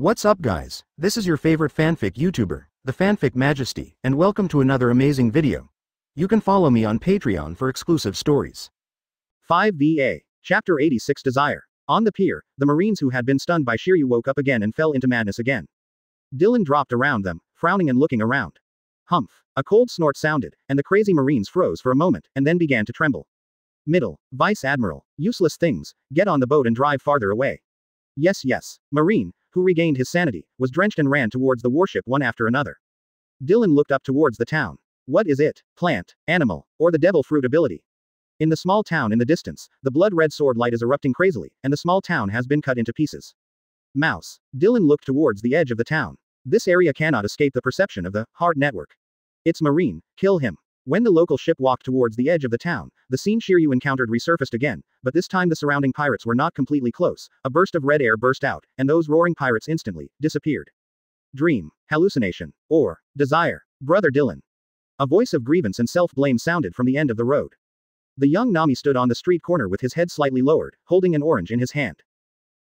What's up guys, this is your favorite fanfic YouTuber, the Fanfic Majesty, and welcome to another amazing video. You can follow me on Patreon for exclusive stories. 5VA. Chapter 86 Desire. On the pier, the Marines who had been stunned by Shiryu woke up again and fell into madness again. Dylan dropped around them, frowning and looking around. Humph. A cold snort sounded, and the crazy Marines froze for a moment, and then began to tremble. Middle. Vice Admiral. Useless things, get on the boat and drive farther away. Yes. Marine, who regained his sanity, was drenched and ran towards the warship one after another. Dylan looked up towards the town. What is it? Plant, animal, or the devil fruit ability? In the small town in the distance, the blood-red sword light is erupting crazily, and the small town has been cut into pieces. Mouse. Dylan looked towards the edge of the town. This area cannot escape the perception of the heart network. It's Marine, kill him. When the local ship walked towards the edge of the town, the scene Shiryu encountered resurfaced again, but this time the surrounding pirates were not completely close. A burst of red air burst out, and those roaring pirates instantly disappeared. Dream, hallucination, or desire. Brother Dylan. A voice of grievance and self-blame sounded from the end of the road. The young Nami stood on the street corner with his head slightly lowered, holding an orange in his hand.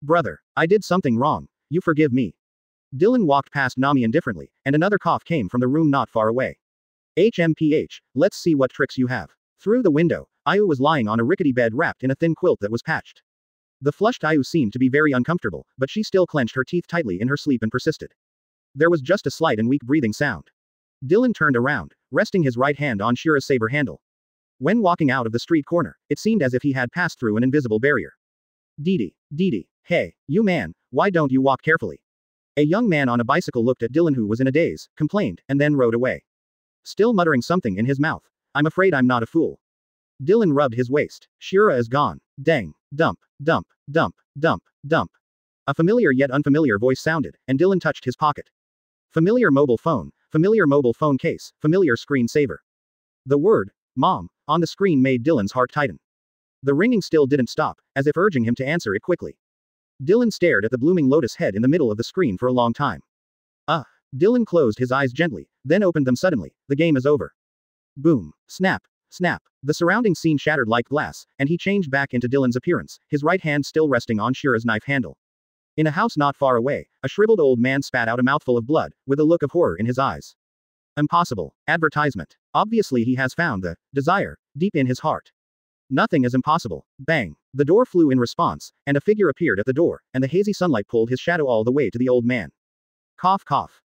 Brother, I did something wrong. You forgive me. Dylan walked past Nami indifferently, and another cough came from the room not far away. HMPH, let's see what tricks you have. Through the window, Ayu was lying on a rickety bed wrapped in a thin quilt that was patched. The flushed Ayu seemed to be very uncomfortable, but she still clenched her teeth tightly in her sleep and persisted. There was just a slight and weak breathing sound. Dylan turned around, resting his right hand on Shira's saber handle. When walking out of the street corner, it seemed as if he had passed through an invisible barrier. Didi, hey, you man, why don't you walk carefully? A young man on a bicycle looked at Dylan who was in a daze, complained, and then rode away. Still muttering something in his mouth. I'm afraid I'm not a fool. Dylan rubbed his waist. Shira is gone. Dang. Dump. A familiar yet unfamiliar voice sounded, and Dylan touched his pocket. Familiar mobile phone case, familiar screensaver. The word, Mom, on the screen made Dylan's heart tighten. The ringing still didn't stop, as if urging him to answer it quickly. Dylan stared at the blooming lotus head in the middle of the screen for a long time. Dylan closed his eyes gently, then opened them suddenly. The game is over. Boom. Snap. The surrounding scene shattered like glass, and he changed back into Dylan's appearance, his right hand still resting on Shira's knife handle. In a house not far away, a shriveled old man spat out a mouthful of blood, with a look of horror in his eyes. Impossible. Advertisement. Obviously he has found the desire deep in his heart. Nothing is impossible. Bang. The door flew in response, and a figure appeared at the door, and the hazy sunlight pulled his shadow all the way to the old man. Cough.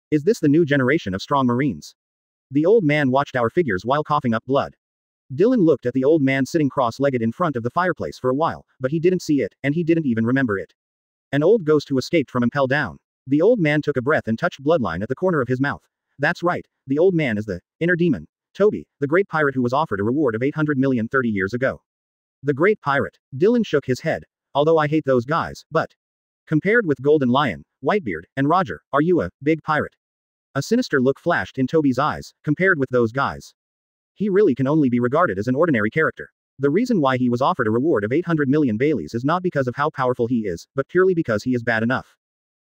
Is this the new generation of strong Marines? The old man watched our figures while coughing up blood. Dylan looked at the old man sitting cross-legged in front of the fireplace for a while, but he didn't see it, and he didn't even remember it. An old ghost who escaped from impel down. The old man took a breath and touched bloodline at the corner of his mouth. That's right, the old man is the inner demon. Toby, the great pirate who was offered a reward of 800 million 30 years ago. The great pirate. Dylan shook his head. Although I hate those guys, but compared with Golden Lion, Whitebeard, and Roger, are you a big pirate? A sinister look flashed in Toby's eyes. Compared with those guys, he really can only be regarded as an ordinary character. The reason why he was offered a reward of 800 million Baileys is not because of how powerful he is, but purely because he is bad enough.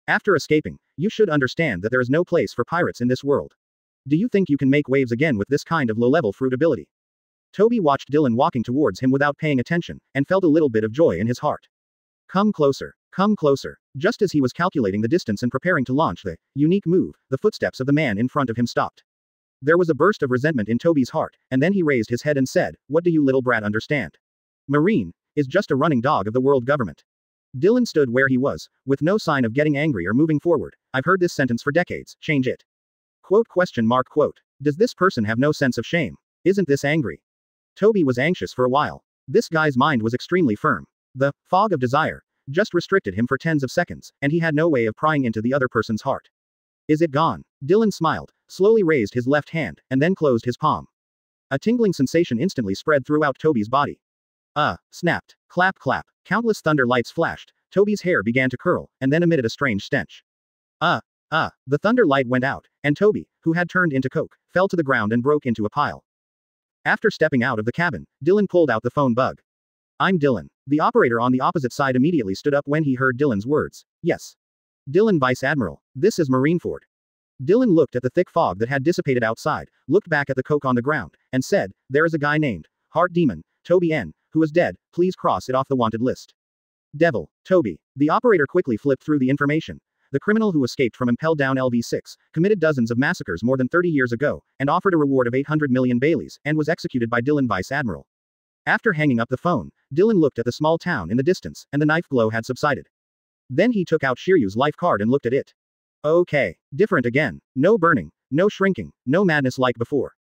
After escaping, you should understand that there is no place for pirates in this world. Do you think you can make waves again with this kind of low-level fruit ability? Toby watched Dylan walking towards him without paying attention, and felt a little bit of joy in his heart. Come closer. Just as he was calculating the distance and preparing to launch the unique move, the footsteps of the man in front of him stopped. There was a burst of resentment in Toby's heart, and then he raised his head and said, "What do you little brat understand? Marine is just a running dog of the world government." Dylan stood where he was, with no sign of getting angry or moving forward. I've heard this sentence for decades, change it. Quote. Does this person have no sense of shame? Isn't this angry? Toby was anxious for a while. This guy's mind was extremely firm. The fog of desire just restricted him for tens of seconds, and he had no way of prying into the other person's heart. Is it gone? Dylan smiled, slowly raised his left hand, and then closed his palm. A tingling sensation instantly spread throughout Toby's body. Snapped. Clap. Countless thunder lights flashed, Toby's hair began to curl, and then emitted a strange stench. The thunder light went out, and Toby, who had turned into coke, fell to the ground and broke into a pile. After stepping out of the cabin, Dylan pulled out the phone bug. I'm Dylan. The operator on the opposite side immediately stood up when he heard Dylan's words. Yes. Dylan, Vice Admiral. This is Marineford. Dylan looked at the thick fog that had dissipated outside, looked back at the coke on the ground, and said, there is a guy named Heart Demon, Toby N, who is dead, please cross it off the wanted list. Devil, Toby. The operator quickly flipped through the information. the criminal who escaped from Impel Down LV6, committed dozens of massacres more than 30 years ago, and offered a reward of 800 million Baileys, and was executed by Dylan Vice Admiral. After hanging up the phone, Dylan looked at the small town in the distance, and the knife glow had subsided. Then he took out Shiryu's life card and looked at it. Okay. Different again. No burning, no shrinking, no madness like before.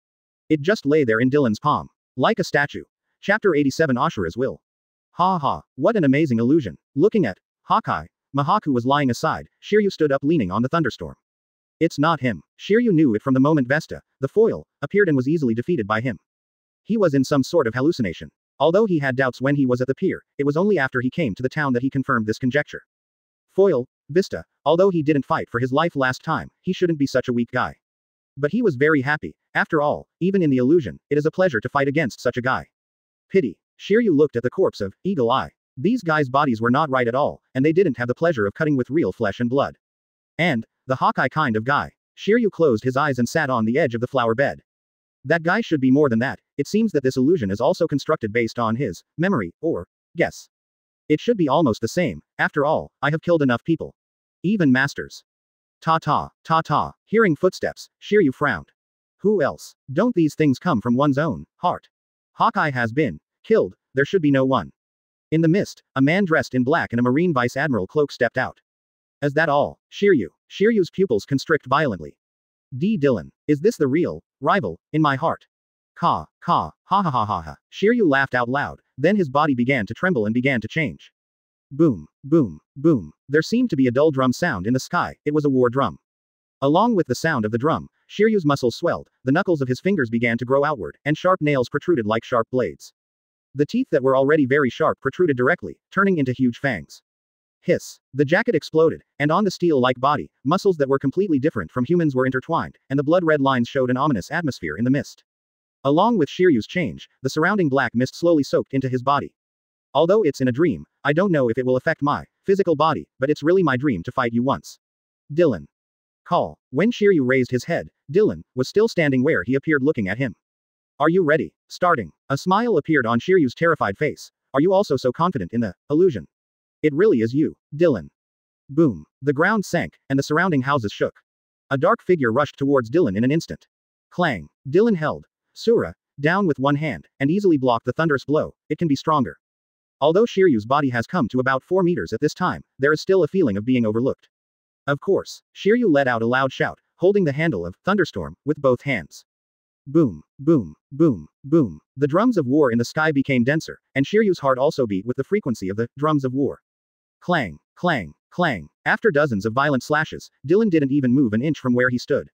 It just lay there in Dylan's palm. Like a statue. Chapter 87 Ashura's Will. Ha ha, what an amazing illusion. Looking at Hawkeye, Mahaku was lying aside, Shiryu stood up leaning on the thunderstorm. It's not him. Shiryu knew it from the moment Vesta, the foil, appeared and was easily defeated by him. He was in some sort of hallucination. Although he had doubts when he was at the pier, it was only after he came to the town that he confirmed this conjecture. Foil, Vista, although he didn't fight for his life last time, he shouldn't be such a weak guy. But he was very happy. After all, even in the illusion, it is a pleasure to fight against such a guy. Pity. Shiryu looked at the corpse of Eagle Eye. These guys' bodies were not right at all, and they didn't have the pleasure of cutting with real flesh and blood. And the Hawkeye kind of guy. Shiryu closed his eyes and sat on the edge of the flower bed. That guy should be more than that. It seems that this illusion is also constructed based on his memory, or guess. It should be almost the same. After all, I have killed enough people. Even masters. Ta-ta, ta-ta. Hearing footsteps, Shiryu frowned. Who else? Don't these things come from one's own heart? Hawkeye has been killed, there should be no one. In the mist, a man dressed in black and a Marine Vice Admiral cloak stepped out. Is that all? Shiryu. Shiryu's pupils constrict violently. Dylan. Is this the real rival in my heart? Ha ha ha ha ha ha. Shiryu laughed out loud, then his body began to tremble and began to change. Boom, boom, boom. There seemed to be a dull drum sound in the sky, it was a war drum. Along with the sound of the drum, Shiryu's muscles swelled, the knuckles of his fingers began to grow outward, and sharp nails protruded like sharp blades. The teeth that were already very sharp protruded directly, turning into huge fangs. Hiss. The jacket exploded, and on the steel-like body, muscles that were completely different from humans were intertwined, and the blood-red lines showed an ominous atmosphere in the mist. Along with Shiryu's change, the surrounding black mist slowly soaked into his body. Although it's in a dream, I don't know if it will affect my physical body, but it's really my dream to fight you once. Dylan. Call. When Shiryu raised his head, Dylan was still standing where he appeared looking at him. Are you ready? Starting. A smile appeared on Shiryu's terrified face. Are you also so confident in the illusion? It really is you, Dylan. Boom. The ground sank, and the surrounding houses shook. A dark figure rushed towards Dylan in an instant. Clang. Dylan held Sura down with one hand, and easily blocked the thunderous blow. It can be stronger. Although Shiryu's body has come to about 4 meters at this time, there is still a feeling of being overlooked. Of course, Shiryu let out a loud shout, holding the handle of Thunderstorm with both hands. Boom, boom, boom, boom. The drums of war in the sky became denser, and Shiryu's heart also beat with the frequency of the drums of war. Clang, clang, clang. After dozens of violent slashes, Dylan didn't even move an inch from where he stood.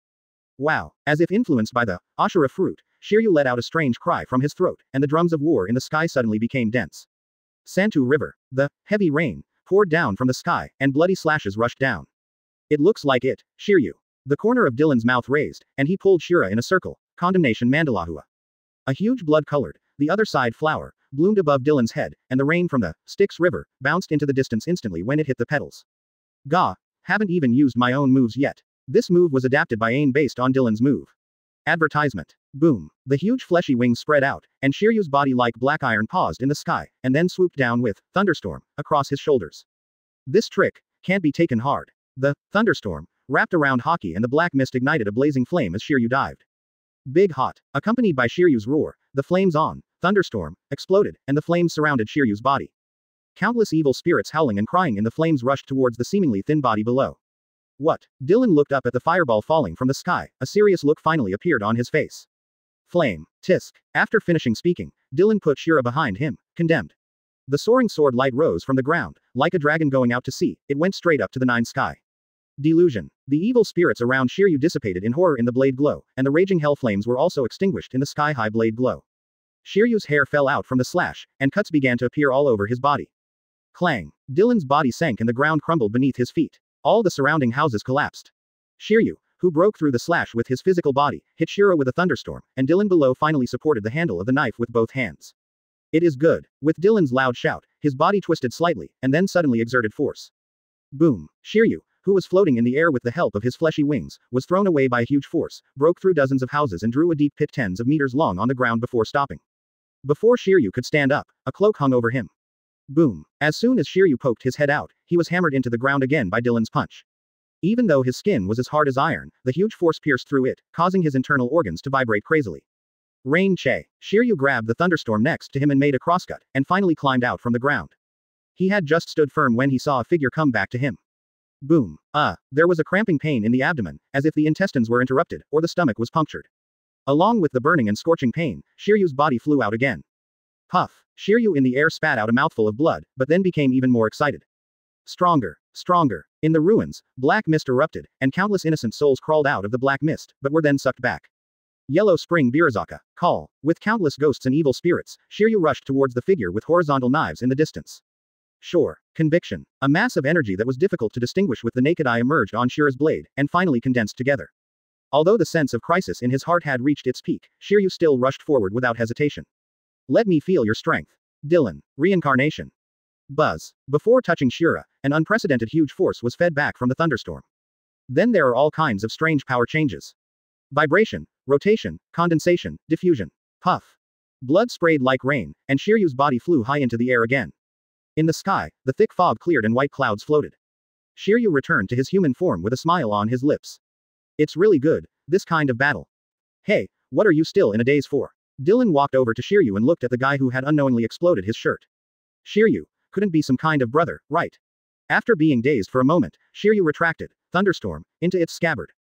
Wow. As if influenced by the Ashura fruit, Shiryu let out a strange cry from his throat, and the drums of war in the sky suddenly became dense. Santu River. The heavy rain poured down from the sky, and bloody slashes rushed down. It looks like it, Shiryu. The corner of Dylan's mouth raised, and he pulled Shira in a circle. Condemnation Mandalahua. A huge blood-colored, the other side flower, bloomed above Dylan's head, and the rain from the Styx River bounced into the distance instantly when it hit the petals. Gah, haven't even used my own moves yet. This move was adapted by Ain based on Dylan's move. Advertisement. Boom. The huge fleshy wings spread out, and Shiryu's body like black iron paused in the sky, and then swooped down with Thunderstorm across his shoulders. This trick can't be taken hard. The Thunderstorm wrapped around Haki and the black mist ignited a blazing flame as Shiryu dived. Big hot. Accompanied by Shiryu's roar, the flames on Thunderstorm exploded, and the flames surrounded Shiryu's body. Countless evil spirits howling and crying in the flames rushed towards the seemingly thin body below. What? Dylan looked up at the fireball falling from the sky, a serious look finally appeared on his face. Flame. Tisk. After finishing speaking, Dylan put Shira behind him, condemned. The soaring sword light rose from the ground, like a dragon going out to sea, it went straight up to the night sky. Delusion. The evil spirits around Shiryu dissipated in horror in the blade glow, and the raging hell flames were also extinguished in the sky-high blade glow. Shiryu's hair fell out from the slash, and cuts began to appear all over his body. Clang. Dylan's body sank and the ground crumbled beneath his feet. All the surrounding houses collapsed. Shiryu, who broke through the slash with his physical body, hit Shira with a thunderstorm, and Dylan below finally supported the handle of the knife with both hands. It is good. With Dylan's loud shout, his body twisted slightly, and then suddenly exerted force. Boom. Shiryu, who was floating in the air with the help of his fleshy wings, was thrown away by a huge force, broke through dozens of houses and drew a deep pit tens of meters long on the ground before stopping. Before Shiryu could stand up, a cloak hung over him. Boom. As soon as Shiryu poked his head out, he was hammered into the ground again by Dylan's punch. Even though his skin was as hard as iron, the huge force pierced through it, causing his internal organs to vibrate crazily. Rain Che. Shiryu grabbed the thunderstorm next to him and made a crosscut, and finally climbed out from the ground. He had just stood firm when he saw a figure come back to him. Boom. There was a cramping pain in the abdomen, as if the intestines were interrupted, or the stomach was punctured. Along with the burning and scorching pain, Shiryu's body flew out again. Puff. Shiryu in the air spat out a mouthful of blood, but then became even more excited. Stronger. Stronger. In the ruins, black mist erupted, and countless innocent souls crawled out of the black mist, but were then sucked back. Yellow Spring Birazaka. Call. With countless ghosts and evil spirits, Shiryu rushed towards the figure with horizontal knives in the distance. Sure. Conviction. A mass of energy that was difficult to distinguish with the naked eye emerged on Shira's blade, and finally condensed together. Although the sense of crisis in his heart had reached its peak, Shiryu still rushed forward without hesitation. Let me feel your strength. Dylan. Reincarnation. Buzz. Before touching Shira, an unprecedented huge force was fed back from the thunderstorm. Then there are all kinds of strange power changes. Vibration, rotation, condensation, diffusion. Puff. Blood sprayed like rain, and Shiryu's body flew high into the air again. In the sky, the thick fog cleared and white clouds floated. Shiryu returned to his human form with a smile on his lips. It's really good, this kind of battle. Hey, what are you still in a daze for? Dylan walked over to Shiryu and looked at the guy who had unknowingly exploded his shirt. Shiryu, couldn't be some kind of brother, right? After being dazed for a moment, Shiryu retracted, thunderstorm, into its scabbard.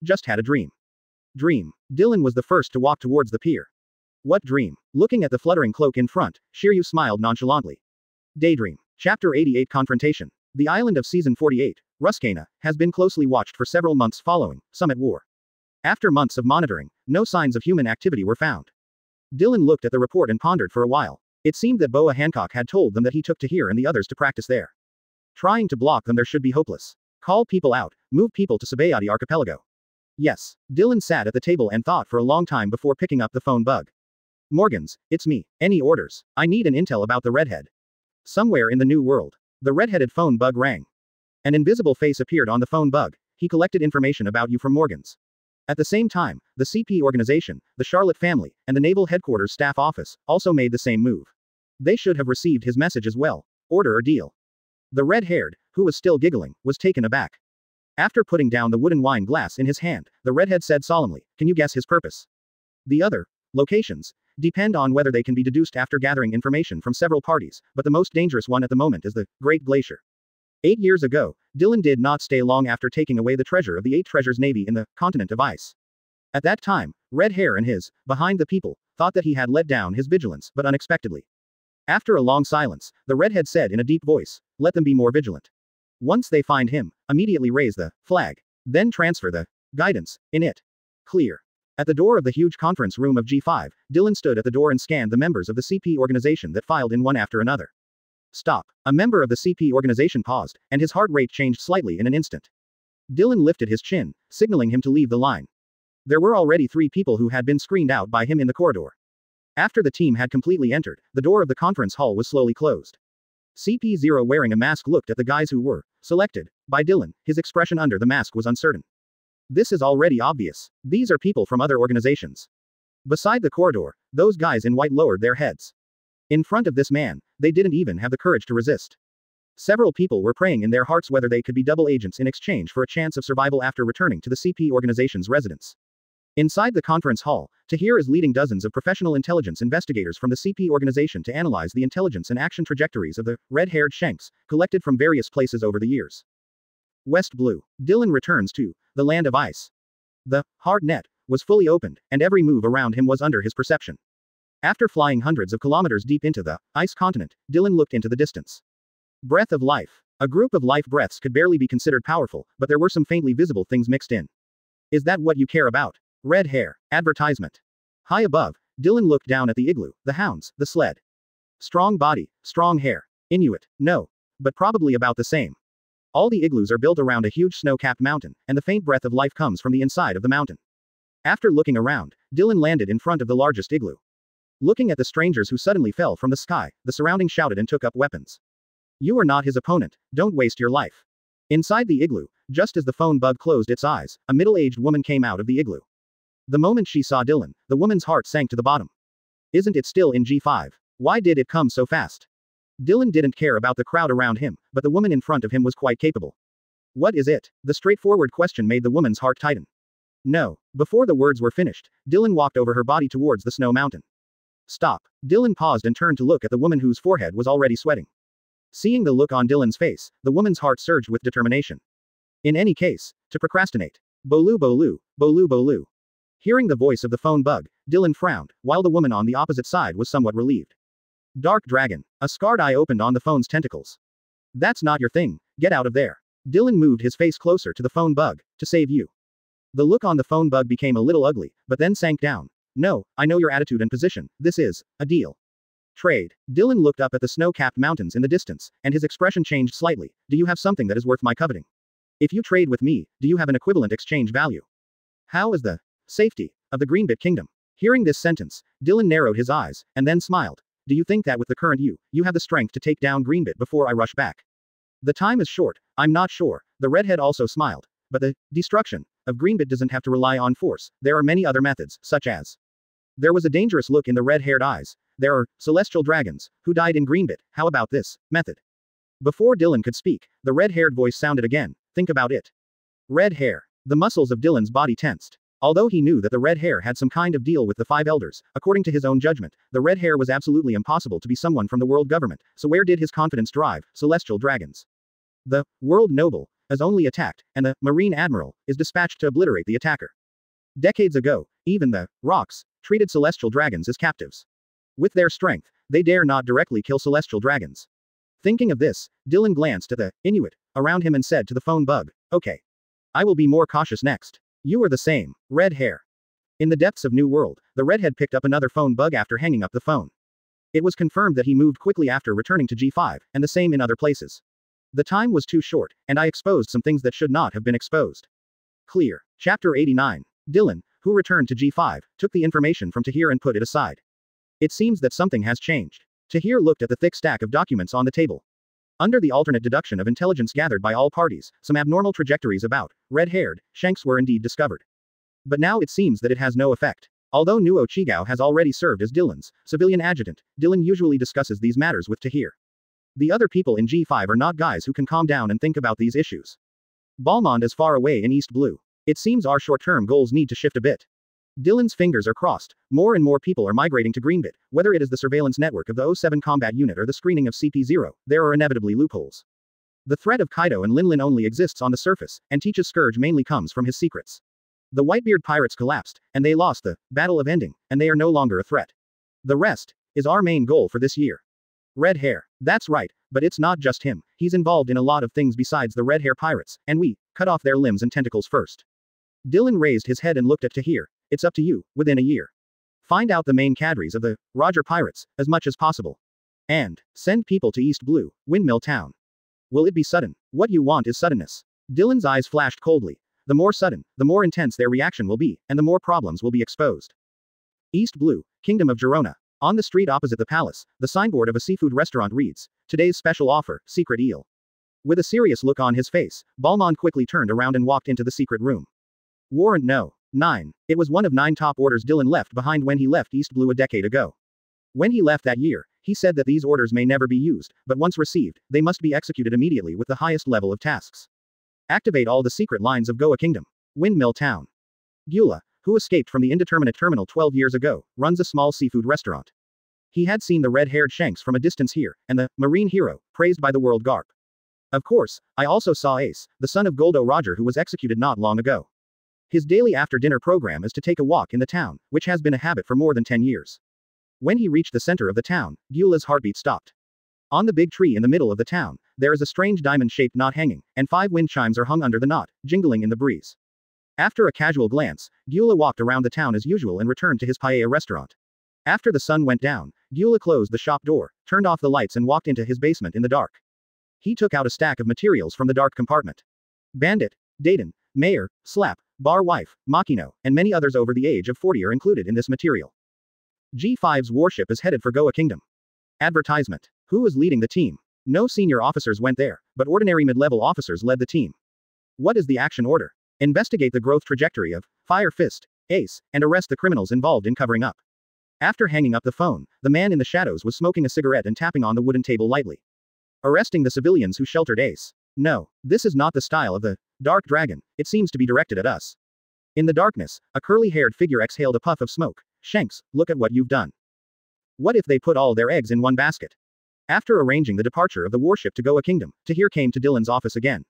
Just had a dream. Dream. Dylan was the first to walk towards the pier. What dream? Looking at the fluttering cloak in front, Shiryu smiled nonchalantly. Daydream. Chapter 88 Confrontation. The island of Season 48, Ruskana, has been closely watched for several months following, some at war. After months of monitoring, no signs of human activity were found. Dylan looked at the report and pondered for a while. It seemed that Boa Hancock had told them that he took Tahir and the others to practice there. Trying to block them there should be hopeless. Call people out, move people to Sabayati Archipelago. Yes. Dylan sat at the table and thought for a long time before picking up the phone bug. Morgans, it's me. Any orders? I need an intel about the redhead. Somewhere in the new world. The red-headed phone bug rang. An invisible face appeared on the phone bug. He collected information about you from Morgans. At the same time, the CP organization, the Charlotte family, and the Naval Headquarters staff office also made the same move. They should have received his message as well. Order or deal. The red-haired, who was still giggling, was taken aback. After putting down the wooden wine glass in his hand, the redhead said solemnly, "Can you guess his purpose?" The other locations depend on whether they can be deduced after gathering information from several parties, but the most dangerous one at the moment is the Great Glacier. 8 years ago, Dylan did not stay long after taking away the treasure of the 8 treasures navy in the continent of ice. At that time, Red Hair and his, behind the people, thought that he had let down his vigilance, but unexpectedly. After a long silence, the redhead said in a deep voice, "Let them be more vigilant. Once they find him, immediately raise the flag. Then transfer the guidance in it. Clear." At the door of the huge conference room of G5, Dylan stood at the door and scanned the members of the CP organization that filed in one after another. Stop. A member of the CP organization paused, and his heart rate changed slightly in an instant. Dylan lifted his chin, signaling him to leave the line. There were already 3 people who had been screened out by him in the corridor. After the team had completely entered, the door of the conference hall was slowly closed. CP0 wearing a mask looked at the guys who were selected by Dylan. His expression under the mask was uncertain. This is already obvious. These are people from other organizations. Beside the corridor, those guys in white lowered their heads. In front of this man, they didn't even have the courage to resist. Several people were praying in their hearts whether they could be double agents in exchange for a chance of survival after returning to the CP organization's residence. Inside the conference hall, Tahir is leading dozens of professional intelligence investigators from the CP organization to analyze the intelligence and action trajectories of the red-haired Shanks, collected from various places over the years. West Blue. Dylan returns to the land of ice. The hard net was fully opened, and every move around him was under his perception. After flying hundreds of kilometers deep into the ice continent, Dylan looked into the distance. Breath of life. A group of life breaths could barely be considered powerful, but there were some faintly visible things mixed in. Is that what you care about? Red hair. Advertisement. High above, Dylan looked down at the igloo, the hounds, the sled. Strong body, strong hair. Inuit. No. But probably about the same. All the igloos are built around a huge snow-capped mountain, and the faint breath of life comes from the inside of the mountain. After looking around, Dylan landed in front of the largest igloo. Looking at the strangers who suddenly fell from the sky, the surrounding shouted and took up weapons. You are not his opponent, don't waste your life. Inside the igloo, just as the phone bug closed its eyes, a middle-aged woman came out of the igloo. The moment she saw Dylan, the woman's heart sank to the bottom. Isn't it still in G5? Why did it come so fast? Dylan didn't care about the crowd around him, but the woman in front of him was quite capable. What is it? The straightforward question made the woman's heart tighten. No. Before the words were finished, Dylan walked over her body towards the snow mountain. Stop. Dylan paused and turned to look at the woman whose forehead was already sweating. Seeing the look on Dylan's face, the woman's heart surged with determination. In any case, to procrastinate. Bolu bolu, bolu bolu. Hearing the voice of the phone bug, Dylan frowned, while the woman on the opposite side was somewhat relieved. Dark dragon. A scarred eye opened on the phone's tentacles. That's not your thing, get out of there. Dylan moved his face closer to the phone bug, to save you. The look on the phone bug became a little ugly, but then sank down. No, I know your attitude and position, this is a deal. Trade. Dylan looked up at the snow-capped mountains in the distance, and his expression changed slightly. Do you have something that is worth my coveting? If you trade with me, do you have an equivalent exchange value? How is the safety of the Greenbit Kingdom? Hearing this sentence, Dylan narrowed his eyes, and then smiled. Do you think that with the current you have the strength to take down Greenbit before I rush back? The time is short, I'm not sure. The redhead also smiled. But the destruction of Greenbit doesn't have to rely on force, there are many other methods, such as. There was a dangerous look in the red-haired eyes. There are celestial dragons who died in Greenbit. How about this method? Before Dylan could speak, the red-haired voice sounded again. Think about it. Red hair. The muscles of Dylan's body tensed. Although he knew that the red hair had some kind of deal with the five elders, according to his own judgment, the red hair was absolutely impossible to be someone from the world government. So where did his confidence drive? Celestial dragons. The world noble is only attacked, and the marine admiral is dispatched to obliterate the attacker. Decades ago, even the rocks treated celestial dragons as captives. With their strength, they dare not directly kill celestial dragons. Thinking of this, Dylan glanced at the Inuit around him and said to the phone bug, okay. I will be more cautious next. You are the same. Red hair. In the depths of New World, the redhead picked up another phone bug after hanging up the phone. It was confirmed that he moved quickly after returning to G5, and the same in other places. The time was too short, and I exposed some things that should not have been exposed. Clear. Chapter 89. Dylan, who returned to G5, took the information from Tahir and put it aside. It seems that something has changed. Tahir looked at the thick stack of documents on the table. Under the alternate deduction of intelligence gathered by all parties, some abnormal trajectories about red-haired Shanks were indeed discovered. But now it seems that it has no effect. Although Nuo Chigao has already served as Dylan's civilian adjutant, Dylan usually discusses these matters with Tahir. The other people in G5 are not guys who can calm down and think about these issues. Balmond is far away in East Blue. It seems our short-term goals need to shift a bit. Dylan's fingers are crossed. More and more people are migrating to Greenbit. Whether it is the surveillance network of the 07 combat unit or the screening of CP0, there are inevitably loopholes. The threat of Kaido and Linlin only exists on the surface, and Teach's scourge mainly comes from his secrets. The Whitebeard pirates collapsed, and they lost the Battle of Ending, and they are no longer a threat. The rest is our main goal for this year. Red hair. That's right, but it's not just him. He's involved in a lot of things besides the red hair pirates, and we cut off their limbs and tentacles first. Dylan raised his head and looked at Tahir. It's up to you, within a year. Find out the main cadres of the Roger pirates, as much as possible. And send people to East Blue, Windmill Town. Will it be sudden? What you want is suddenness. Dylan's eyes flashed coldly. The more sudden, the more intense their reaction will be, and the more problems will be exposed. East Blue, Kingdom of Girona. On the street opposite the palace, the signboard of a seafood restaurant reads, Today's special offer, secret eel. With a serious look on his face, Balmond quickly turned around and walked into the secret room. Warrant No. 9. It was one of 9 top orders Dylan left behind when he left East Blue a decade ago. When he left that year, he said that these orders may never be used, but once received, they must be executed immediately with the highest level of tasks. Activate all the secret lines of Goa Kingdom. Windmill Town. Gyula, who escaped from the indeterminate terminal 12 years ago, runs a small seafood restaurant. He had seen the red-haired Shanks from a distance here, and the marine hero, praised by the world Garp. Of course, I also saw Ace, the son of Goldo Roger, who was executed not long ago. His daily after-dinner program is to take a walk in the town, which has been a habit for more than 10 years. When he reached the center of the town, Gyula's heartbeat stopped. On the big tree in the middle of the town, there is a strange diamond-shaped knot hanging, and 5 wind chimes are hung under the knot, jingling in the breeze. After a casual glance, Gyula walked around the town as usual and returned to his paella restaurant. After the sun went down, Gyula closed the shop door, turned off the lights and walked into his basement in the dark. He took out a stack of materials from the dark compartment. Bandit, Dayton, Mayor, Slap, Bar Wife, Makino, and many others over the age of 40 are included in this material. G5's warship is headed for Goa Kingdom. Advertisement. Who was leading the team? No senior officers went there, but ordinary mid-level officers led the team. What is the action order? Investigate the growth trajectory of Fire Fist, Ace, and arrest the criminals involved in covering up. After hanging up the phone, the man in the shadows was smoking a cigarette and tapping on the wooden table lightly. Arresting the civilians who sheltered Ace. No, this is not the style of the dark dragon, it seems to be directed at us. In the darkness, a curly-haired figure exhaled a puff of smoke. Shanks, look at what you've done. What if they put all their eggs in one basket? After arranging the departure of the warship to Goa Kingdom, Tahir came to Dylan's office again.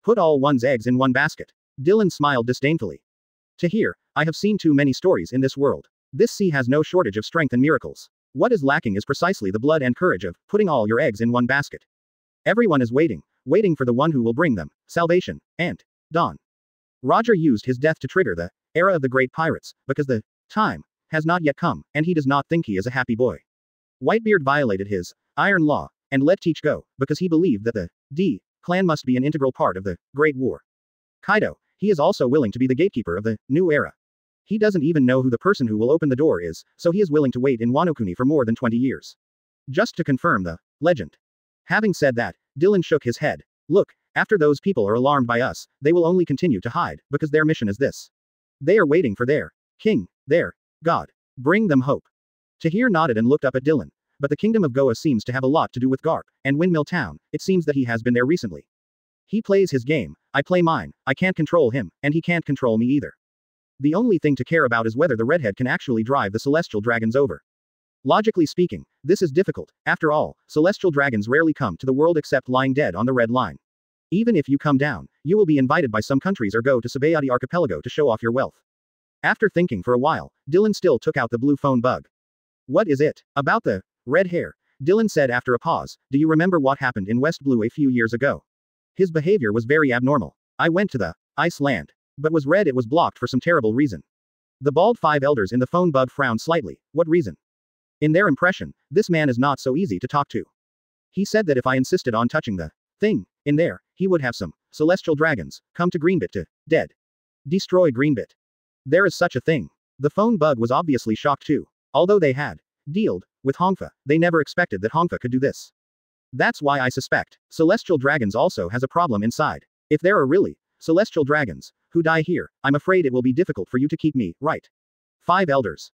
Put all one's eggs in one basket. Dylan smiled disdainfully. Tahir, I have seen too many stories in this world. This sea has no shortage of strength and miracles. What is lacking is precisely the blood and courage of putting all your eggs in one basket. Everyone is waiting for the one who will bring them salvation and dawn. Roger used his death to trigger the era of the great pirates, because the time has not yet come, and he does not think he is a happy boy. Whitebeard violated his iron law and let Teach go, because he believed that the D clan must be an integral part of the Great War. Kaido, he is also willing to be the gatekeeper of the new era. He doesn't even know who the person who will open the door is, so he is willing to wait in Wano-Kuni for more than 20 years. Just to confirm the legend. Having said that, Dylan shook his head. Look, after those people are alarmed by us, they will only continue to hide, because their mission is this. They are waiting for their king, their god. Bring them hope. Tahir nodded and looked up at Dylan. But the kingdom of Goa seems to have a lot to do with Garp, and Windmill Town, it seems that he has been there recently. He plays his game, I play mine, I can't control him, and he can't control me either. The only thing to care about is whether the redhead can actually drive the celestial dragons over. Logically speaking, this is difficult. After all, celestial dragons rarely come to the world except lying dead on the red line. Even if you come down, you will be invited by some countries or go to Sabayati Archipelago to show off your wealth. After thinking for a while, Dylan still took out the blue phone bug. What is it? About the red hair, Dylan said after a pause. Do you remember what happened in West Blue a few years ago? His behavior was very abnormal. I went to the ice land, but was red. It was blocked for some terrible reason. The bald five elders in the phone bug frowned slightly. What reason? In their impression, this man is not so easy to talk to. He said that if I insisted on touching the thing in there, he would have some celestial dragons come to Greenbit to destroy Greenbit. There is such a thing. The phone bug was obviously shocked too. Although they had dealt with Hongfa, they never expected that Hongfa could do this. That's why I suspect celestial dragons also has a problem inside. If there are really celestial dragons who die here, I'm afraid it will be difficult for you to keep me right. Five elders.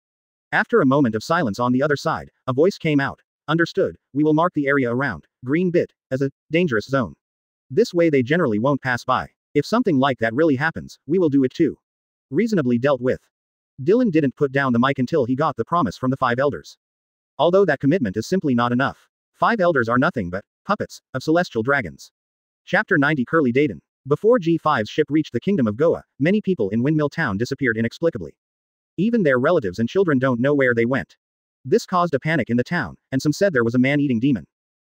After a moment of silence on the other side, a voice came out. Understood, we will mark the area around Green Bit as a dangerous zone. This way they generally won't pass by. If something like that really happens, we will do it too. Reasonably dealt with. Dylan didn't put down the mic until he got the promise from the five elders. Although that commitment is simply not enough. Five elders are nothing but puppets of celestial dragons. Chapter 90 Curly Dayton. Before G5's ship reached the kingdom of Goa, many people in Windmill Town disappeared inexplicably. Even their relatives and children don't know where they went. This caused a panic in the town, and some said there was a man-eating demon.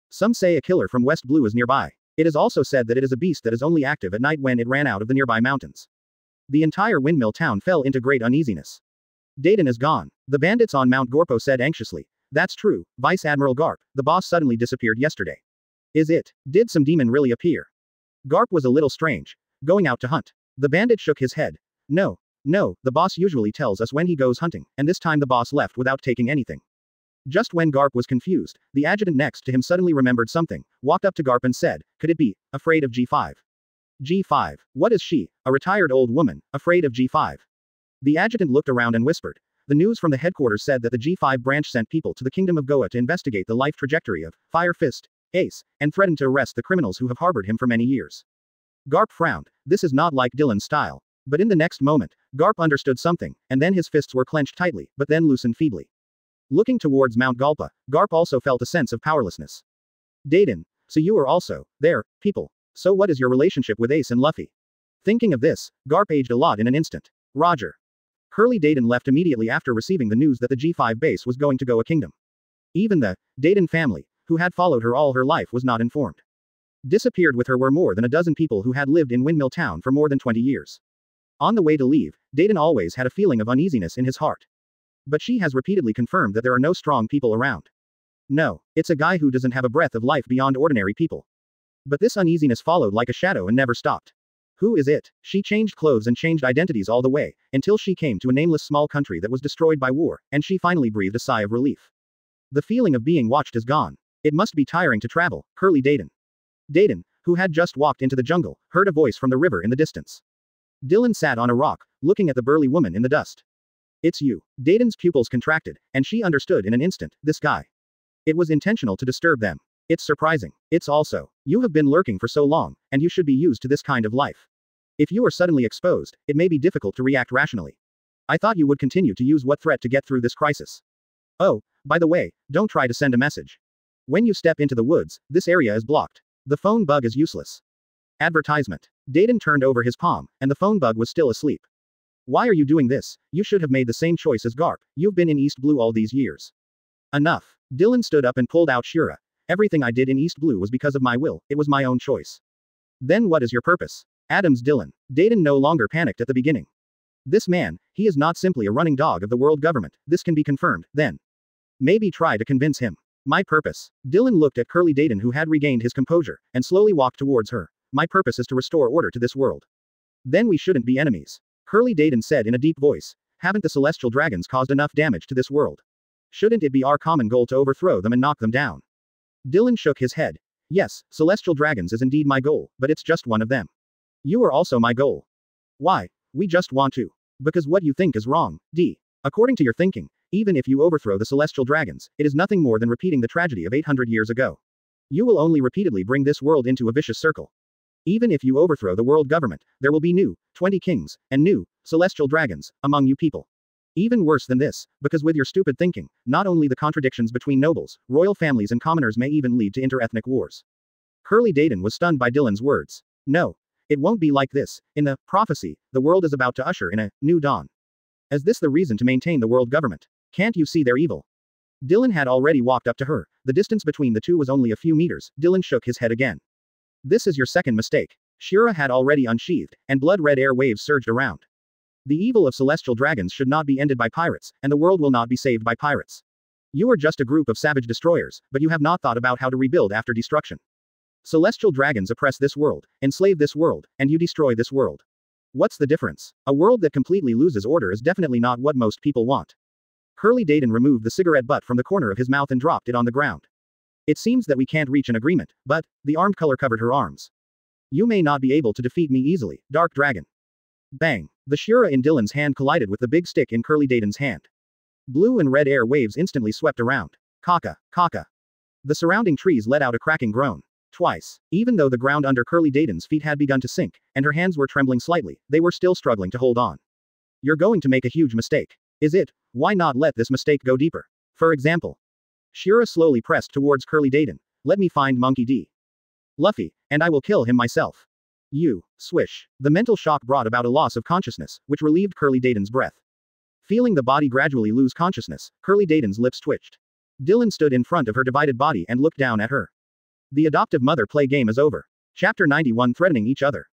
Some say a killer from West Blue is nearby. It is also said that it is a beast that is only active at night when it ran out of the nearby mountains. The entire Windmill Town fell into great uneasiness. Dayton is gone, the bandits on Mount Gorpo said anxiously. That's true, Vice Admiral Garp, the boss suddenly disappeared yesterday. Is it? Did some demon really appear? Garp was a little strange. Going out to hunt. The bandit shook his head. No, the boss usually tells us when he goes hunting, and this time the boss left without taking anything. Just when Garp was confused, the adjutant next to him suddenly remembered something, walked up to Garp and said, could it be afraid of G5? G5. What is she? A retired old woman, afraid of G5. The adjutant looked around and whispered. The news from the headquarters said that the G5 branch sent people to the Kingdom of Goa to investigate the life trajectory of Fire Fist, Ace, and threatened to arrest the criminals who have harbored him for many years. Garp frowned. This is not like Dylan's style. But in the next moment, Garp understood something, and then his fists were clenched tightly, but then loosened feebly. Looking towards Mount Galpa, Garp also felt a sense of powerlessness. Dayton, so you are also there, people. So what is your relationship with Ace and Luffy? Thinking of this, Garp aged a lot in an instant. Roger. Curly Dayton left immediately after receiving the news that the G5 base was going to Goa Kingdom. Even the Dayton family, who had followed her all her life, was not informed. Disappeared with her were more than a dozen people who had lived in Windmill Town for more than 20 years. On the way to leave, Dayton always had a feeling of uneasiness in his heart. But she has repeatedly confirmed that there are no strong people around. No, it's a guy who doesn't have a breath of life beyond ordinary people. But this uneasiness followed like a shadow and never stopped. Who is it? She changed clothes and changed identities all the way, until she came to a nameless small country that was destroyed by war, and she finally breathed a sigh of relief. The feeling of being watched is gone. It must be tiring to travel. Curly Dayton. Dayton, who had just walked into the jungle, heard a voice from the river in the distance. Dylan sat on a rock, looking at the burly woman in the dust. It's you. Dayton's pupils contracted, and she understood in an instant, this guy. It was intentional to disturb them. It's surprising. It's also, you have been lurking for so long, and you should be used to this kind of life. If you are suddenly exposed, it may be difficult to react rationally. I thought you would continue to use what threat to get through this crisis. Oh, by the way, don't try to send a message. When you step into the woods, this area is blocked. The phone bug is useless. Advertisement. Dayton turned over his palm, and the phone bug was still asleep. Why are you doing this? You should have made the same choice as Garp. You've been in East Blue all these years. Enough. Dylan stood up and pulled out Shira. Everything I did in East Blue was because of my will, it was my own choice. Then what is your purpose? Adams Dylan. Dayton no longer panicked at the beginning. This man, he is not simply a running dog of the world government, this can be confirmed, then. Maybe try to convince him. My purpose. Dylan looked at Curly Dayton who had regained his composure, and slowly walked towards her. My purpose is to restore order to this world. Then we shouldn't be enemies. Curly Dayton said in a deep voice. Haven't the celestial dragons caused enough damage to this world? Shouldn't it be our common goal to overthrow them and knock them down? Dylan shook his head. Yes, celestial dragons is indeed my goal, but it's just one of them. You are also my goal. Why? We just want to. Because what you think is wrong, D. According to your thinking, even if you overthrow the celestial dragons, it is nothing more than repeating the tragedy of 800 years ago. You will only repeatedly bring this world into a vicious circle. Even if you overthrow the world government, there will be new, 20 kings, and new, celestial dragons, among you people. Even worse than this, because with your stupid thinking, not only the contradictions between nobles, royal families and commoners may even lead to inter-ethnic wars. Curly Dayton was stunned by Dylan's words. No. It won't be like this. In the prophecy, the world is about to usher in a new dawn. Is this the reason to maintain the world government? Can't you see their evil? Dylan had already walked up to her. The distance between the two was only a few meters. Dylan shook his head again. This is your second mistake. Shira had already unsheathed, and blood-red air waves surged around. The evil of celestial dragons should not be ended by pirates, and the world will not be saved by pirates. You are just a group of savage destroyers, but you have not thought about how to rebuild after destruction. Celestial dragons oppress this world, enslave this world, and you destroy this world. What's the difference? A world that completely loses order is definitely not what most people want. Curly Dayton removed the cigarette butt from the corner of his mouth and dropped it on the ground. It seems that we can't reach an agreement, but, the armed color covered her arms. You may not be able to defeat me easily, Dark Dragon. Bang. The Shira in Dylan's hand collided with the big stick in Curly Dayton's hand. Blue and red air waves instantly swept around. Caca, caca. The surrounding trees let out a cracking groan. Twice. Even though the ground under Curly Dayton's feet had begun to sink, and her hands were trembling slightly, they were still struggling to hold on. You're going to make a huge mistake. Is it? Why not let this mistake go deeper? For example. Shira slowly pressed towards Curly Dayton. Let me find Monkey D. Luffy, and I will kill him myself. You. Swish. The mental shock brought about a loss of consciousness, which relieved Curly Dayton's breath. Feeling the body gradually lose consciousness, Curly Dayton's lips twitched. Dylan stood in front of her divided body and looked down at her. The adoptive mother play game is over. Chapter 91 Threatening each other.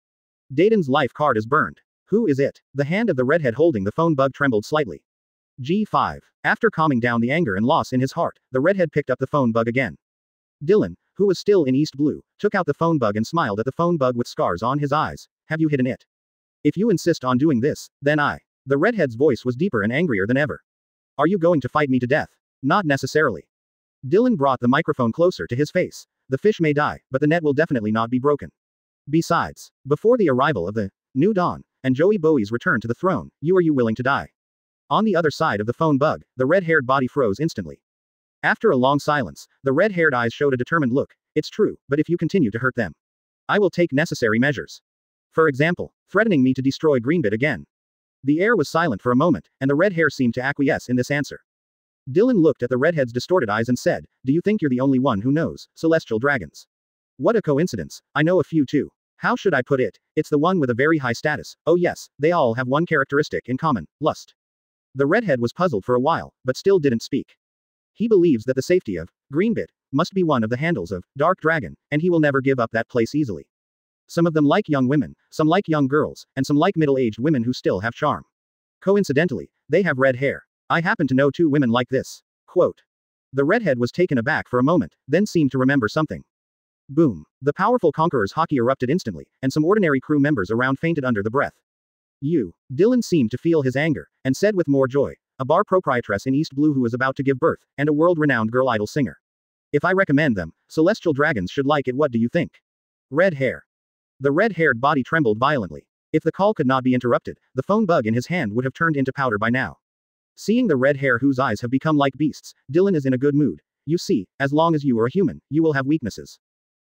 Dayton's life card is burned. Who is it? The hand of the redhead holding the phone bug trembled slightly. G5. After calming down the anger and loss in his heart, the redhead picked up the phone bug again. Dylan, who was still in East Blue, took out the phone bug and smiled at the phone bug with scars on his eyes. Have you hidden it? If you insist on doing this, then I. The redhead's voice was deeper and angrier than ever. Are you going to fight me to death? Not necessarily. Dylan brought the microphone closer to his face. The fish may die, but the net will definitely not be broken. Besides, before the arrival of the new dawn, and Joey Bowie's return to the throne, you willing to die? On the other side of the phone bug, the red-haired body froze instantly. After a long silence, the red-haired eyes showed a determined look. It's true, but if you continue to hurt them, I will take necessary measures. For example, threatening me to destroy Greenbit again. The air was silent for a moment, and the red hair seemed to acquiesce in this answer. Dylan looked at the redhead's distorted eyes and said, Do you think you're the only one who knows celestial dragons? What a coincidence, I know a few too. How should I put it? It's the one with a very high status. Oh yes, they all have one characteristic in common, lust. The redhead was puzzled for a while, but still didn't speak. He believes that the safety of Greenbit must be one of the handles of Dark Dragon, and he will never give up that place easily. Some of them like young women, some like young girls, and some like middle-aged women who still have charm. Coincidentally, they have red hair. I happen to know 2 women like this. Quote. The redhead was taken aback for a moment, then seemed to remember something. Boom. The powerful conqueror's hockey erupted instantly, and some ordinary crew members around fainted under the breath. Dylan seemed to feel his anger, and said with more joy, a bar proprietress in East Blue who is about to give birth, and a world-renowned girl idol singer. If I recommend them, celestial dragons should like it. What do you think? Red hair. The red-haired body trembled violently. If the call could not be interrupted, the phone bug in his hand would have turned into powder by now. Seeing the red hair whose eyes have become like beasts, Dylan is in a good mood. You see, as long as you are a human, you will have weaknesses.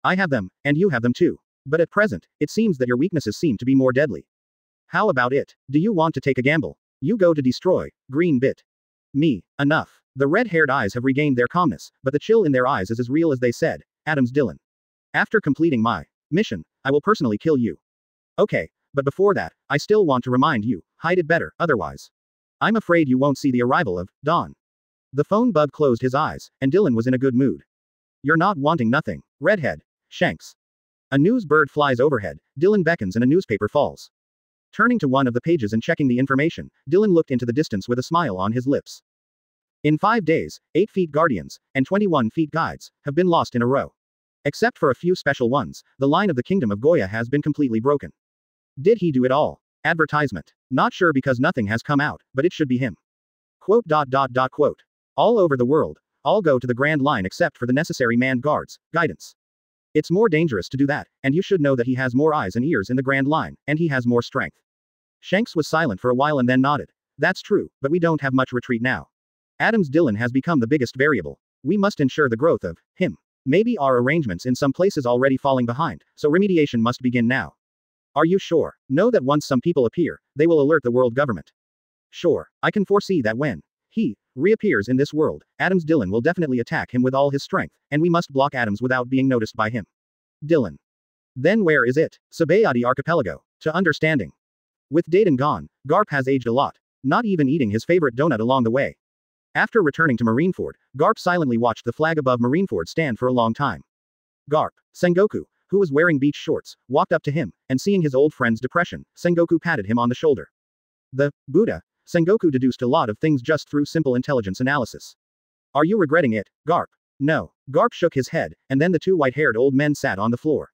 I have them, and you have them too. But at present, it seems that your weaknesses seem to be more deadly. How about it? Do you want to take a gamble? You go to destroy, green bit. Me. Enough. The red-haired eyes have regained their calmness, but the chill in their eyes is as real as they said. Adams Dillon. After completing my mission, I will personally kill you. Okay, but before that, I still want to remind you, hide it better, otherwise. I'm afraid you won't see the arrival of Dawn. The phone bug closed his eyes, and Dillon was in a good mood. You're not wanting nothing. Redhead. Shanks. A news bird flies overhead, Dillon beckons and a newspaper falls. Turning to one of the pages and checking the information, Dillon looked into the distance with a smile on his lips. In 5 days, 8 feet guardians, and 21 feet guides, have been lost in a row. Except for a few special ones, the line of the Kingdom of Goya has been completely broken. Did he do it all? Advertisement. Not sure because nothing has come out, but it should be him. Quote. All over the world, all go to the Grand Line except for the necessary manned guards, guidance. It's more dangerous to do that, and you should know that he has more eyes and ears in the Grand Line, and he has more strength. Shanks was silent for a while and then nodded. That's true, but we don't have much retreat now. Adams Dillon has become the biggest variable. We must ensure the growth of him. Maybe our arrangements in some places already falling behind, so remediation must begin now. Are you sure? Know that once some people appear, they will alert the world government. Sure, I can foresee that when he reappears in this world, Adams Dillon will definitely attack him with all his strength, and we must block Adams without being noticed by him. Dillon. Then where is it? Sabayati Archipelago. To understanding. With Dayton gone, Garp has aged a lot, not even eating his favorite donut along the way. After returning to Marineford, Garp silently watched the flag above Marineford stand for a long time. Garp. Sengoku, who was wearing beach shorts, walked up to him, and seeing his old friend's depression, Sengoku patted him on the shoulder. The Buddha. Sengoku deduced a lot of things just through simple intelligence analysis. Are you regretting it, Garp? No. Garp shook his head, and then the 2 white-haired old men sat on the floor.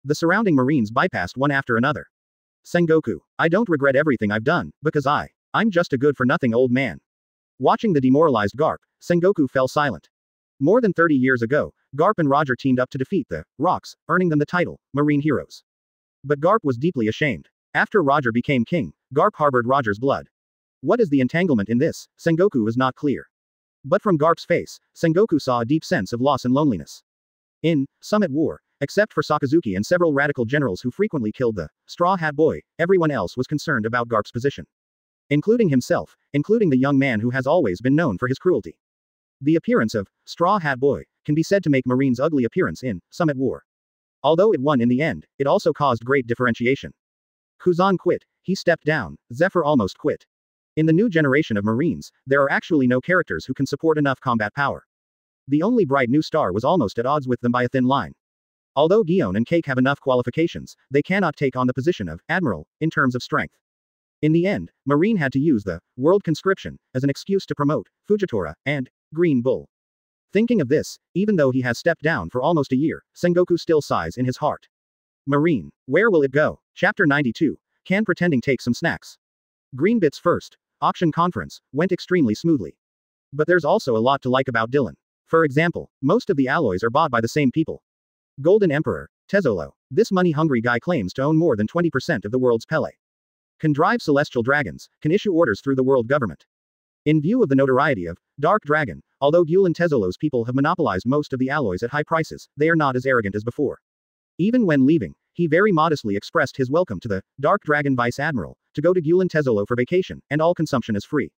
The surrounding Marines bypassed one after another. Sengoku. I don't regret everything I've done, because I'm just a good-for-nothing old man. Watching the demoralized Garp, Sengoku fell silent. More than 30 years ago, Garp and Roger teamed up to defeat the Rocks, earning them the title, Marine Heroes. But Garp was deeply ashamed. After Roger became king, Garp harbored Roger's blood. What is the entanglement in this? Sengoku was not clear. But from Garp's face, Sengoku saw a deep sense of loss and loneliness. In Summit War, except for Sakazuki and several radical generals who frequently killed the Straw Hat Boy, everyone else was concerned about Garp's position. Including himself, including the young man who has always been known for his cruelty. The appearance of Straw Hat Boy can be said to make Marine's ugly appearance in Summit War. Although it won in the end, it also caused great differentiation. Kuzan quit, he stepped down, Zephyr almost quit. In the new generation of Marines, there are actually no characters who can support enough combat power. The only bright new star was almost at odds with them by a thin line. Although Gion and Cake have enough qualifications, they cannot take on the position of Admiral, in terms of strength. In the end, Marine had to use the World Conscription as an excuse to promote Fujitora and Green Bull. Thinking of this, even though he has stepped down for almost a year, Sengoku still sighs in his heart. Marine. Where will it go? Chapter 92. Can pretending take some snacks? Greenbit's first auction conference went extremely smoothly. But there's also a lot to like about Dillon. For example, most of the alloys are bought by the same people. Golden Emperor, Tezzolo. This money-hungry guy claims to own more than 20% of the world's Pele. Can drive celestial dragons, can issue orders through the world government. In view of the notoriety of Dark Dragon, although Gulen Tezzolo's people have monopolized most of the alloys at high prices, they are not as arrogant as before. Even when leaving, he very modestly expressed his welcome to the Dark Dragon Vice Admiral, to go to Gulen Tezzolo for vacation, and all consumption is free.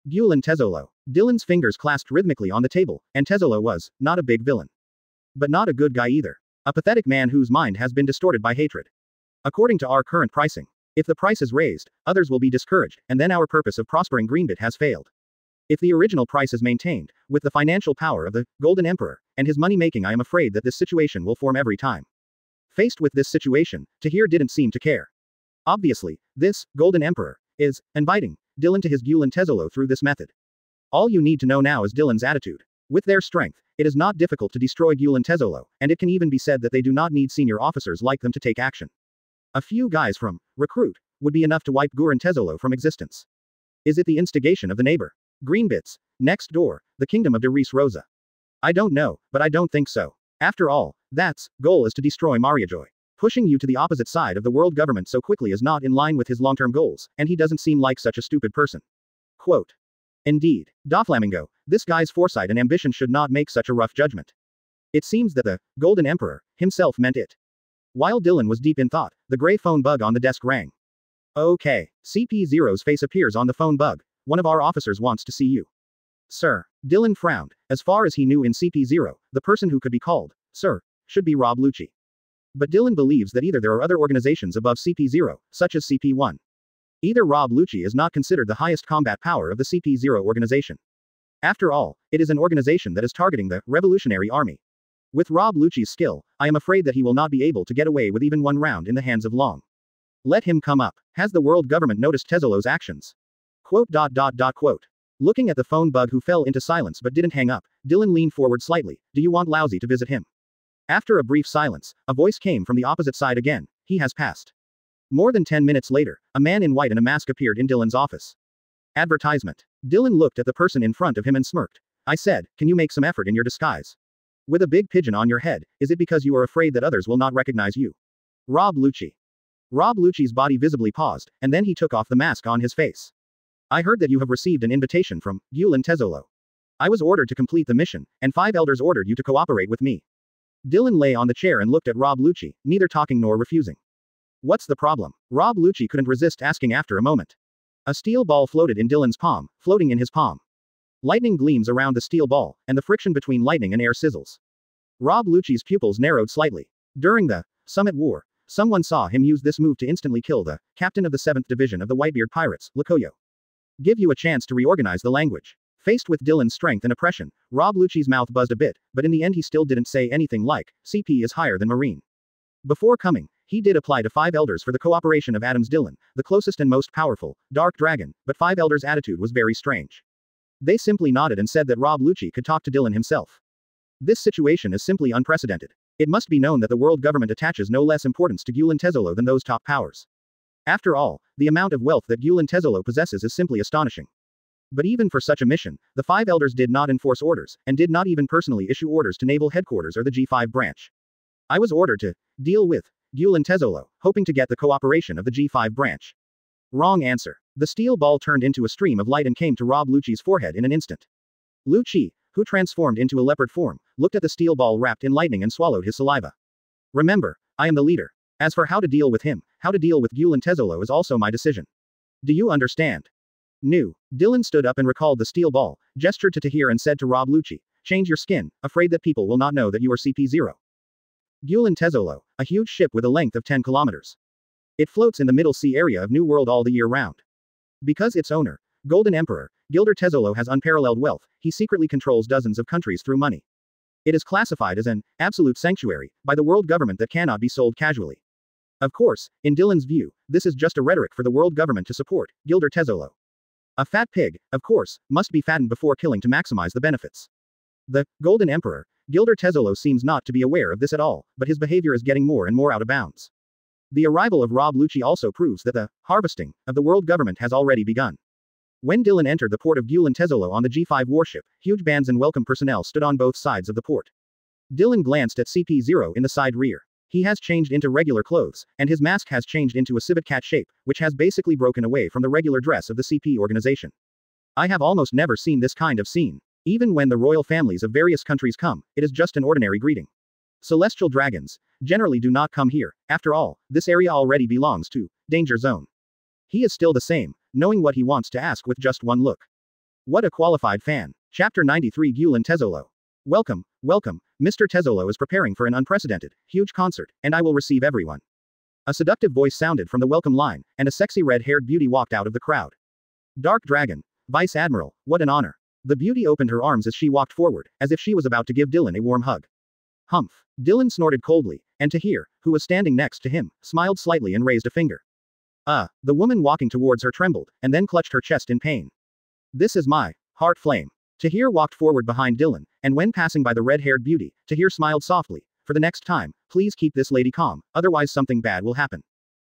Gulen Tezzolo. Dillon's fingers clasped rhythmically on the table, and Tezzolo was not a big villain. But not a good guy either. A pathetic man whose mind has been distorted by hatred. According to our current pricing, if the price is raised, others will be discouraged, and then our purpose of prospering Greenbit has failed. If the original price is maintained, with the financial power of the Golden Emperor, and his money-making, I am afraid that this situation will form every time. Faced with this situation, Tahir didn't seem to care. Obviously, this Golden Emperor is inviting Dillon to his Gulen Tezzolo through this method. All you need to know now is Dillon's attitude. With their strength, it is not difficult to destroy Gulen Tezzolo, and it can even be said that they do not need senior officers like them to take action. A few guys from Recruit would be enough to wipe Gulen Tezzolo from existence. Is it the instigation of the neighbor? Greenbits. Next door, the kingdom of Derice Rosa. I don't know, but I don't think so. After all, that's goal is to destroy Mariajoy. Pushing you to the opposite side of the world government so quickly is not in line with his long-term goals, and he doesn't seem like such a stupid person. Quote. Indeed. Doflamingo, This guy's foresight and ambition should not make such a rough judgment. It seems that the Golden Emperor himself meant it. While Dylan was deep in thought, the gray phone bug on the desk rang. Okay. CP0's face appears on the phone bug. One of our officers wants to see you. Sir. Dylan frowned. As far as he knew in CP0, the person who could be called, sir, should be Rob Lucci. But Dylan believes that either there are other organizations above CP0, such as CP1. Either Rob Lucci is not considered the highest combat power of the CP0 organization. After all, it is an organization that is targeting the Revolutionary Army. With Rob Lucci's skill, I am afraid that he will not be able to get away with even one round in the hands of Long. Let him come up. Has the world government noticed Tezzolo's actions? Quote. Looking at the phone bug who fell into silence but didn't hang up, Dylan leaned forward slightly. Do you want Lousy to visit him? After a brief silence, a voice came from the opposite side again. He has passed. More than 10 minutes later, a man in white and a mask appeared in Dylan's office. Advertisement. Dylan looked at the person in front of him and smirked. I said, can you make some effort in your disguise? With a big pigeon on your head, is it because you are afraid that others will not recognize you? Rob Lucci. Rob Lucci's body visibly paused, and then he took off the mask on his face. I heard that you have received an invitation from Gulen Tezzolo. I was ordered to complete the mission, and 5 elders ordered you to cooperate with me. Dylan lay on the chair and looked at Rob Lucci, neither talking nor refusing. What's the problem? Rob Lucci couldn't resist asking after a moment. A steel ball floated in Dylan's palm, floating in his palm. Lightning gleams around the steel ball, and the friction between lightning and air sizzles. Rob Lucci's pupils narrowed slightly. During the Summit War, someone saw him use this move to instantly kill the captain of the 7th Division of the Whitebeard Pirates, Lakoyo. Give you a chance to reorganize the language. Faced with Dylan's strength and oppression, Rob Lucci's mouth buzzed a bit, but in the end he still didn't say anything like, CP is higher than Marine. Before coming, he did apply to 5 elders for the cooperation of Adam's Dylan, the closest and most powerful, Dark Dragon, but 5 elders' attitude was very strange. They simply nodded and said that Rob Lucci could talk to Dylan himself. This situation is simply unprecedented. It must be known that the world government attaches no less importance to Gulen Tezzolo than those top powers. After all, the amount of wealth that Gulen Tezzolo possesses is simply astonishing. But even for such a mission, the 5 elders did not enforce orders, and did not even personally issue orders to Naval Headquarters or the G5 branch. I was ordered to deal with Gulen Tezzolo, hoping to get the cooperation of the G5 branch. Wrong answer. The steel ball turned into a stream of light and came to Rob Lucci's forehead in an instant. Lucci, who transformed into a leopard form, looked at the steel ball wrapped in lightning and swallowed his saliva. Remember, I am the leader. As for how to deal with him, how to deal with Gulen Tezzolo is also my decision. Do you understand? New. Dylan stood up and recalled the steel ball, gestured to Tahir and said to Rob Lucci, change your skin, afraid that people will not know that you are CP0. Gulen Tezzolo, a huge ship with a length of 10 kilometers. It floats in the middle sea area of New World all the year round. Because its owner, Golden Emperor, Gilder Tezzolo has unparalleled wealth, he secretly controls dozens of countries through money. It is classified as an absolute sanctuary by the world government that cannot be sold casually. Of course, in Dylan's view, this is just a rhetoric for the world government to support Gilder Tezzolo. A fat pig, of course, must be fattened before killing to maximize the benefits. The Golden Emperor, Gilder Tezzolo seems not to be aware of this at all, but his behavior is getting more and more out of bounds. The arrival of Rob Lucci also proves that the harvesting of the world government has already begun. When Dylan entered the port of Gulen Tezzolo on the G5 warship, huge bands and welcome personnel stood on both sides of the port. Dylan glanced at CP0 in the side rear. He has changed into regular clothes, and his mask has changed into a civet cat shape, which has basically broken away from the regular dress of the CP organization. I have almost never seen this kind of scene. Even when the royal families of various countries come, it is just an ordinary greeting. Celestial dragons generally do not come here. After all, this area already belongs to Danger Zone. He is still the same, knowing what he wants to ask with just one look. What a qualified fan. Chapter 93 Gulen Tezzolo. Welcome, welcome, Mr. Tezzolo is preparing for an unprecedented, huge concert, and I will receive everyone. A seductive voice sounded from the welcome line, and a sexy red-haired beauty walked out of the crowd. Dark Dragon, Vice Admiral, what an honor. The beauty opened her arms as she walked forward, as if she was about to give Dylan a warm hug. Humph. Dylan snorted coldly, and Tahir, who was standing next to him, smiled slightly and raised a finger. The woman walking towards her trembled, and then clutched her chest in pain. This is my heart flame. Tahir walked forward behind Dylan, and when passing by the red-haired beauty, Tahir smiled softly. For the next time, please keep this lady calm, otherwise something bad will happen.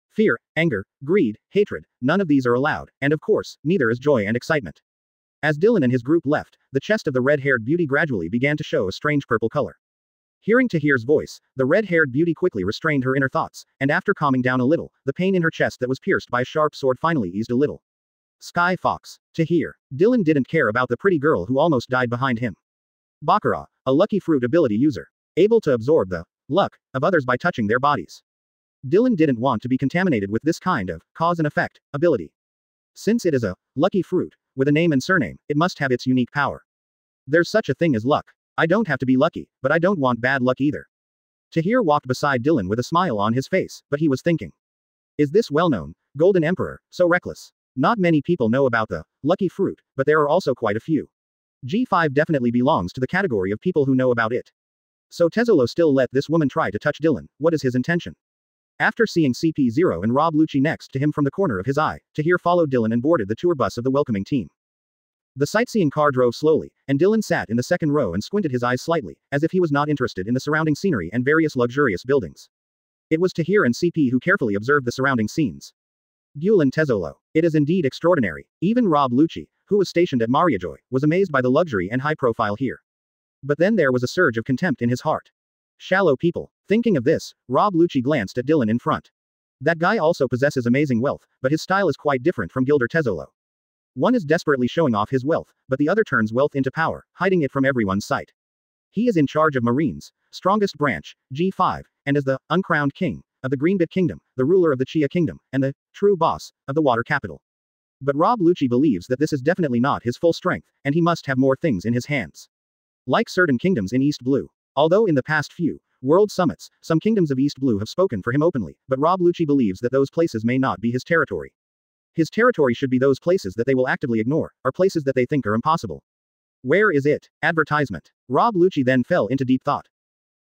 Fear, anger, greed, hatred, none of these are allowed, and of course, neither is joy and excitement. As Dylan and his group left, the chest of the red-haired beauty gradually began to show a strange purple color. Hearing Tahir's voice, the red-haired beauty quickly restrained her inner thoughts, and after calming down a little, the pain in her chest that was pierced by a sharp sword finally eased a little. Sky Fox. Tahir. Dylan didn't care about the pretty girl who almost died behind him. Baccarat, a lucky fruit ability user. Able to absorb the luck of others by touching their bodies. Dylan didn't want to be contaminated with this kind of cause and effect ability. Since it is a lucky fruit, with a name and surname, it must have its unique power. There's such a thing as luck. I don't have to be lucky, but I don't want bad luck either. Tahir walked beside Dylan with a smile on his face, but he was thinking. Is this well-known, Golden Emperor, so reckless? Not many people know about the lucky fruit, but there are also quite a few. G5 definitely belongs to the category of people who know about it. So Tezzolo still let this woman try to touch Dylan. What is his intention? After seeing CP0 and Rob Lucci next to him from the corner of his eye, Tahir followed Dylan and boarded the tour bus of the welcoming team. The sightseeing car drove slowly, and Dylan sat in the second row and squinted his eyes slightly, as if he was not interested in the surrounding scenery and various luxurious buildings. It was Tahir and CP who carefully observed the surrounding scenes. Gulen Tezzolo. It is indeed extraordinary. Even Rob Lucci, who was stationed at Mariajoy, was amazed by the luxury and high profile here. But then there was a surge of contempt in his heart. Shallow people. Thinking of this, Rob Lucci glanced at Dylan in front. That guy also possesses amazing wealth, but his style is quite different from Gilder Tezzolo. One is desperately showing off his wealth, but the other turns wealth into power, hiding it from everyone's sight. He is in charge of Marines, strongest branch, G5, and is the uncrowned king of the Greenbit Kingdom, the ruler of the Chia Kingdom, and the true boss of the water capital. But Rob Lucci believes that this is definitely not his full strength, and he must have more things in his hands. Like certain kingdoms in East Blue. Although in the past few world summits, some kingdoms of East Blue have spoken for him openly, but Rob Lucci believes that those places may not be his territory. His territory should be those places that they will actively ignore, or places that they think are impossible. Where is it? Advertisement. Rob Lucci then fell into deep thought.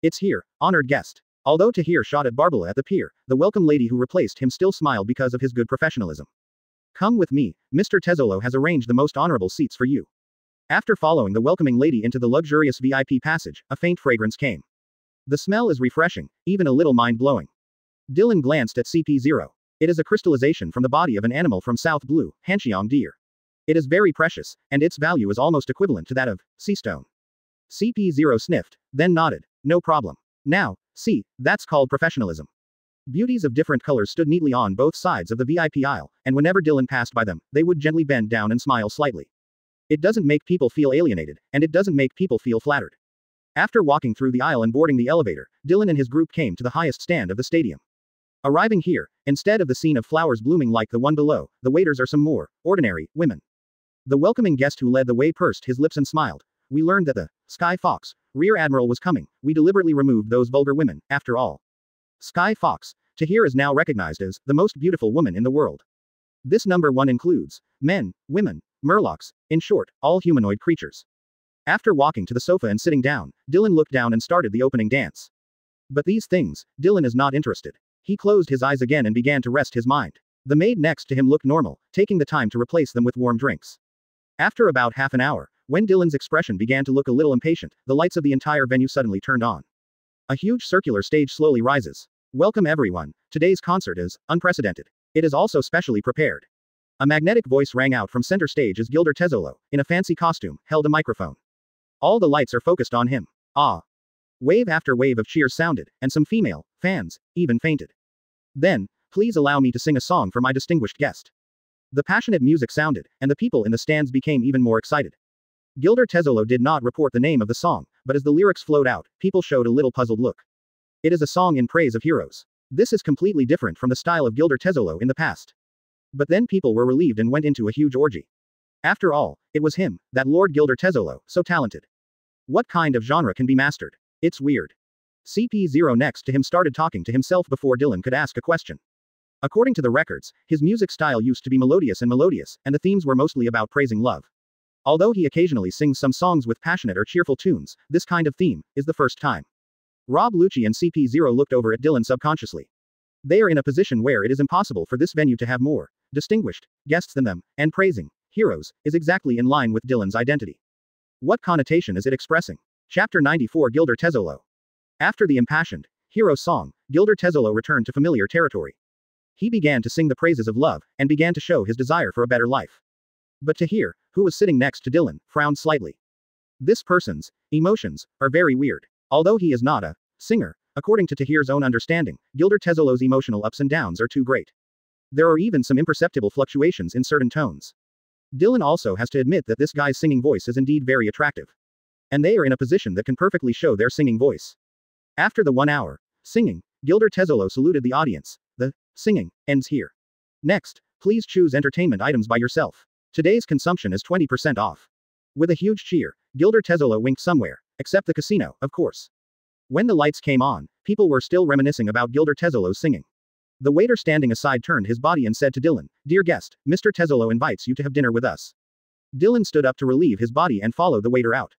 It's here, honored guest. Although Tahir shot at Barbala at the pier, the welcome lady who replaced him still smiled because of his good professionalism. Come with me, Mr. Tezzolo has arranged the most honorable seats for you. After following the welcoming lady into the luxurious VIP passage, a faint fragrance came. The smell is refreshing, even a little mind-blowing. Dylan glanced at CP0. It is a crystallization from the body of an animal from South Blue, Hanxiang deer. It is very precious, and its value is almost equivalent to that of sea stone. CP0 sniffed, then nodded. No problem. Now, see, that's called professionalism. Beauties of different colors stood neatly on both sides of the VIP aisle, and whenever Dylan passed by them, they would gently bend down and smile slightly. It doesn't make people feel alienated, and it doesn't make people feel flattered. After walking through the aisle and boarding the elevator, Dylan and his group came to the highest stand of the stadium. Arriving here, instead of the scene of flowers blooming like the one below, the waiters are some more ordinary women. The welcoming guest who led the way pursed his lips and smiled. We learned that the Sky Fox, Rear Admiral was coming. We deliberately removed those vulgar women, after all. Sky Fox. Tahir is now recognized as the most beautiful woman in the world. This number one includes men, women, murlocs, in short, all humanoid creatures. After walking to the sofa and sitting down, Dylan looked down and started the opening dance. But these things, Dylan is not interested. He closed his eyes again and began to rest his mind. The maid next to him looked normal, taking the time to replace them with warm drinks. After about half an hour, when Dylan's expression began to look a little impatient, the lights of the entire venue suddenly turned on. A huge circular stage slowly rises. Welcome everyone. Today's concert is unprecedented. It is also specially prepared. A magnetic voice rang out from center stage as Gilder Tezzolo, in a fancy costume, held a microphone. All the lights are focused on him. Ah. Wave after wave of cheers sounded, and some female fans even fainted. Then, please allow me to sing a song for my distinguished guest. The passionate music sounded, and the people in the stands became even more excited. Gilder Tezzolo did not report the name of the song, but as the lyrics flowed out, people showed a little puzzled look. It is a song in praise of heroes. This is completely different from the style of Gilder Tezzolo in the past. But then people were relieved and went into a huge orgy. After all, it was him, that Lord Gilder Tezzolo, so talented. What kind of genre can be mastered? It's weird. CP0 next to him started talking to himself before Dylan could ask a question. According to the records, his music style used to be melodious, and the themes were mostly about praising love. Although he occasionally sings some songs with passionate or cheerful tunes, this kind of theme is the first time. Rob Lucci and CP0 looked over at Dylan subconsciously. They are in a position where it is impossible for this venue to have more distinguished guests than them, and praising heroes is exactly in line with Dylan's identity. What connotation is it expressing? Chapter 94 Gilder Tezzolo. After the impassioned hero song, Gilder Tezzolo returned to familiar territory. He began to sing the praises of love, and began to show his desire for a better life. But Tahir, who was sitting next to Dylan, frowned slightly. This person's emotions are very weird. Although he is not a singer, according to Tahir's own understanding, Gilder Tezzolo's emotional ups and downs are too great. There are even some imperceptible fluctuations in certain tones. Dylan also has to admit that this guy's singing voice is indeed very attractive. And they are in a position that can perfectly show their singing voice. After the 1 hour singing, Gilder Tezzolo saluted the audience. The singing ends here. Next, please choose entertainment items by yourself. Today's consumption is 20% off. With a huge cheer, Gilder Tezzolo winked somewhere, except the casino, of course. When the lights came on, people were still reminiscing about Gilder Tezzolo's singing. The waiter standing aside turned his body and said to Dylan, "Dear guest, Mr. Tezzolo invites you to have dinner with us." Dylan stood up to relieve his body and followed the waiter out.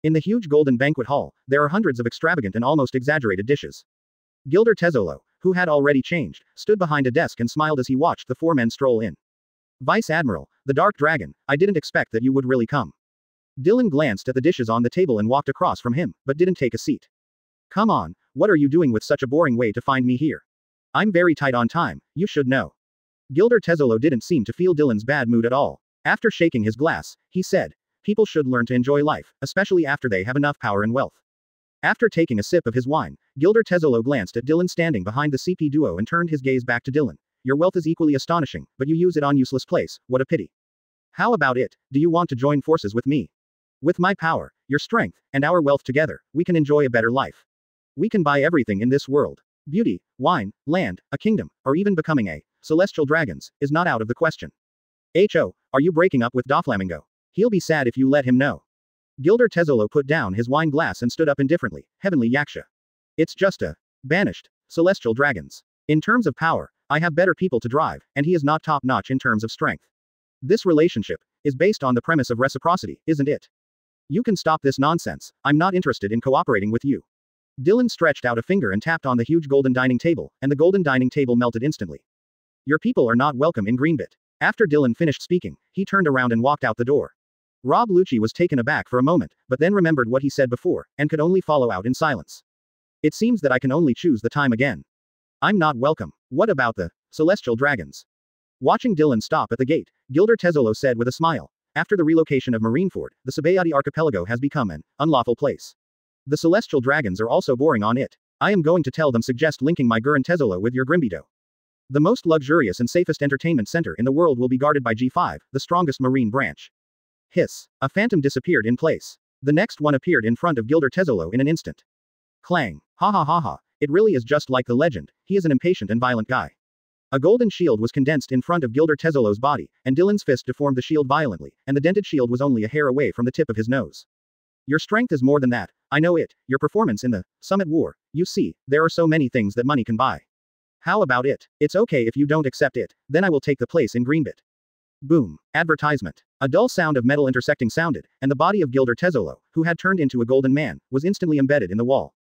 In the huge golden banquet hall, there are hundreds of extravagant and almost exaggerated dishes. Gilder Tezzolo, who had already changed, stood behind a desk and smiled as he watched the 4 men stroll in. "Vice Admiral, the Dark Dragon, I didn't expect that you would really come." Dylan glanced at the dishes on the table and walked across from him, but didn't take a seat. "Come on, what are you doing with such a boring way to find me here? I'm very tight on time, you should know." Gilder Tezzolo didn't seem to feel Dylan's bad mood at all. After shaking his glass, he said, "People should learn to enjoy life, especially after they have enough power and wealth." After taking a sip of his wine, Gilder Tezzolo glanced at Dylan standing behind the CP duo and turned his gaze back to Dylan. "Your wealth is equally astonishing, but you use it on useless place, what a pity. How about it, do you want to join forces with me? With my power, your strength, and our wealth together, we can enjoy a better life. We can buy everything in this world. Beauty, wine, land, a kingdom, or even becoming a celestial dragons, is not out of the question. Are you breaking up with Doflamingo? He'll be sad if you let him know." Gilder Tezzolo put down his wine glass and stood up indifferently. "Heavenly Yaksha. It's just a banished celestial dragons. In terms of power, I have better people to drive, and he is not top-notch in terms of strength. This relationship is based on the premise of reciprocity, isn't it? You can stop this nonsense, I'm not interested in cooperating with you." Dylan stretched out a finger and tapped on the huge golden dining table, and the golden dining table melted instantly. "Your people are not welcome in Greenbit." After Dylan finished speaking, he turned around and walked out the door. Rob Lucci was taken aback for a moment, but then remembered what he said before, and could only follow out in silence. "It seems that I can only choose the time again. I'm not welcome. What about the celestial dragons?" Watching Dylan stop at the gate, Gilder Tezzolo said with a smile, "After the relocation of Marineford, the Sabayati archipelago has become an unlawful place. The celestial dragons are also boring on it. I am going to tell them suggest linking my Gurren Tezzolo with your Grimbito. The most luxurious and safest entertainment center in the world will be guarded by G5, the strongest marine branch." Hiss. A phantom disappeared in place. The next one appeared in front of Gilder Tezzolo in an instant. Clang. Ha ha ha ha. It really is just like the legend, he is an impatient and violent guy. A golden shield was condensed in front of Gilder Tezzolo's body, and Dylan's fist deformed the shield violently, and the dented shield was only a hair away from the tip of his nose. "Your strength is more than that, I know it, your performance in the Summit War, you see, there are so many things that money can buy. How about it? It's okay if you don't accept it, then I will take the place in Greenbit." Boom. Advertisement. A dull sound of metal intersecting sounded, and the body of Gilder Tezzolo, who had turned into a golden man, was instantly embedded in the wall.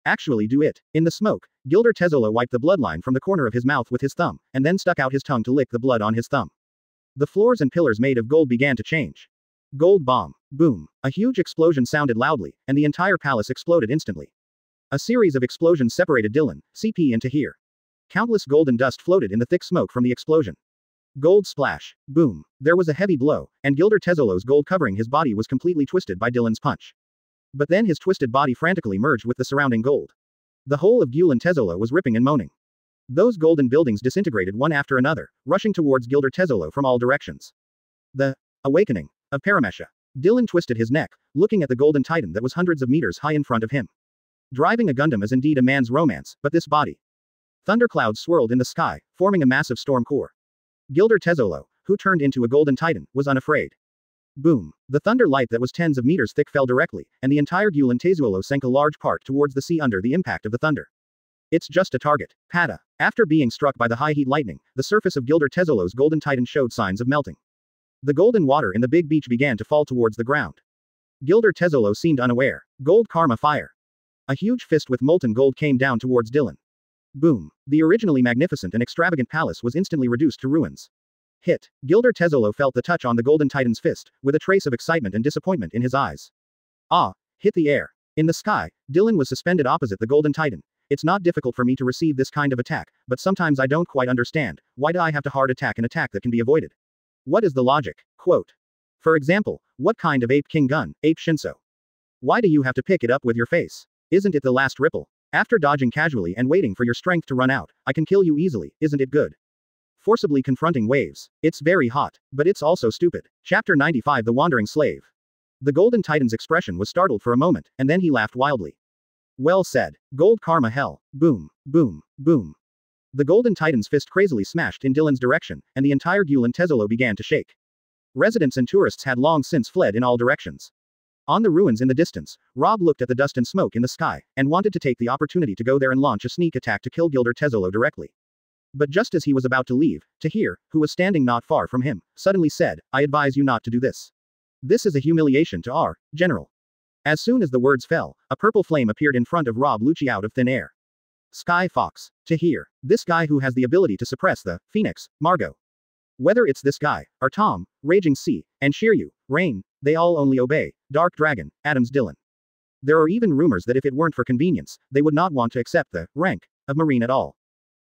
"Actually do it." In the smoke, Gilder Tezzolo wiped the bloodline from the corner of his mouth with his thumb, and then stuck out his tongue to lick the blood on his thumb. The floors and pillars made of gold began to change. Gold bomb. Boom. A huge explosion sounded loudly, and the entire palace exploded instantly. A series of explosions separated Dylan, CP into here. Countless golden dust floated in the thick smoke from the explosion. Gold splash. Boom. There was a heavy blow, and Gilder Tezzolo's gold covering his body was completely twisted by Dylan's punch. But then his twisted body frantically merged with the surrounding gold. The whole of Gilder Tezzolo was ripping and moaning. Those golden buildings disintegrated one after another, rushing towards Gilder Tezzolo from all directions. The awakening of Paramesha. Dylan twisted his neck, looking at the golden titan that was hundreds of meters high in front of him. Driving a Gundam is indeed a man's romance, but this body. Thunderclouds swirled in the sky, forming a massive storm core. Gilder Tezzolo, who turned into a golden titan, was unafraid. Boom. The thunder light that was tens of meters thick fell directly, and the entire Gilder Tezzolo sank a large part towards the sea under the impact of the thunder. "It's just a target. Pata." After being struck by the high heat lightning, the surface of Gilder Tezzolo's golden titan showed signs of melting. The golden water in the big beach began to fall towards the ground. Gilder Tezzolo seemed unaware. Gold karma fire. A huge fist with molten gold came down towards Dylan. Boom. The originally magnificent and extravagant palace was instantly reduced to ruins. Hit. Gilder Tezzolo felt the touch on the golden titan's fist, with a trace of excitement and disappointment in his eyes. Ah. Hit the air. In the sky, Dylan was suspended opposite the golden titan. "It's not difficult for me to receive this kind of attack, but sometimes I don't quite understand, why do I have to hard attack an attack that can be avoided? What is the logic?" Quote. "For example, what kind of ape king gun, ape Shinso? Why do you have to pick it up with your face? Isn't it the last ripple? After dodging casually and waiting for your strength to run out, I can kill you easily, isn't it good? forcibly confronting waves. It's very hot, but it's also stupid. Chapter 95 The Wandering Slave. The Golden Titan's expression was startled for a moment, and then he laughed wildly. Well said. Gold karma hell. Boom, boom, boom. The Golden Titan's fist crazily smashed in Dylan's direction, and the entire Gulen Tezzolo began to shake. Residents and tourists had long since fled in all directions. On the ruins in the distance, Rob looked at the dust and smoke in the sky, and wanted to take the opportunity to go there and launch a sneak attack to kill Gilder Tezzolo directly. But just as he was about to leave, Tahir, who was standing not far from him, suddenly said, I advise you not to do this. This is a humiliation to our General. As soon as the words fell, a purple flame appeared in front of Rob Lucci out of thin air. Sky Fox. Tahir. This guy who has the ability to suppress the Phoenix, Margot. Whether it's this guy, or Tom, Raging Sea, and Shiryu, Rain, they all only obey Dark Dragon, Adams Dylan. There are even rumors that if it weren't for convenience, they would not want to accept the rank of Marine at all.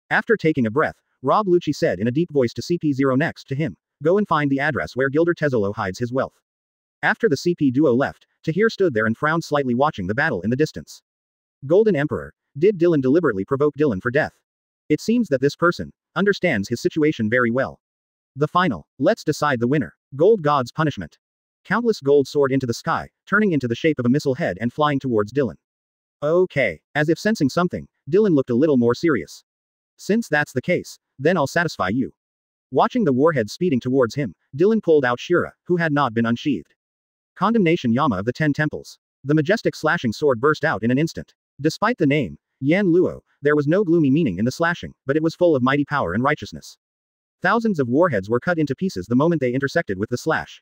After taking a breath, Rob Lucci said in a deep voice to CP0 next to him, go and find the address where Gilder Tezzolo hides his wealth. After the CP duo left, Tahir stood there and frowned slightly watching the battle in the distance. Golden Emperor. Did Dylan deliberately provoke Dylan for death? It seems that this person understands his situation very well. The final. Let's decide the winner. Gold God's Punishment. Countless gold soared into the sky, turning into the shape of a missile head and flying towards Dylan. Okay. As if sensing something, Dylan looked a little more serious. Since that's the case, then I'll satisfy you. Watching the warhead speeding towards him, Dylan pulled out Shura, who had not been unsheathed. Condemnation Yama of the 10 Temples. The majestic slashing sword burst out in an instant. Despite the name, Yan Luo, there was no gloomy meaning in the slashing, but it was full of mighty power and righteousness. Thousands of warheads were cut into pieces the moment they intersected with the slash.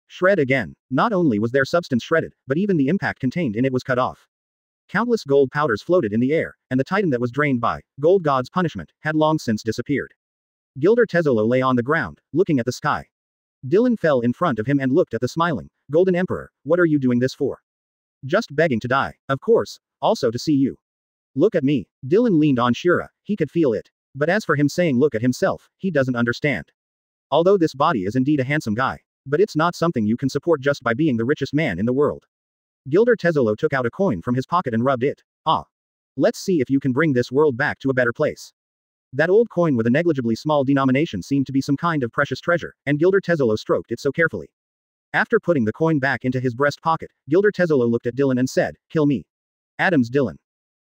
Shred again. Not only was their substance shredded, but even the impact contained in it was cut off. Countless gold powders floated in the air, and the titan that was drained by Gold God's Punishment had long since disappeared. Gilder Tezzolo lay on the ground, looking at the sky. Dylan fell in front of him and looked at the smiling Golden Emperor. What are you doing this for? Just begging to die. Of course, also to see you. Look at me. Dylan leaned on Shura, he could feel it. But as for him saying look at himself, he doesn't understand. Although this body is indeed a handsome guy. But it's not something you can support just by being the richest man in the world. Gilder Tezzolo took out a coin from his pocket and rubbed it. Ah. Let's see if you can bring this world back to a better place. That old coin with a negligibly small denomination seemed to be some kind of precious treasure, and Gilder Tezzolo stroked it so carefully. After putting the coin back into his breast pocket, Gilder Tezzolo looked at Dylan and said, kill me. Adams Dylan.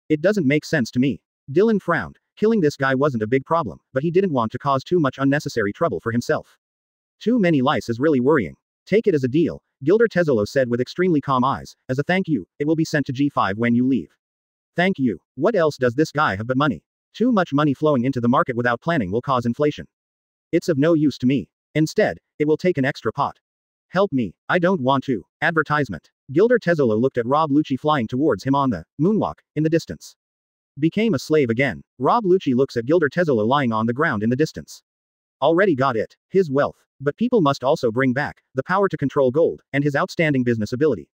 It doesn't make sense to me. Dylan frowned. Killing this guy wasn't a big problem, but he didn't want to cause too much unnecessary trouble for himself. Too many lice is really worrying. Take it as a deal, Gilder Tezzolo said with extremely calm eyes. As a thank you, it will be sent to G5 when you leave. Thank you. What else does this guy have but money? Too much money flowing into the market without planning will cause inflation. It's of no use to me. Instead, it will take an extra pot. Help me. I don't want to. Advertisement. Gilder Tezzolo looked at Rob Lucci flying towards him on the moonwalk in the distance. Became a slave again. Rob Lucci looks at Gilder Tezzolo lying on the ground in the distance. Already got it. His wealth. But people must also bring back the power to control gold, and his outstanding business ability.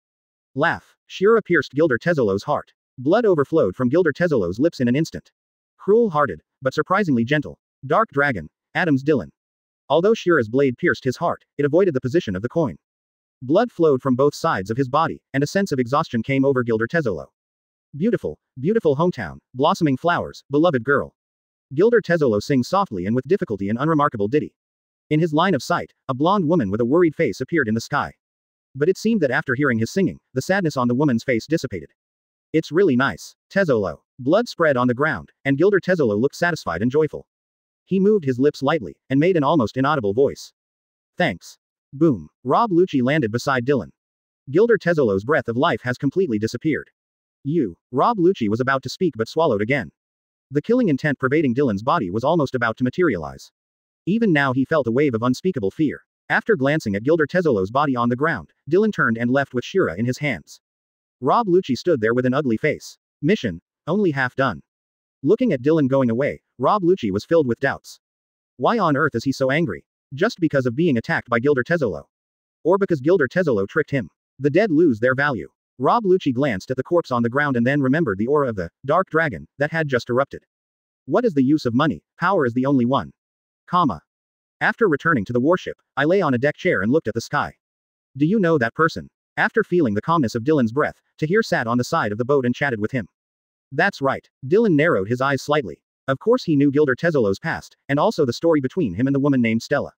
Laugh. Shura pierced Gilder Tezzolo's heart. Blood overflowed from Gilder Tezzolo's lips in an instant. Cruel-hearted, but surprisingly gentle. Dark Dragon, Adams Dylan. Although Shura's blade pierced his heart, it avoided the position of the coin. Blood flowed from both sides of his body, and a sense of exhaustion came over Gilder Tezzolo. Beautiful, beautiful hometown, blossoming flowers, beloved girl. Gilder Tezzolo sings softly and with difficulty an unremarkable ditty. In his line of sight, a blonde woman with a worried face appeared in the sky. But it seemed that after hearing his singing, the sadness on the woman's face dissipated. It's really nice. Tezzolo. Blood spread on the ground, and Gilder Tezzolo looked satisfied and joyful. He moved his lips lightly, and made an almost inaudible voice. Thanks. Boom. Rob Lucci landed beside Dylan. Gilder Tezzolo's breath of life has completely disappeared. Rob Lucci was about to speak but swallowed again. The killing intent pervading Dylan's body was almost about to materialize. Even now he felt a wave of unspeakable fear. After glancing at Gilder Tezzolo's body on the ground, Dylan turned and left with Shura in his hands. Rob Lucci stood there with an ugly face. Mission, only half done. Looking at Dylan going away, Rob Lucci was filled with doubts. Why on earth is he so angry? Just because of being attacked by Gilder Tezzolo? Or because Gilder Tezzolo tricked him? The dead lose their value. Rob Lucci glanced at the corpse on the ground and then remembered the aura of the Dark Dragon that had just erupted. What is the use of money? Power is the only one. After returning to the warship, I lay on a deck chair and looked at the sky. Do you know that person? After feeling the calmness of Dylan's breath, Tahir sat on the side of the boat and chatted with him. That's right. Dylan narrowed his eyes slightly. Of course he knew Gilder Tezzolo's past, and also the story between him and the woman named Stella.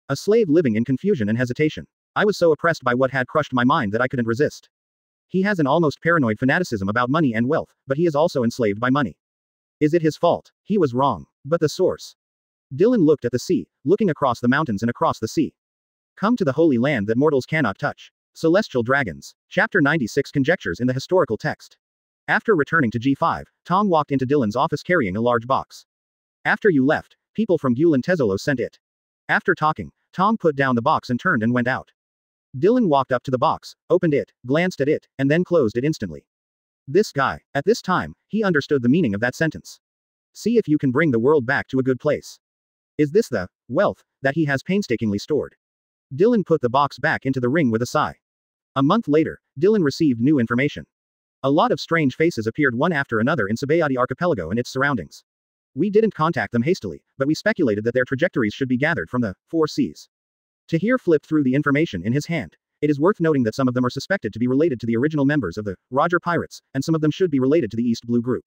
A slave living in confusion and hesitation. I was so oppressed by what had crushed my mind that I couldn't resist. He has an almost paranoid fanaticism about money and wealth, but he is also enslaved by money. Is it his fault? He was wrong. But the source. Dylan looked at the sea, looking across the mountains and across the sea. Come to the holy land that mortals cannot touch. Celestial Dragons. Chapter 96 Conjectures in the historical text. After returning to G5, Tom walked into Dylan's office carrying a large box. After you left, people from Gulen Tezzolo sent it. After talking, Tom put down the box and turned and went out. Dylan walked up to the box, opened it, glanced at it, and then closed it instantly. This guy. At this time, he understood the meaning of that sentence. See if you can bring the world back to a good place. Is this the wealth that he has painstakingly stored? Dylan put the box back into the ring with a sigh. A month later, Dylan received new information. A lot of strange faces appeared one after another in Sabayati Archipelago and its surroundings. We didn't contact them hastily, but we speculated that their trajectories should be gathered from the 4 seas. Tahir flipped through the information in his hand. It is worth noting that some of them are suspected to be related to the original members of the Roger Pirates, and some of them should be related to the East Blue Group.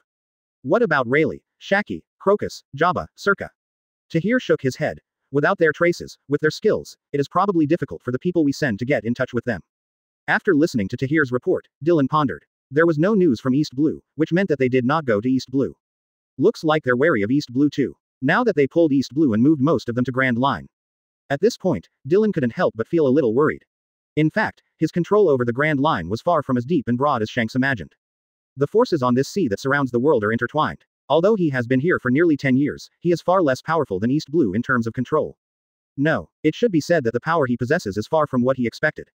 What about Rayleigh, Shaki, Crocus, Jabba, Circa? Tahir shook his head. Without their traces, with their skills, it is probably difficult for the people we send to get in touch with them. After listening to Tahir's report, Dylan pondered. There was no news from East Blue, which meant that they did not go to East Blue. Looks like they're wary of East Blue too. Now that they pulled East Blue and moved most of them to Grand Line. At this point, Dylan couldn't help but feel a little worried. In fact, his control over the Grand Line was far from as deep and broad as Shanks imagined. The forces on this sea that surrounds the world are intertwined. Although he has been here for nearly 10 years, he is far less powerful than East Blue in terms of control. No, it should be said that the power he possesses is far from what he expected.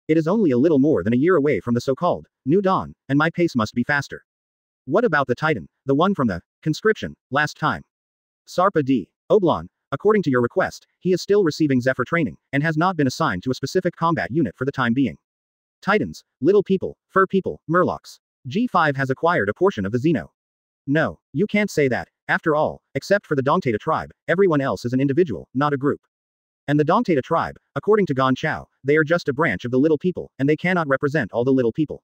It is only a little more than a year away from the so-called New Dawn, and my pace must be faster. What about the Titan, the one from the conscription last time? Sarpa D. Oblon, according to your request, he is still receiving Zephyr training, and has not been assigned to a specific combat unit for the time being. Titans, little people, fur people, murlocs. G5 has acquired a portion of the Xeno. No, you can't say that. After all, except for the Dongtata tribe, everyone else is an individual, not a group. And the Dongtata tribe, according to Gon Chao, they are just a branch of the little people, and they cannot represent all the little people.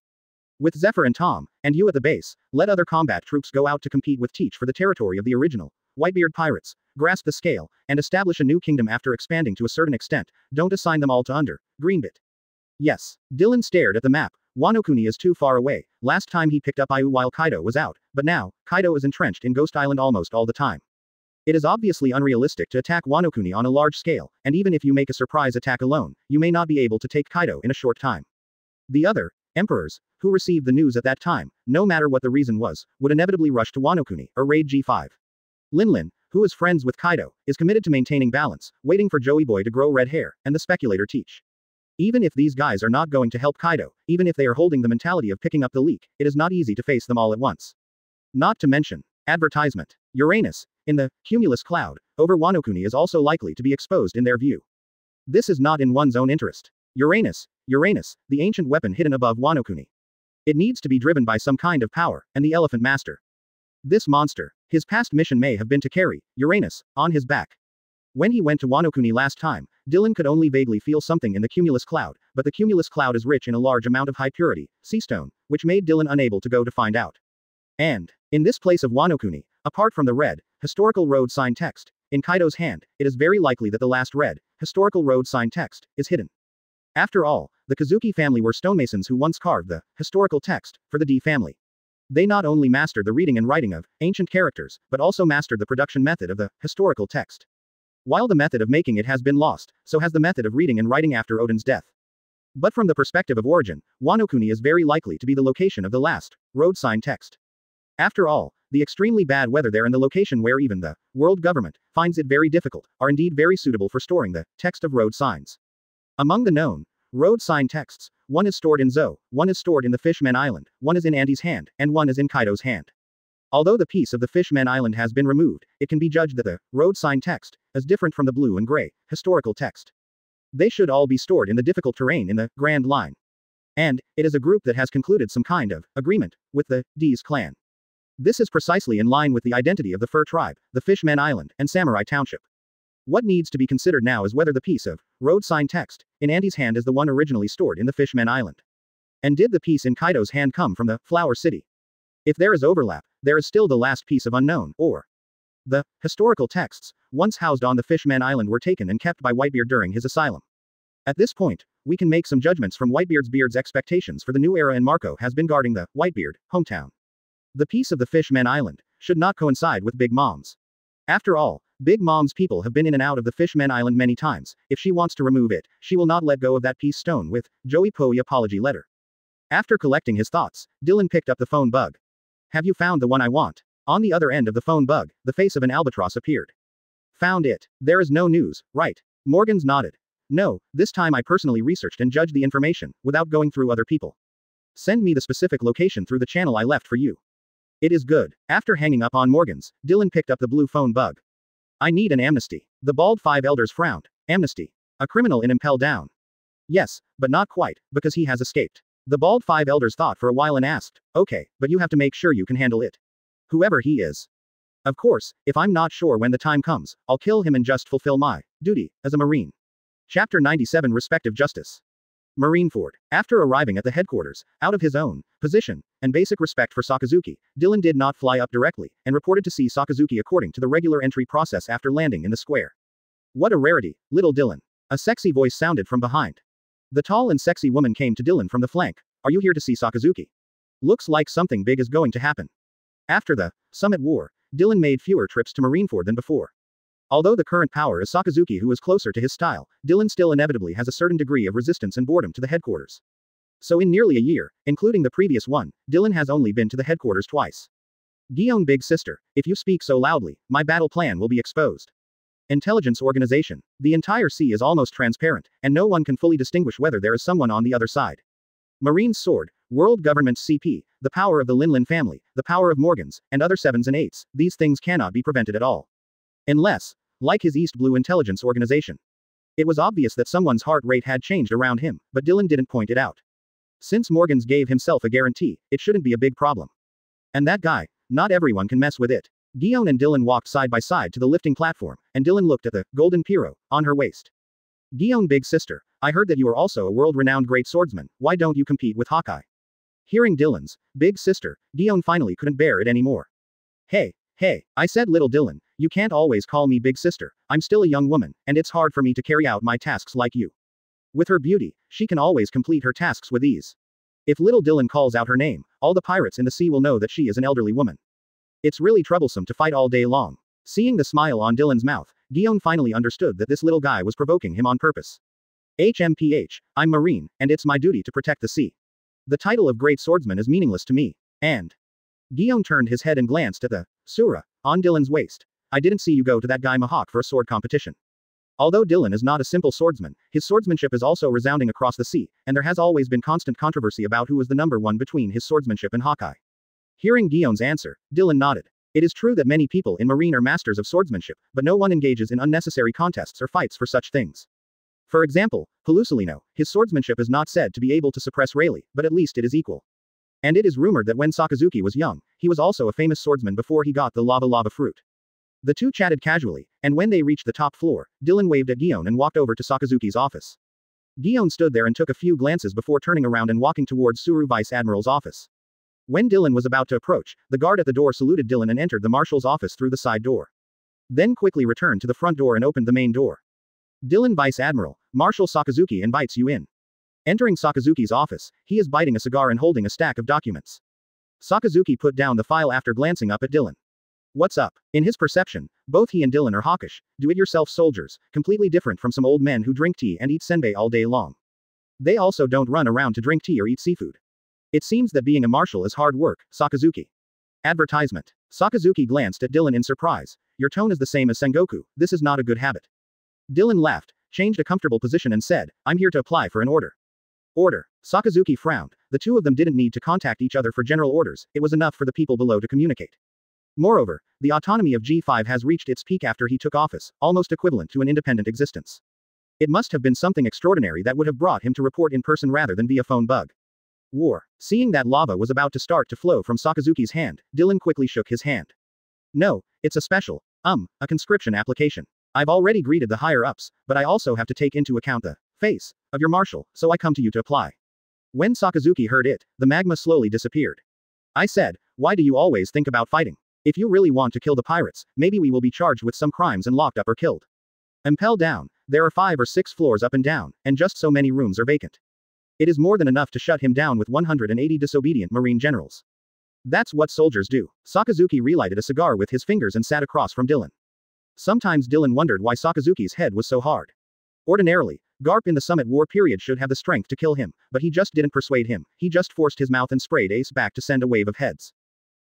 With Zephyr and Tom, and you at the base, let other combat troops go out to compete with Teach for the territory of the original Whitebeard pirates, grasp the scale, and establish a new kingdom after expanding to a certain extent. Don't assign them all to under Greenbit. Yes. Dylan stared at the map. Wano Kuni is too far away. Last time he picked up Ayu while Kaido was out, but now, Kaido is entrenched in Ghost Island almost all the time. It is obviously unrealistic to attack Wano Kuni on a large scale, and even if you make a surprise attack alone, you may not be able to take Kaido in a short time. The other emperors, who received the news at that time, no matter what the reason was, would inevitably rush to Wano Kuni, or raid G5. Linlin, who is friends with Kaido, is committed to maintaining balance, waiting for Joey Boy to grow red hair, and the speculator Teach. Even if these guys are not going to help Kaido, even if they are holding the mentality of picking up the leak, it is not easy to face them all at once. Not to mention, advertisement. Uranus, in the cumulus cloud, over Wano Kuni is also likely to be exposed in their view. This is not in one's own interest. Uranus, the ancient weapon hidden above Wano Kuni. It needs to be driven by some kind of power, and the Elephant Master. This monster, his past mission may have been to carry Uranus on his back. When he went to Wano Kuni last time, Dylan could only vaguely feel something in the cumulus cloud, but the cumulus cloud is rich in a large amount of high purity sea stone, which made Dylan unable to go to find out. And, in this place of Wano Kuni, apart from the red, historical road sign text, in Kaido's hand, it is very likely that the last red, historical road sign text, is hidden. After all, the Kazuki family were stonemasons who once carved the historical text for the D family. They not only mastered the reading and writing of ancient characters, but also mastered the production method of the historical text. While the method of making it has been lost, so has the method of reading and writing after Odin's death. But from the perspective of origin, Wano Kuni is very likely to be the location of the last road sign text. After all, the extremely bad weather there and the location where even the world government finds it very difficult are indeed very suitable for storing the text of road signs. Among the known road sign texts, one is stored in Zou, one is stored in the Fishman Island, one is in Andy's hand, and one is in Kaido's hand. Although the piece of the Fishman Island has been removed, it can be judged that the road sign text is different from the blue and gray historical text. They should all be stored in the difficult terrain in the Grand Line. And, it is a group that has concluded some kind of agreement with the D's clan. This is precisely in line with the identity of the Fur tribe, the Fishman Island, and Samurai Township. What needs to be considered now is whether the piece of road sign text in Andy's hand is the one originally stored in the Fishman Island. And did the piece in Kaido's hand come from the Flower City? If there is overlap, there is still the last piece of unknown, or The historical texts, once housed on the Fishman Island, were taken and kept by Whitebeard during his asylum. At this point, we can make some judgments from Whitebeard's expectations for the new era, and Marco has been guarding the Whitebeard hometown. The peace of the Fishman Island should not coincide with Big Mom's. After all, Big Mom's people have been in and out of the Fishman Island many times. If she wants to remove it, she will not let go of that peace stone with Joey Poe apology letter. After collecting his thoughts, Dylan picked up the phone bug. Have you found the one I want? On the other end of the phone bug, the face of an albatross appeared. Found it. There is no news, right? Morgans nodded. No, this time I personally researched and judged the information, without going through other people. Send me the specific location through the channel I left for you. It is good. After hanging up on Morgans, Dylan picked up the blue phone bug. I need an amnesty. The bald five elders frowned. Amnesty. A criminal in impel down. Yes, but not quite, because he has escaped. The bald five elders thought for a while and asked, okay, but you have to make sure you can handle it. Whoever he is. Of course, if I'm not sure when the time comes, I'll kill him and just fulfill my duty as a Marine. Chapter 97 Respective Justice. Marineford. After arriving at the headquarters, out of his own position and basic respect for Sakazuki, Dylan did not fly up directly, and reported to see Sakazuki according to the regular entry process after landing in the square. What a rarity, little Dylan. A sexy voice sounded from behind. The tall and sexy woman came to Dylan from the flank. Are you here to see Sakazuki? Looks like something big is going to happen. After the Summit War, Dylan made fewer trips to Marineford than before. Although the current power is Sakazuki, who is closer to his style, Dylan still inevitably has a certain degree of resistance and boredom to the headquarters. So in nearly a year, including the previous one, Dylan has only been to the headquarters twice. Guillaume, big sister, if you speak so loudly, my battle plan will be exposed. Intelligence organization. The entire sea is almost transparent, and no one can fully distinguish whether there is someone on the other side. Marine's sword, world government's CP, the power of the Linlin family, the power of Morgans, and other 7s and 8s, these things cannot be prevented at all. Unless, like his East Blue intelligence organization. It was obvious that someone's heart rate had changed around him, but Dylan didn't point it out. Since Morgans gave himself a guarantee, it shouldn't be a big problem. And that guy, not everyone can mess with it. Guillaume and Dylan walked side by side to the lifting platform, and Dylan looked at the golden Piro on her waist. Guillaume, big sister, I heard that you are also a world-renowned great swordsman. Why don't you compete with Hawkeye? Hearing Dylan's big sister, Guillaume finally couldn't bear it anymore. Hey, I said, little Dylan, you can't always call me big sister. I'm still a young woman, and it's hard for me to carry out my tasks like you. With her beauty, she can always complete her tasks with ease. If little Dylan calls out her name, all the pirates in the sea will know that she is an elderly woman. It's really troublesome to fight all day long. Seeing the smile on Dylan's mouth, Guillaume finally understood that this little guy was provoking him on purpose. HMPH, I'm Marine, and it's my duty to protect the sea. The title of great swordsman is meaningless to me. And Guillaume turned his head and glanced at the Sura on Dylan's waist. I didn't see you go to that guy Mahawk for a sword competition. Although Dylan is not a simple swordsman, his swordsmanship is also resounding across the sea, and there has always been constant controversy about who was the number one between his swordsmanship and Hawkeye. Hearing Guillaume's answer, Dylan nodded. It is true that many people in Marine are masters of swordsmanship, but no one engages in unnecessary contests or fights for such things. For example, Pelusolino, his swordsmanship is not said to be able to suppress Rayleigh, but at least it is equal. And it is rumored that when Sakazuki was young, he was also a famous swordsman before he got the lava fruit. The two chatted casually, and when they reached the top floor, Dylan waved at Guillaume and walked over to Sakazuki's office. Guillaume stood there and took a few glances before turning around and walking towards Suru Vice Admiral's office. When Dylan was about to approach, the guard at the door saluted Dylan and entered the marshal's office through the side door. Then quickly returned to the front door and opened the main door. Dylan, Vice Admiral, Marshal Sakazuki invites you in. Entering Sakazuki's office, he is biting a cigar and holding a stack of documents. Sakazuki put down the file after glancing up at Dylan. What's up? In his perception, both he and Dylan are hawkish, do-it-yourself soldiers, completely different from some old men who drink tea and eat senbei all day long. They also don't run around to drink tea or eat seafood. It seems that being a marshal is hard work, Sakazuki. Advertisement. Sakazuki glanced at Dylan in surprise. Your tone is the same as Sengoku, this is not a good habit. Dylan laughed, changed a comfortable position and said, I'm here to apply for an order. Order. Sakazuki frowned. The two of them didn't need to contact each other for general orders, it was enough for the people below to communicate. Moreover, the autonomy of G5 has reached its peak after he took office, almost equivalent to an independent existence. It must have been something extraordinary that would have brought him to report in person rather than via phone bug. War. Seeing that lava was about to start to flow from Sakazuki's hand, Dylan quickly shook his hand. No, it's a special, a conscription application. I've already greeted the higher-ups, but I also have to take into account the face of your marshal, so I come to you to apply. When Sakazuki heard it, the magma slowly disappeared. I said, why do you always think about fighting? If you really want to kill the pirates, maybe we will be charged with some crimes and locked up or killed. Impel down. There are 5 or 6 floors up and down, and just so many rooms are vacant. It is more than enough to shut him down with 180 disobedient Marine generals. That's what soldiers do. Sakazuki relighted a cigar with his fingers and sat across from Dylan. Sometimes Dylan wondered why Sakazuki's head was so hard. Ordinarily, Garp in the Summit War period should have the strength to kill him, but he just didn't persuade him, he just forced his mouth and sprayed Ace back to send a wave of heads.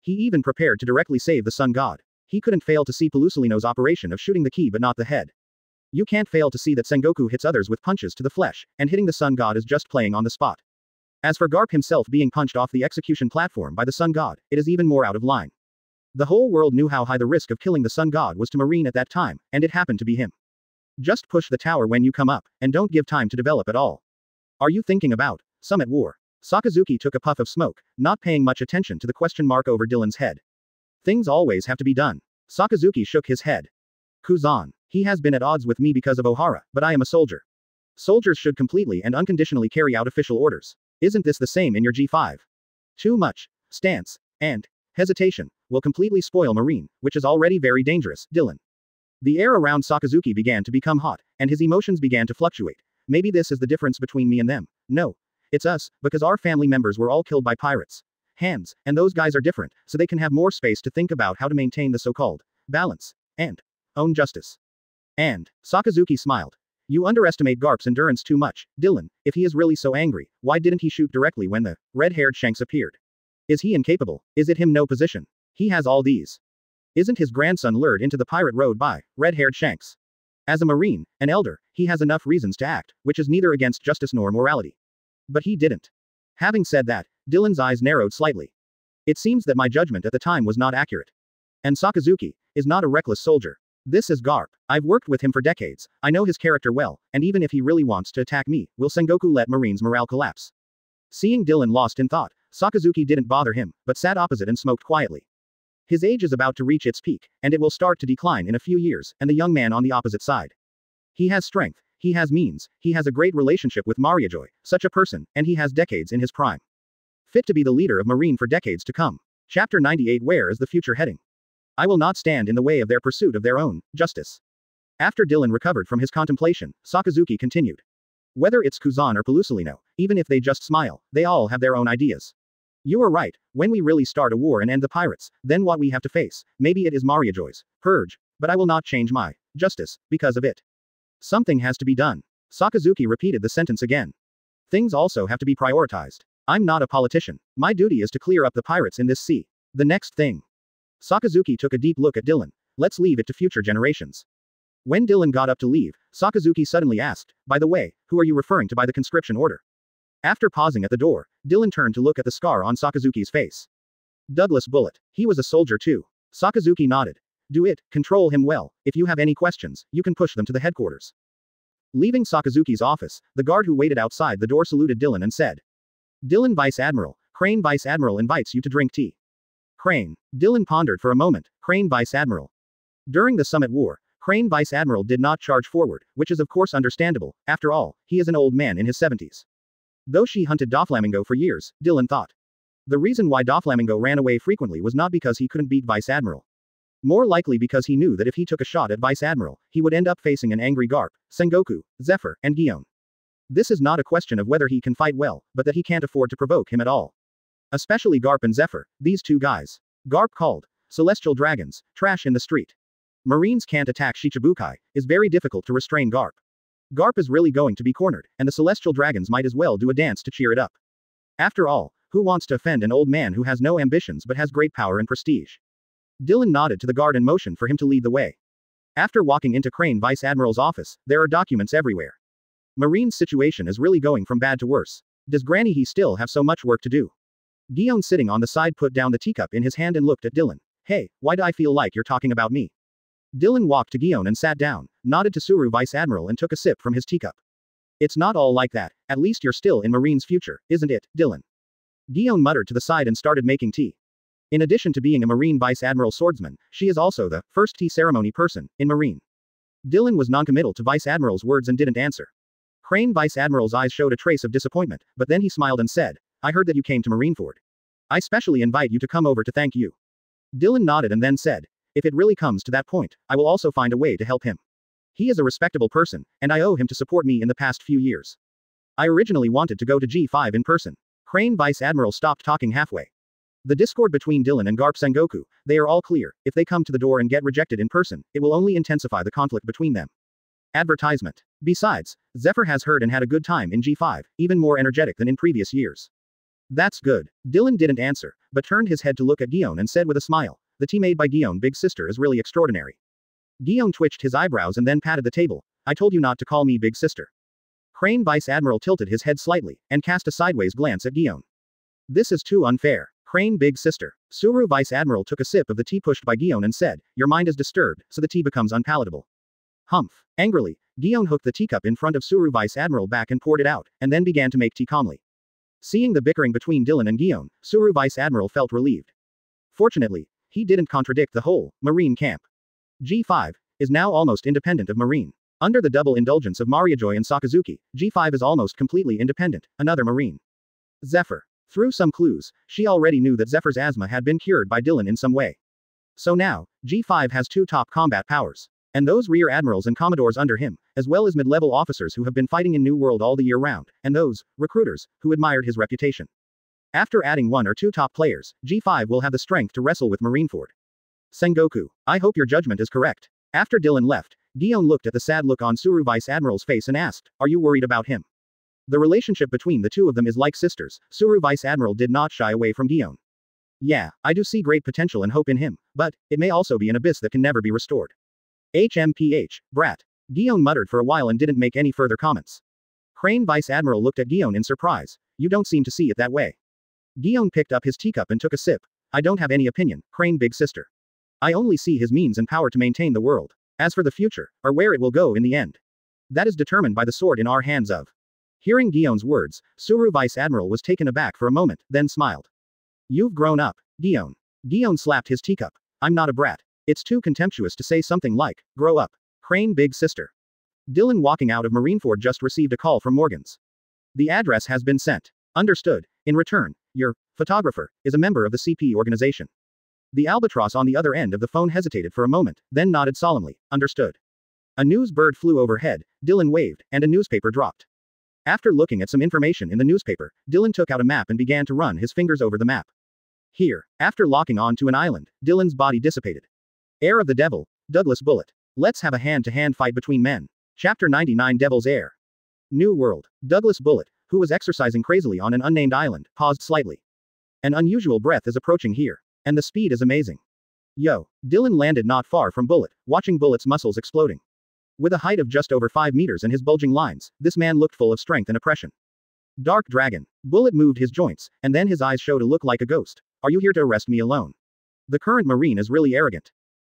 He even prepared to directly save the Sun God. He couldn't fail to see Pelusolino's operation of shooting the key but not the head. You can't fail to see that Sengoku hits others with punches to the flesh, and hitting the Sun God is just playing on the spot. As for Garp himself being punched off the execution platform by the Sun God, it is even more out of line. The whole world knew how high the risk of killing the Sun God was to Marine at that time, and it happened to be him. Just push the tower when you come up, and don't give time to develop at all. Are you thinking about Summit War? Sakazuki took a puff of smoke, not paying much attention to the question mark over Dylan's head. Things always have to be done. Sakazuki shook his head. Kuzan. He has been at odds with me because of Ohara, but I am a soldier. Soldiers should completely and unconditionally carry out official orders. Isn't this the same in your G5? Too much stance and hesitation will completely spoil Marine, which is already very dangerous, Dylan. The air around Sakazuki began to become hot, and his emotions began to fluctuate. Maybe this is the difference between me and them. No. It's us, because our family members were all killed by pirates. Hands, and those guys are different, so they can have more space to think about how to maintain the so-called balance and own justice. And Sakazuki smiled. You underestimate Garp's endurance too much, Dylan. If he is really so angry, why didn't he shoot directly when the red-haired Shanks appeared? Is he incapable? Is it him no position? He has all these. Isn't his grandson lured into the pirate road by red-haired Shanks? As a Marine, an elder, he has enough reasons to act, which is neither against justice nor morality. But he didn't. Having said that, Dylan's eyes narrowed slightly. It seems that my judgment at the time was not accurate. And Sakazuki is not a reckless soldier. This is Garp. I've worked with him for decades, I know his character well, and even if he really wants to attack me, will Sengoku let Marine's morale collapse? Seeing Dylan lost in thought, Sakazuki didn't bother him, but sat opposite and smoked quietly. His age is about to reach its peak, and it will start to decline in a few years, and the young man on the opposite side. He has strength, he has means, he has a great relationship with Mariajoy, such a person, and he has decades in his prime. Fit to be the leader of Marine for decades to come. Chapter 98. Where is the future heading? I will not stand in the way of their pursuit of their own justice. After Dylan recovered from his contemplation, Sakazuki continued. Whether it's Kuzan or Pelusolino, even if they just smile, they all have their own ideas. You are right, when we really start a war and end the pirates, then what we have to face, maybe it is Mariajoy's purge, but I will not change my justice because of it. Something has to be done. Sakazuki repeated the sentence again. Things also have to be prioritized. I'm not a politician. My duty is to clear up the pirates in this sea. The next thing. Sakazuki took a deep look at Dylan. Let's leave it to future generations. When Dylan got up to leave, Sakazuki suddenly asked, by the way, who are you referring to by the conscription order? After pausing at the door, Dylan turned to look at the scar on Sakazuki's face. Douglas Bullet. He was a soldier too. Sakazuki nodded. Do it, control him well, if you have any questions, you can push them to the headquarters. Leaving Sakazuki's office, the guard who waited outside the door saluted Dylan and said. Dylan Vice Admiral, Crane Vice Admiral invites you to drink tea. Crane. Dylan pondered for a moment, Crane Vice Admiral. During the Summit War, Crane Vice Admiral did not charge forward, which is of course understandable, after all, he is an old man in his 70s. Though she hunted Doflamingo for years, Dylan thought. The reason why Doflamingo ran away frequently was not because he couldn't beat Vice Admiral. More likely because he knew that if he took a shot at Vice Admiral, he would end up facing an angry Garp, Sengoku, Zephyr, and Gion. This is not a question of whether he can fight well, but that he can't afford to provoke him at all. Especially Garp and Zephyr, these two guys. Garp called. Celestial dragons, trash in the street. Marines can't attack Shichibukai, is very difficult to restrain Garp. Garp is really going to be cornered, and the celestial dragons might as well do a dance to cheer it up. After all, who wants to offend an old man who has no ambitions but has great power and prestige? Dylan nodded to the guard and motioned for him to lead the way. After walking into Crane Vice Admiral's office, there are documents everywhere. Marine's situation is really going from bad to worse. Does Granny he still have so much work to do? Gion sitting on the side put down the teacup in his hand and looked at Dylan. Hey, why do I feel like you're talking about me? Dylan walked to Gion and sat down, nodded to Suru Vice Admiral and took a sip from his teacup. It's not all like that, at least you're still in Marine's future, isn't it, Dylan? Gion muttered to the side and started making tea. In addition to being a Marine Vice Admiral swordsman, she is also the first tea ceremony person in Marine. Dylan was noncommittal to Vice Admiral's words and didn't answer. Crane Vice Admiral's eyes showed a trace of disappointment, but then he smiled and said, I heard that you came to Marineford. I specially invite you to come over to thank you. Dylan nodded and then said, if it really comes to that point, I will also find a way to help him. He is a respectable person, and I owe him to support me in the past few years. I originally wanted to go to G5 in person. Crane Vice Admiral stopped talking halfway. The discord between Dylan and Garp Sengoku, they are all clear. If they come to the door and get rejected in person, it will only intensify the conflict between them. Advertisement. Besides, Zephyr has heard and had a good time in G5, even more energetic than in previous years. That's good. Dylan didn't answer, but turned his head to look at Guion and said with a smile, the tea made by Guion Big Sister is really extraordinary. Guion twitched his eyebrows and then patted the table. I told you not to call me Big Sister. Crane Vice Admiral tilted his head slightly, and cast a sideways glance at Guion. This is too unfair. Crane Big Sister. Suru Vice Admiral took a sip of the tea pushed by Guion and said, your mind is disturbed, so the tea becomes unpalatable. Humph. Angrily, Guion hooked the teacup in front of Suru Vice Admiral back and poured it out, and then began to make tea calmly. Seeing the bickering between Dylan and Guion, Suru Vice Admiral felt relieved. Fortunately, he didn't contradict the whole Marine camp. G5 is now almost independent of Marine. Under the double indulgence of Mariajoy and Sakazuki, G5 is almost completely independent, another Marine. Zephyr. Through some clues, she already knew that Zephyr's asthma had been cured by Dylan in some way. So now, G5 has two top combat powers. And those rear admirals and commodores under him, as well as mid-level officers who have been fighting in New World all the year round, and those recruiters who admired his reputation. After adding one or two top players, G5 will have the strength to wrestle with Marineford. Sengoku, I hope your judgment is correct. After Dylan left, Guion looked at the sad look on Suru Vice Admiral's face and asked, are you worried about him? The relationship between the two of them is like sisters. Suru Vice Admiral did not shy away from Guion. Yeah, I do see great potential and hope in him, but it may also be an abyss that can never be restored. HMPH, brat. Guion muttered for a while and didn't make any further comments. Crane Vice Admiral looked at Guion in surprise. You don't seem to see it that way. Guion picked up his teacup and took a sip. I don't have any opinion, Crane Big Sister. I only see his means and power to maintain the world. As for the future, or where it will go in the end, that is determined by the sword in our hands of. Hearing Guion's words, Suru Vice Admiral was taken aback for a moment, then smiled. You've grown up, Guion. Guion slapped his teacup. I'm not a brat. It's too contemptuous to say something like, grow up. Crane Big Sister. Dylan walking out of Marineford just received a call from Morgan's. The address has been sent. Understood. In return, your photographer is a member of the CP organization. The albatross on the other end of the phone hesitated for a moment, then nodded solemnly. Understood. A news bird flew overhead, Dylan waved, and a newspaper dropped. After looking at some information in the newspaper, Dylan took out a map and began to run his fingers over the map. Here, after locking on to an island, Dylan's body dissipated. Heir of the Devil, Douglas Bullet. Let's have a hand-to-hand fight between men. Chapter 99 Devil's Heir. New World. Douglas Bullet, who was exercising crazily on an unnamed island, paused slightly. An unusual breath is approaching here. And the speed is amazing. Yo. Dylan landed not far from Bullet, watching Bullet's muscles exploding. With a height of just over 5 meters and his bulging lines, this man looked full of strength and oppression. Dark Dragon. Bullet moved his joints, and then his eyes showed a look like a ghost. Are you here to arrest me alone? The current Marine is really arrogant.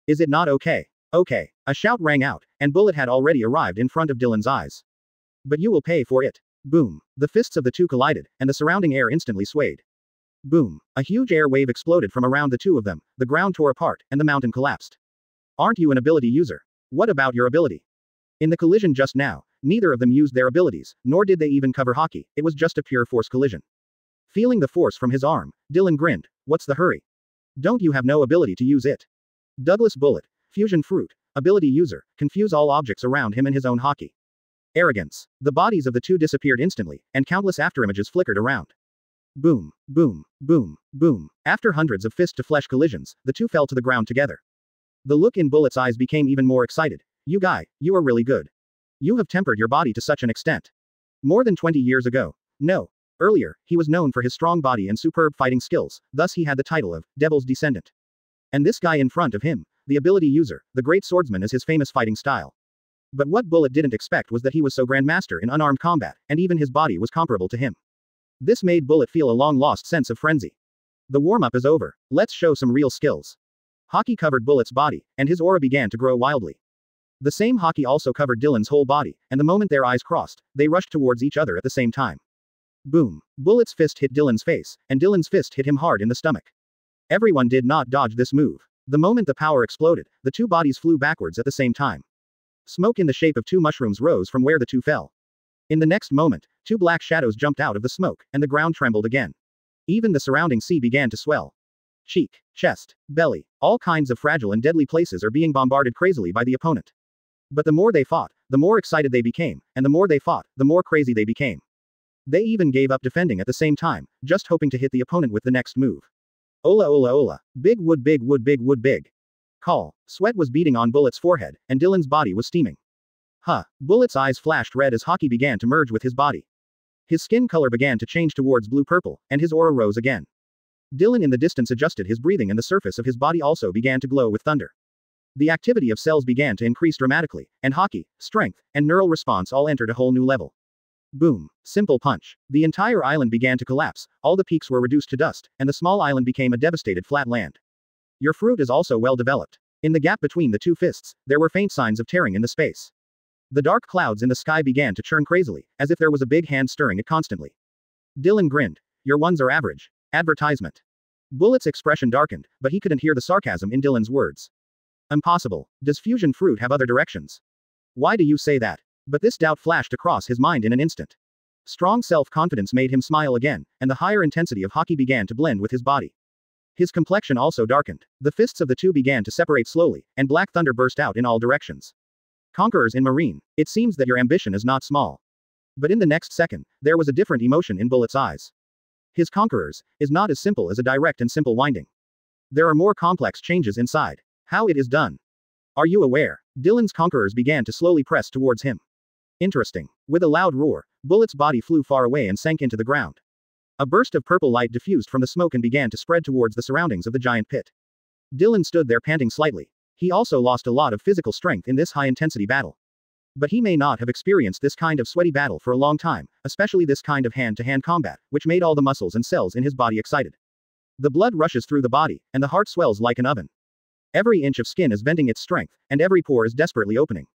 Is it not okay? Okay. A shout rang out, and Bullet had already arrived in front of Dylan's eyes. But you will pay for it. Boom. The fists of the two collided, and the surrounding air instantly swayed. Boom. A huge air wave exploded from around the two of them, the ground tore apart, and the mountain collapsed. Aren't you an ability user? What about your ability? In the collision just now, neither of them used their abilities, nor did they even cover hockey, it was just a pure force collision. Feeling the force from his arm, Dylan grinned. What's the hurry? Don't you have no ability to use it? Douglas Bullet, Fusion Fruit, ability user, confuse all objects around him and his own hockey. Arrogance. The bodies of the two disappeared instantly, and countless afterimages flickered around. Boom, boom, boom, boom. After hundreds of fist-to-flesh collisions, the two fell to the ground together. The look in Bullet's eyes became even more excited. You guy, you are really good. You have tempered your body to such an extent. More than 20 years ago. No. Earlier, he was known for his strong body and superb fighting skills, thus he had the title of Devil's Descendant. And this guy in front of him, the ability user, the great swordsman, is his famous fighting style. But what Bullet didn't expect was that he was so grandmaster in unarmed combat, and even his body was comparable to him. This made Bullet feel a long-lost sense of frenzy. The warm-up is over. Let's show some real skills. Hockey covered Bullet's body, and his aura began to grow wildly. The same hockey also covered Dylan's whole body, and the moment their eyes crossed, they rushed towards each other at the same time. Boom. Bullet's fist hit Dylan's face, and Dylan's fist hit him hard in the stomach. Everyone did not dodge this move. The moment the power exploded, the two bodies flew backwards at the same time. Smoke in the shape of two mushrooms rose from where the two fell. In the next moment, two black shadows jumped out of the smoke, and the ground trembled again. Even the surrounding sea began to swell. cheek, chest, belly, all kinds of fragile and deadly places are being bombarded crazily by the opponent. But the more they fought, the more excited they became, and the more they fought, the more crazy they became. They even gave up defending at the same time, just hoping to hit the opponent with the next move. Ola ola ola. Big wood big wood big wood big. Call. Sweat was beating on Bullet's forehead, and Dylan's body was steaming. Huh. Bullet's eyes flashed red as hockey began to merge with his body. His skin color began to change towards blue-purple, and his aura rose again. Dylan in the distance adjusted his breathing and the surface of his body also began to glow with thunder. The activity of cells began to increase dramatically, and hockey, strength, and neural response all entered a whole new level. Boom. Simple punch. The entire island began to collapse, all the peaks were reduced to dust, and the small island became a devastated flat land. Your fruit is also well developed. In the gap between the two fists, there were faint signs of tearing in the space. The dark clouds in the sky began to churn crazily, as if there was a big hand stirring it constantly. Dylan grinned. Your ones are average. Advertisement. Bullet's expression darkened, but he couldn't hear the sarcasm in Dylan's words. Impossible. Does fusion fruit have other directions? Why do you say that? But this doubt flashed across his mind in an instant. Strong self-confidence made him smile again, and the higher intensity of hockey began to blend with his body. His complexion also darkened. The fists of the two began to separate slowly, and black thunder burst out in all directions. Conquerors in Marine, it seems that your ambition is not small. But in the next second, there was a different emotion in Bullet's eyes. His conquerors is not as simple as a direct and simple winding. There are more complex changes inside. How it is done. Are you aware? Dylan's conquerors began to slowly press towards him. Interesting. With a loud roar, Bullet's body flew far away and sank into the ground. A burst of purple light diffused from the smoke and began to spread towards the surroundings of the giant pit. Dylan stood there panting slightly. He also lost a lot of physical strength in this high-intensity battle. But he may not have experienced this kind of sweaty battle for a long time, especially this kind of hand-to-hand combat, which made all the muscles and cells in his body excited. The blood rushes through the body, and the heart swells like an oven. Every inch of skin is venting its strength, and every pore is desperately opening.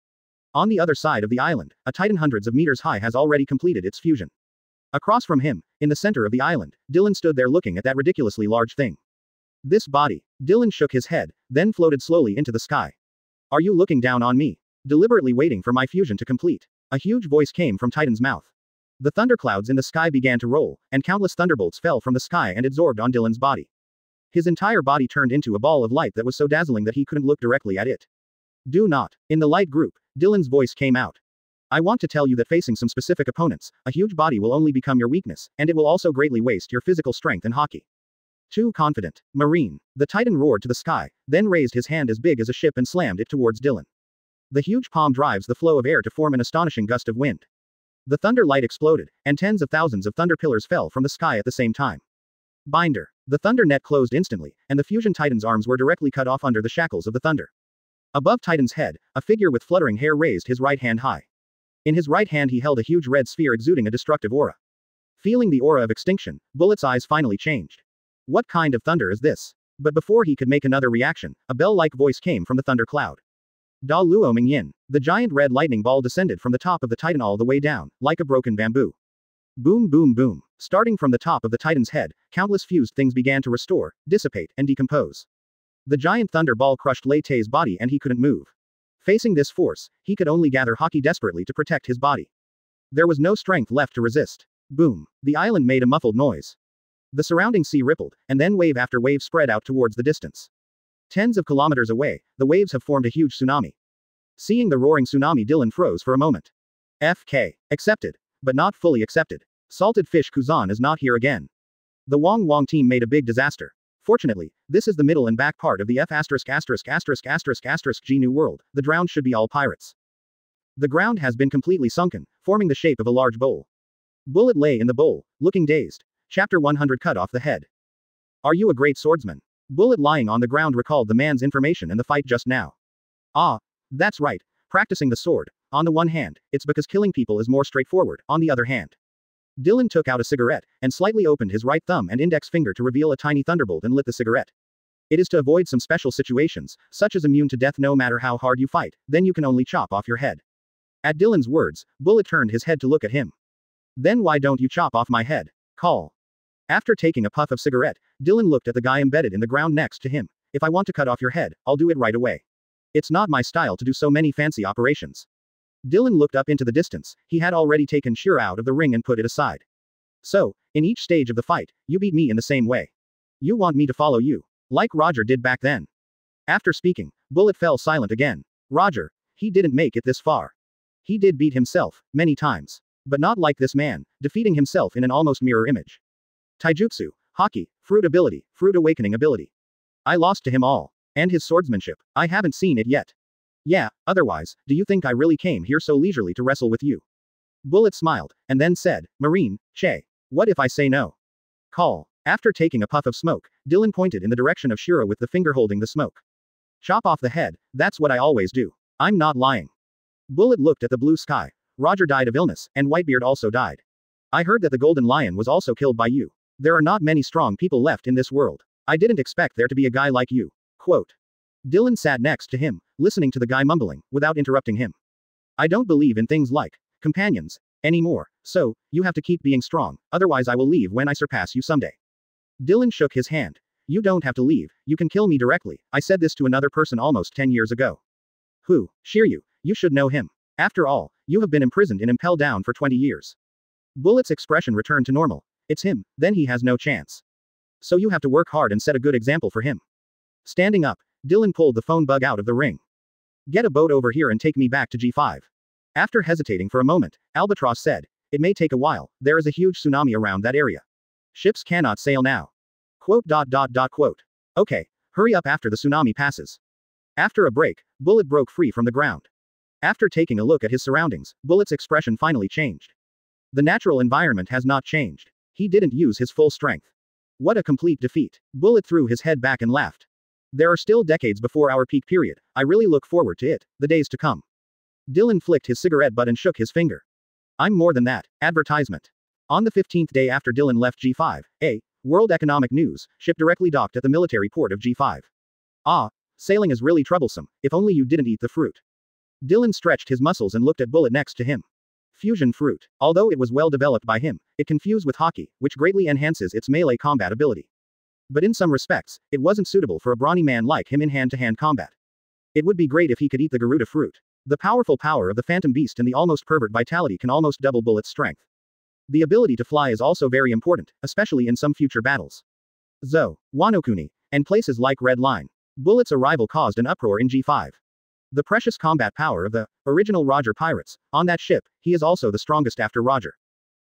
On the other side of the island, a titan hundreds of meters high has already completed its fusion. Across from him, in the center of the island, Dylan stood there looking at that ridiculously large thing. This body. Dylan shook his head, then floated slowly into the sky. Are you looking down on me? Deliberately waiting for my fusion to complete. A huge voice came from Titan's mouth. The thunderclouds in the sky began to roll, and countless thunderbolts fell from the sky and absorbed on Dylan's body. His entire body turned into a ball of light that was so dazzling that he couldn't look directly at it. Do not. In the light group, Dylan's voice came out. I want to tell you that facing some specific opponents, a huge body will only become your weakness, and it will also greatly waste your physical strength in hockey. Too confident. Marine. The Titan roared to the sky, then raised his hand as big as a ship and slammed it towards Dylan. The huge palm drives the flow of air to form an astonishing gust of wind. The thunder light exploded, and tens of thousands of thunder pillars fell from the sky at the same time. Binder. The thunder net closed instantly, and the fusion Titan's arms were directly cut off under the shackles of the thunder. Above Titan's head, a figure with fluttering hair raised his right hand high. In his right hand he held a huge red sphere exuding a destructive aura. Feeling the aura of extinction, Bullet's eyes finally changed. What kind of thunder is this? But before he could make another reaction, a bell-like voice came from the thunder cloud. Da Luo Mingyin. The giant red lightning ball descended from the top of the Titan all the way down, like a broken bamboo. Boom boom boom. Starting from the top of the Titan's head, countless fused things began to restore, dissipate, and decompose. The giant thunder ball crushed Lei Tei's body and he couldn't move. Facing this force, he could only gather hockey desperately to protect his body. There was no strength left to resist. Boom. The island made a muffled noise. The surrounding sea rippled, and then wave after wave spread out towards the distance. Tens of kilometers away, the waves have formed a huge tsunami. Seeing the roaring tsunami, Dylan froze for a moment. FK. Accepted. But not fully accepted. Salted fish Kuzan is not here again. The Wong Wong team made a big disaster. Fortunately, this is the middle and back part of the G New World. The drowned should be all pirates. The ground has been completely sunken, forming the shape of a large bowl. Bullet lay in the bowl, looking dazed. Chapter 100 Cut off the head. Are you a great swordsman? Bullet lying on the ground recalled the man's information and the fight just now. Ah, that's right, practicing the sword. On the one hand, it's because killing people is more straightforward, on the other hand. Dylan took out a cigarette, and slightly opened his right thumb and index finger to reveal a tiny thunderbolt and lit the cigarette. It is to avoid some special situations, such as immune to death no matter how hard you fight, then you can only chop off your head. At Dylan's words, Bullet turned his head to look at him. Then why don't you chop off my head? Call. After taking a puff of cigarette, Dylan looked at the guy embedded in the ground next to him. If I want to cut off your head, I'll do it right away. It's not my style to do so many fancy operations. Dylan looked up into the distance. He had already taken Shira out of the ring and put it aside. So, in each stage of the fight, you beat me in the same way. You want me to follow you. Like Roger did back then. After speaking, Bullet fell silent again. Roger. He didn't make it this far. He did beat himself, many times. But not like this man, defeating himself in an almost mirror image. Taijutsu, Haki, Fruit ability, Fruit awakening ability. I lost to him all. And his swordsmanship, I haven't seen it yet. Yeah, otherwise, do you think I really came here so leisurely to wrestle with you? Bullet smiled, and then said, Marine, Che. What if I say no? Call. After taking a puff of smoke, Dylan pointed in the direction of Shura with the finger holding the smoke. Chop off the head, that's what I always do. I'm not lying. Bullet looked at the blue sky. Roger died of illness, and Whitebeard also died. I heard that the Golden Lion was also killed by you. There are not many strong people left in this world. I didn't expect there to be a guy like you. Quote. Dylan sat next to him, listening to the guy mumbling, without interrupting him. I don't believe in things like companions anymore, so you have to keep being strong, otherwise I will leave when I surpass you someday. Dylan shook his hand. You don't have to leave, you can kill me directly. I said this to another person almost 10 years ago. Who? Shiryu, you should know him. After all, you have been imprisoned in Impel Down for 20 years. Bullet's expression returned to normal. It's him, then he has no chance. So you have to work hard and set a good example for him. Standing up, Dylan pulled the phone bug out of the ring. Get a boat over here and take me back to G5. After hesitating for a moment, Albatross said, it may take a while, there is a huge tsunami around that area. Ships cannot sail now. Quote. Okay, hurry up after the tsunami passes. After a break, Bullet broke free from the ground. After taking a look at his surroundings, Bullet's expression finally changed. The natural environment has not changed. He didn't use his full strength. What a complete defeat. Bullet threw his head back and laughed. There are still decades before our peak period. I really look forward to it, the days to come. Dylan flicked his cigarette butt and shook his finger. I'm more than that. Advertisement. On the 15th day after Dylan left G5, a World Economic News ship directly docked at the military port of G5. Ah, sailing is really troublesome, if only you didn't eat the fruit. Dylan stretched his muscles and looked at Bullet next to him. Fusion fruit. Although it was well developed by him, it can fuse with Haki, which greatly enhances its melee combat ability. But in some respects, it wasn't suitable for a brawny man like him in hand-to-hand combat. It would be great if he could eat the Garuda fruit. The powerful power of the Phantom Beast and the almost pervert vitality can almost double Bullet's strength. The ability to fly is also very important, especially in some future battles. Zo, Wanokuni, and places like Red Line. Bullet's arrival caused an uproar in G5. The precious combat power of the original Roger pirates. On that ship, he is also the strongest after Roger.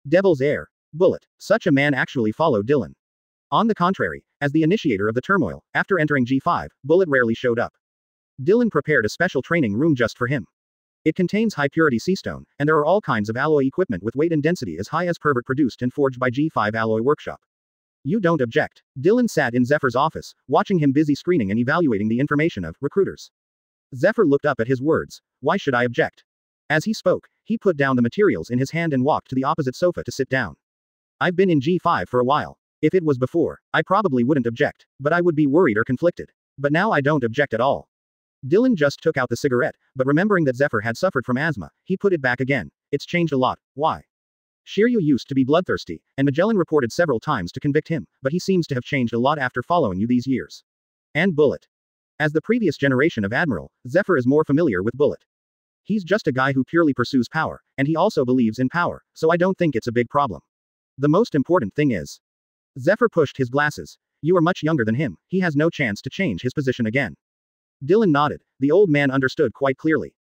Devil's Heir. Bullet. Such a man actually followed Dylan. On the contrary, as the initiator of the turmoil, after entering G5, Bullet rarely showed up. Dylan prepared a special training room just for him. It contains high-purity seastone, and there are all kinds of alloy equipment with weight and density as high as pervert produced and forged by G5 Alloy Workshop. You don't object. Dylan sat in Zephyr's office, watching him busy screening and evaluating the information of recruiters. Zephyr looked up at his words. Why should I object? As he spoke, he put down the materials in his hand and walked to the opposite sofa to sit down. I've been in G5 for a while. If it was before, I probably wouldn't object, but I would be worried or conflicted. But now I don't object at all. Dylan just took out the cigarette, but remembering that Zephyr had suffered from asthma, he put it back again. It's changed a lot. Why? Shiryu used to be bloodthirsty, and Magellan reported several times to convict him, but he seems to have changed a lot after following you these years. And Bullet. As the previous generation of Admiral, Zephyr is more familiar with Bullet. He's just a guy who purely pursues power, and he also believes in power, so I don't think it's a big problem. The most important thing is. Zephyr pushed his glasses. You are much younger than him, he has no chance to change his position again. Dylan nodded. The old man understood quite clearly.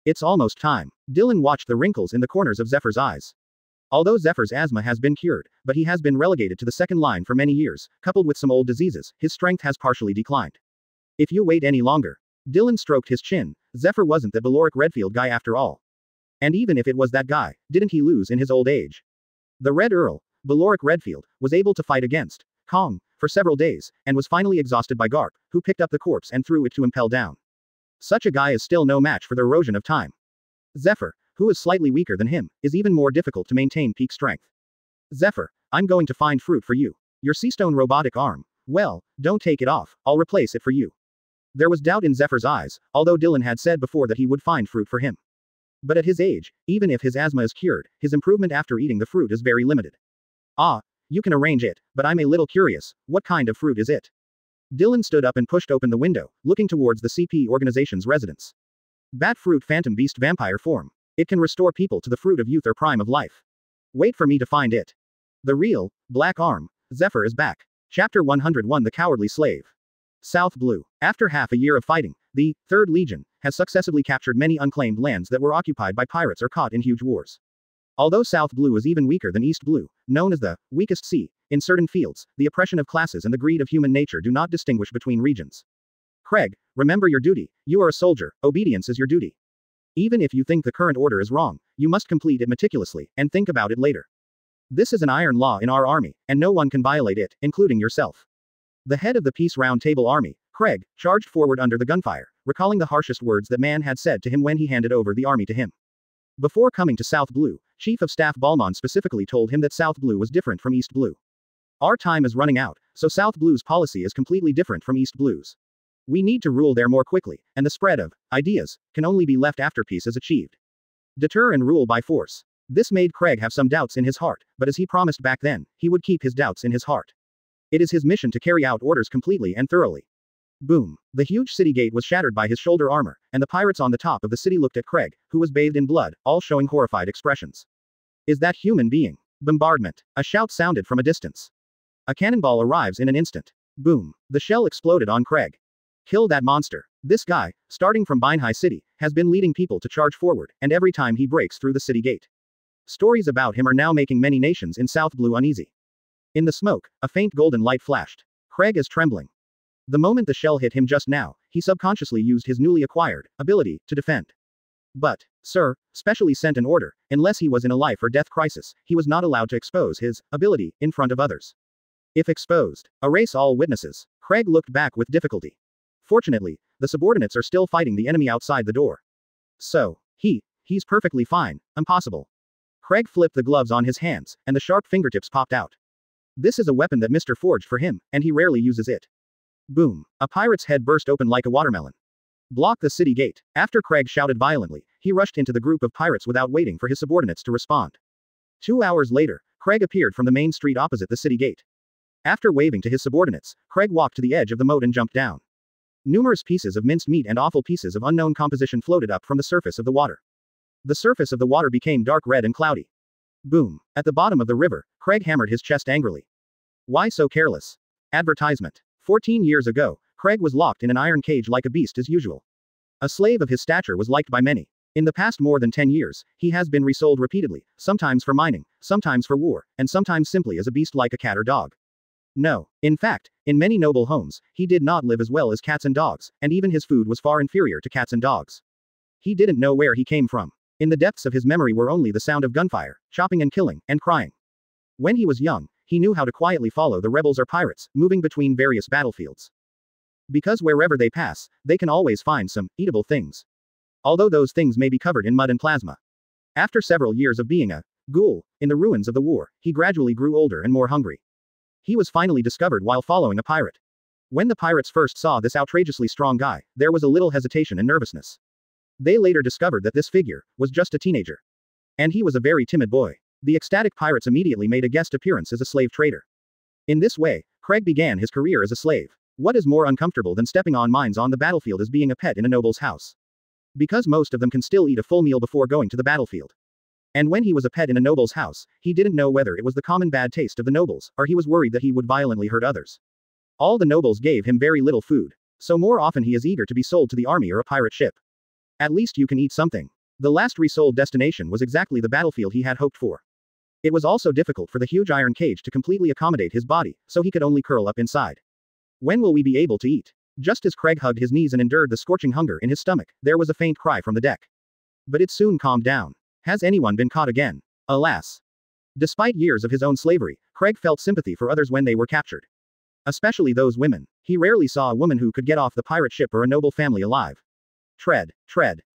It's almost time. Dylan watched the wrinkles in the corners of Zephyr's eyes. Although Zephyr's asthma has been cured, but he has been relegated to the second line for many years, coupled with some old diseases, his strength has partially declined. If you wait any longer. Dylan stroked his chin. Zephyr wasn't the Beloric Redfield guy after all. And even if it was that guy, didn't he lose in his old age? The Red Earl, Beloric Redfield, was able to fight against Kong for several days, and was finally exhausted by Garp, who picked up the corpse and threw it to Impel Down. Such a guy is still no match for the erosion of time. Zephyr, who is slightly weaker than him, is even more difficult to maintain peak strength. Zephyr, I'm going to find fruit for you. Your Seastone robotic arm. Well, don't take it off, I'll replace it for you. There was doubt in Zephyr's eyes, although Dylan had said before that he would find fruit for him. But at his age, even if his asthma is cured, his improvement after eating the fruit is very limited. Ah, you can arrange it, but I'm a little curious, what kind of fruit is it? Dylan stood up and pushed open the window, looking towards the CP organization's residence. Bat fruit Phantom Beast vampire form. It can restore people to the fruit of youth or prime of life. Wait for me to find it. The real, Black Arm, Zephyr is back. Chapter 101 The Cowardly Slave. South Blue. After half a year of fighting, the 3rd Legion has successively captured many unclaimed lands that were occupied by pirates or caught in huge wars. Although South Blue is even weaker than East Blue, known as the weakest sea, in certain fields, the oppression of classes and the greed of human nature do not distinguish between regions. Craig, remember your duty. You are a soldier, obedience is your duty. Even if you think the current order is wrong, you must complete it meticulously, and think about it later. This is an iron law in our army, and no one can violate it, including yourself. The head of the Peace Round Table Army, Craig, charged forward under the gunfire, recalling the harshest words that man had said to him when he handed over the army to him. Before coming to South Blue, Chief of Staff Balmon specifically told him that South Blue was different from East Blue. Our time is running out, so South Blue's policy is completely different from East Blue's. We need to rule there more quickly, and the spread of ideas can only be left after peace is achieved. Deter and rule by force. This made Craig have some doubts in his heart, but as he promised back then, he would keep his doubts in his heart. It is his mission to carry out orders completely and thoroughly. Boom. The huge city gate was shattered by his shoulder armor, and the pirates on the top of the city looked at Craig, who was bathed in blood, all showing horrified expressions. Is that human being? Bombardment. A shout sounded from a distance. A cannonball arrives in an instant. Boom. The shell exploded on Craig. Kill that monster. This guy, starting from Binhai City, has been leading people to charge forward, and every time he breaks through the city gate. Stories about him are now making many nations in South Blue uneasy. In the smoke, a faint golden light flashed. Craig is trembling. The moment the shell hit him just now, he subconsciously used his newly acquired ability to defend. But, sir, specially sent an order, unless he was in a life or death crisis, he was not allowed to expose his ability in front of others. If exposed, erase all witnesses. Craig looked back with difficulty. Fortunately, the subordinates are still fighting the enemy outside the door. So, he's perfectly fine. Impossible. Craig flipped the gloves on his hands, and the sharp fingertips popped out. This is a weapon that Mr. forged for him, and he rarely uses it. Boom. A pirate's head burst open like a watermelon. Block the city gate. After Craig shouted violently, he rushed into the group of pirates without waiting for his subordinates to respond. 2 hours later, Craig appeared from the main street opposite the city gate. After waving to his subordinates, Craig walked to the edge of the moat and jumped down. Numerous pieces of minced meat and awful pieces of unknown composition floated up from the surface of the water. The surface of the water became dark red and cloudy. Boom. At the bottom of the river, Craig hammered his chest angrily. Why so careless? Advertisement. 14 years ago, Craig was locked in an iron cage like a beast as usual. A slave of his stature was liked by many. In the past more than 10 years, he has been resold repeatedly, sometimes for mining, sometimes for war, and sometimes simply as a beast like a cat or dog. No, in fact, in many noble homes, he did not live as well as cats and dogs, and even his food was far inferior to cats and dogs. He didn't know where he came from. In the depths of his memory were only the sound of gunfire, chopping and killing, and crying. When he was young, he knew how to quietly follow the rebels or pirates, moving between various battlefields. Because wherever they pass, they can always find some eatable things. Although those things may be covered in mud and plasma. After several years of being a ghoul in the ruins of the war, he gradually grew older and more hungry. He was finally discovered while following a pirate. When the pirates first saw this outrageously strong guy, there was a little hesitation and nervousness. They later discovered that this figure was just a teenager. And he was a very timid boy. The ecstatic pirates immediately made a guest appearance as a slave trader. In this way, Craig began his career as a slave. What is more uncomfortable than stepping on mines on the battlefield as being a pet in a noble's house? Because most of them can still eat a full meal before going to the battlefield. And when he was a pet in a noble's house, he didn't know whether it was the common bad taste of the nobles, or he was worried that he would violently hurt others. All the nobles gave him very little food. So more often he is eager to be sold to the army or a pirate ship. At least you can eat something. The last resold destination was exactly the battlefield he had hoped for. It was also difficult for the huge iron cage to completely accommodate his body, so he could only curl up inside. When will we be able to eat? Just as Craig hugged his knees and endured the scorching hunger in his stomach, there was a faint cry from the deck. But it soon calmed down. Has anyone been caught again? Alas. Despite years of his own slavery, Craig felt sympathy for others when they were captured. Especially those women. He rarely saw a woman who could get off the pirate ship or a noble family alive. Tread.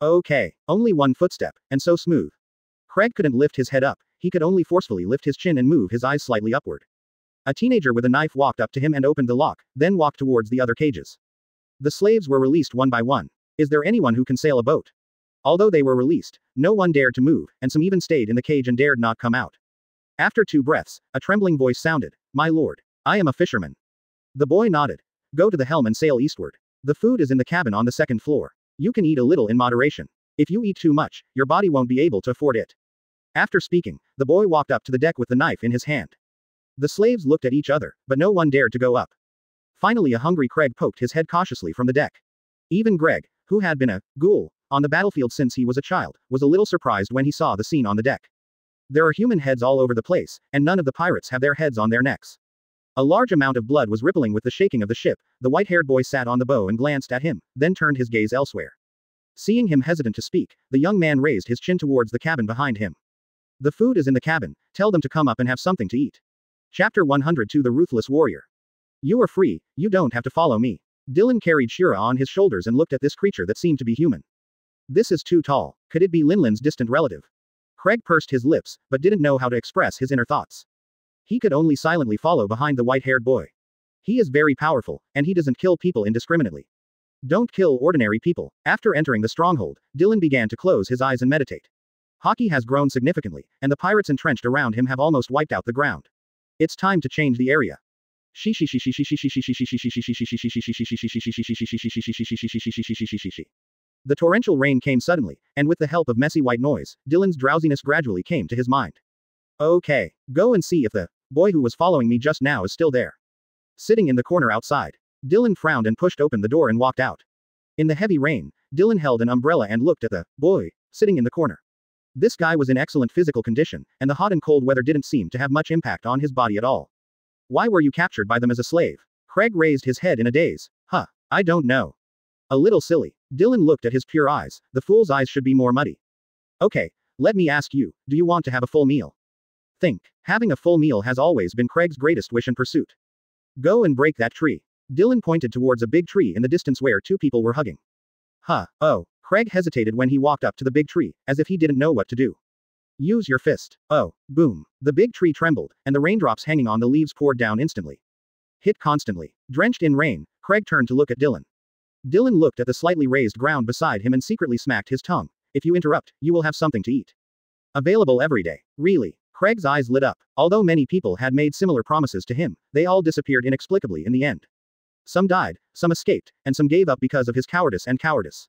Okay. Only one footstep, and so smooth. Craig couldn't lift his head up, he could only forcefully lift his chin and move his eyes slightly upward. A teenager with a knife walked up to him and opened the lock, then walked towards the other cages. The slaves were released one by one. Is there anyone who can sail a boat? Although they were released, no one dared to move, and some even stayed in the cage and dared not come out. After 2 breaths, a trembling voice sounded, "My lord. I am a fisherman." The boy nodded. Go to the helm and sail eastward. The food is in the cabin on the 2nd floor. You can eat a little in moderation. If you eat too much, your body won't be able to afford it. After speaking, the boy walked up to the deck with the knife in his hand. The slaves looked at each other, but no one dared to go up. Finally, a hungry Craig poked his head cautiously from the deck. Even Greg, who had been a ghoul on the battlefield since he was a child, was a little surprised when he saw the scene on the deck. There are human heads all over the place, and none of the pirates have their heads on their necks. A large amount of blood was rippling with the shaking of the ship. The white-haired boy sat on the bow and glanced at him, then turned his gaze elsewhere. Seeing him hesitant to speak, the young man raised his chin towards the cabin behind him. The food is in the cabin, tell them to come up and have something to eat. Chapter 102 The Ruthless Warrior. You are free, you don't have to follow me. Dylan carried Shira on his shoulders and looked at this creature that seemed to be human. This is too tall. Could it be Linlin's distant relative? Craig pursed his lips, but didn't know how to express his inner thoughts. He could only silently follow behind the white-haired boy. He is very powerful, and he doesn't kill people indiscriminately. Don't kill ordinary people. After entering the stronghold, Dylan began to close his eyes and meditate. Hockey has grown significantly, and the pirates entrenched around him have almost wiped out the ground. It's time to change the area. The torrential rain came suddenly, and with the help of messy white noise, Dylan's drowsiness gradually came to his mind. Okay, go and see if the boy who was following me just now is still there. Sitting in the corner outside, Dylan frowned and pushed open the door and walked out. In the heavy rain, Dylan held an umbrella and looked at the boy sitting in the corner. This guy was in excellent physical condition, and the hot and cold weather didn't seem to have much impact on his body at all. Why were you captured by them as a slave? Craig raised his head in a daze. I don't know. A little silly. Dylan looked at his pure eyes. The fool's eyes should be more muddy. Okay, let me ask you, do you want to have a full meal? Think. Having a full meal has always been Craig's greatest wish and pursuit. Go and break that tree. Dylan pointed towards a big tree in the distance where two people were hugging. Oh. Craig hesitated when he walked up to the big tree, as if he didn't know what to do. Use your fist. Oh, boom. The big tree trembled, and the raindrops hanging on the leaves poured down instantly. Hit constantly. Drenched in rain, Craig turned to look at Dylan. Dylan looked at the slightly raised ground beside him and secretly smacked his tongue. If you interrupt, you will have something to eat. Available every day. Really? Craig's eyes lit up. Although many people had made similar promises to him, they all disappeared inexplicably in the end. Some died, some escaped, and some gave up because of his cowardice.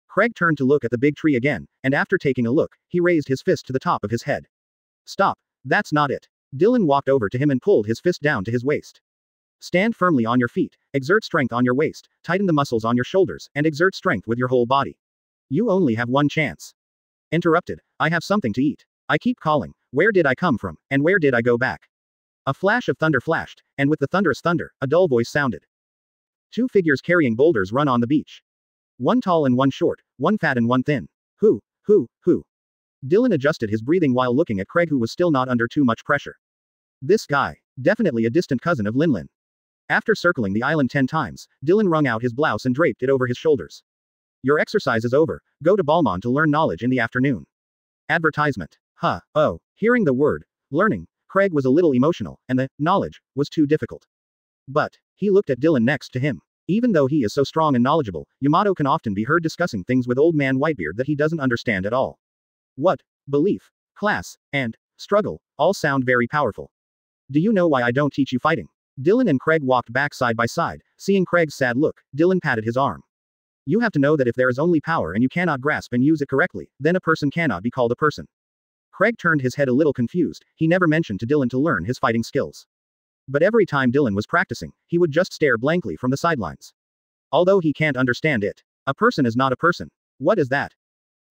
Craig turned to look at the big tree again, and after taking a look, he raised his fist to the top of his head. Stop. That's not it. Dylan walked over to him and pulled his fist down to his waist. Stand firmly on your feet, exert strength on your waist, tighten the muscles on your shoulders, and exert strength with your whole body. You only have one chance. Interrupted. I have something to eat. I keep calling. Where did I come from, and where did I go back? A flash of thunder flashed, and with the thunderous thunder, a dull voice sounded. Two figures carrying boulders run on the beach. One tall and one short, one fat and one thin. Who? Dylan adjusted his breathing while looking at Craig, who was still not under too much pressure. This guy. Definitely a distant cousin of Linlin. After circling the island 10 times, Dylan wrung out his blouse and draped it over his shoulders. Your exercise is over. Go to Balmond to learn knowledge in the afternoon. Advertisement. Oh. Hearing the word learning, Craig was a little emotional, and the knowledge was too difficult. But he looked at Dylan next to him. Even though he is so strong and knowledgeable, Yamato can often be heard discussing things with old man Whitebeard that he doesn't understand at all. What? Belief, class, and struggle all sound very powerful. Do you know why I don't teach you fighting? Dylan and Craig walked back side by side. Seeing Craig's sad look, Dylan patted his arm. You have to know that if there is only power and you cannot grasp and use it correctly, then a person cannot be called a person. Craig turned his head a little confused. He never mentioned to Dylan to learn his fighting skills. But every time Dylan was practicing, he would just stare blankly from the sidelines. Although he can't understand it. A person is not a person. What is that?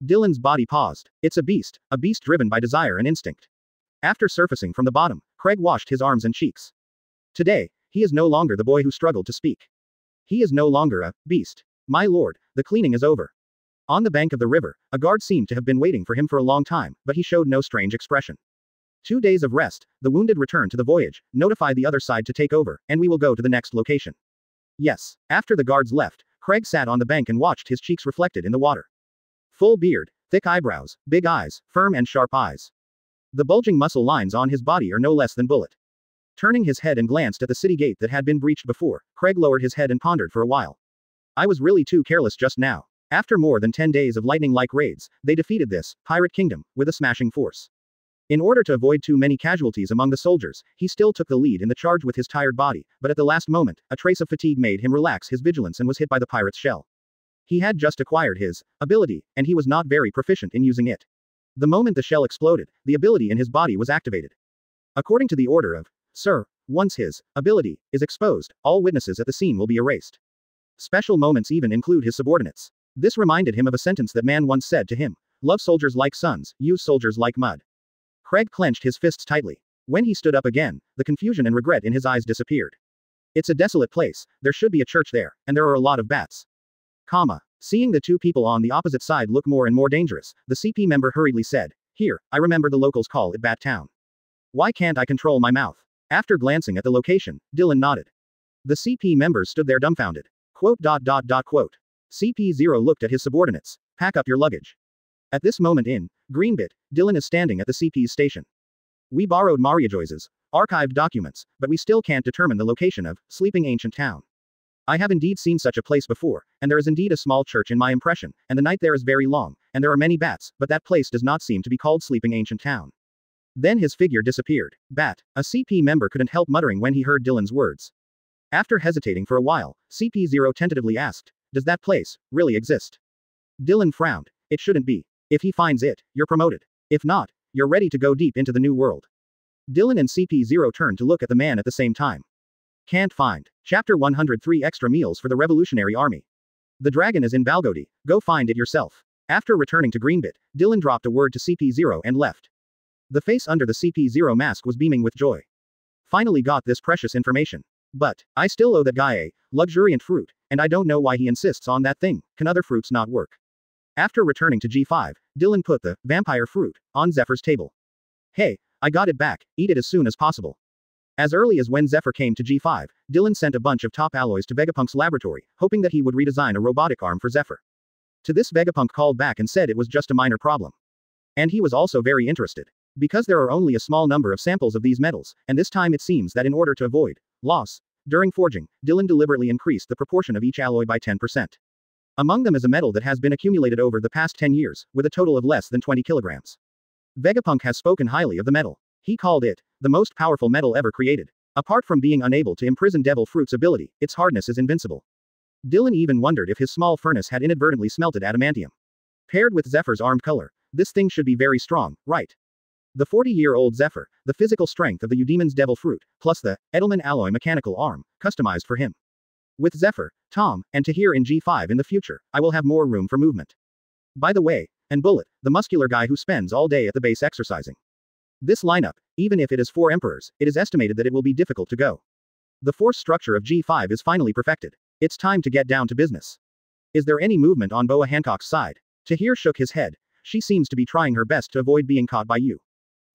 Dylan's body paused. It's a beast driven by desire and instinct. After surfacing from the bottom, Craig washed his arms and cheeks. Today, he is no longer the boy who struggled to speak. He is no longer a beast. My lord, the cleaning is over. On the bank of the river, a guard seemed to have been waiting for him for a long time, but he showed no strange expression. 2 days of rest, the wounded return to the voyage, notify the other side to take over, and we will go to the next location. Yes. After the guards left, Craig sat on the bank and watched his cheeks reflected in the water. Full beard, thick eyebrows, big eyes, firm and sharp eyes. The bulging muscle lines on his body are no less than bullet. Turning his head and glanced at the city gate that had been breached before, Craig lowered his head and pondered for a while. I was really too careless just now. After more than 10 days of lightning-like raids, they defeated this pirate kingdom with a smashing force. In order to avoid too many casualties among the soldiers, he still took the lead in the charge with his tired body, but at the last moment, a trace of fatigue made him relax his vigilance and was hit by the pirate's shell. He had just acquired his ability, and he was not very proficient in using it. The moment the shell exploded, the ability in his body was activated. According to the order of Sir Once his ability is exposed, all witnesses at the scene will be erased. Special moments even include his subordinates. This reminded him of a sentence that man once said to him. Love soldiers like sons, use soldiers like mud. Craig clenched his fists tightly. When he stood up again, the confusion and regret in his eyes disappeared. It's a desolate place, there should be a church there, and there are a lot of bats. Seeing the two people on the opposite side look more and more dangerous, the CP member hurriedly said, Here, I remember the locals call it Bat Town. Why can't I control my mouth? After glancing at the location, Dylan nodded. The CP members stood there dumbfounded. Quote. CP0 looked at his subordinates. Pack up your luggage. At this moment in Greenbit, Dylan is standing at the CP's station. We borrowed Mariajoy's archived documents, but we still can't determine the location of Sleeping Ancient Town. I have indeed seen such a place before, and there is indeed a small church in my impression, and the night there is very long, and there are many bats, but that place does not seem to be called Sleeping Ancient Town. Then his figure disappeared. Bat, a CP member couldn't help muttering when he heard Dylan's words. After hesitating for a while, CP0 tentatively asked, Does that place really exist? Dylan frowned. It shouldn't be. If he finds it, you're promoted. If not, you're ready to go deep into the new world. Dylan and CP0 turned to look at the man at the same time. Can't find. Chapter 103 Extra Meals for the Revolutionary Army. The dragon is in Balgodi, go find it yourself. After returning to Greenbit, Dylan dropped a word to CP0 and left. The face under the CP0 mask was beaming with joy. Finally got this precious information. But, I still owe that guy a luxuriant fruit, and I don't know why he insists on that thing, can other fruits not work? After returning to G5, Dylan put the vampire fruit on Zephyr's table. Hey, I got it back, eat it as soon as possible. As early as when Zephyr came to G5, Dylan sent a bunch of top alloys to Vegapunk's laboratory, hoping that he would redesign a robotic arm for Zephyr. To this Vegapunk called back and said it was just a minor problem. And he was also very interested. Because there are only a small number of samples of these metals, and this time it seems that in order to avoid loss during forging, Dylan deliberately increased the proportion of each alloy by 10%. Among them is a metal that has been accumulated over the past 10 years, with a total of less than 20 kilograms. Vegapunk has spoken highly of the metal. He called it the most powerful metal ever created. Apart from being unable to imprison Devil Fruit's ability, its hardness is invincible. Dylan even wondered if his small furnace had inadvertently smelted adamantium. Paired with Zephyr's armed color, this thing should be very strong, right? The 40-year-old Zephyr, the physical strength of the Eudemon's Devil Fruit, plus the Edelman alloy mechanical arm, customized for him. With Zephyr, Tom, and Tahir in G5 in the future, I will have more room for movement. By the way, and Bullet, the muscular guy who spends all day at the base exercising. This lineup, even if it is 4 emperors, it is estimated that it will be difficult to go. The force structure of G5 is finally perfected. It's time to get down to business. Is there any movement on Boa Hancock's side? Tahir shook his head. She seems to be trying her best to avoid being caught by you.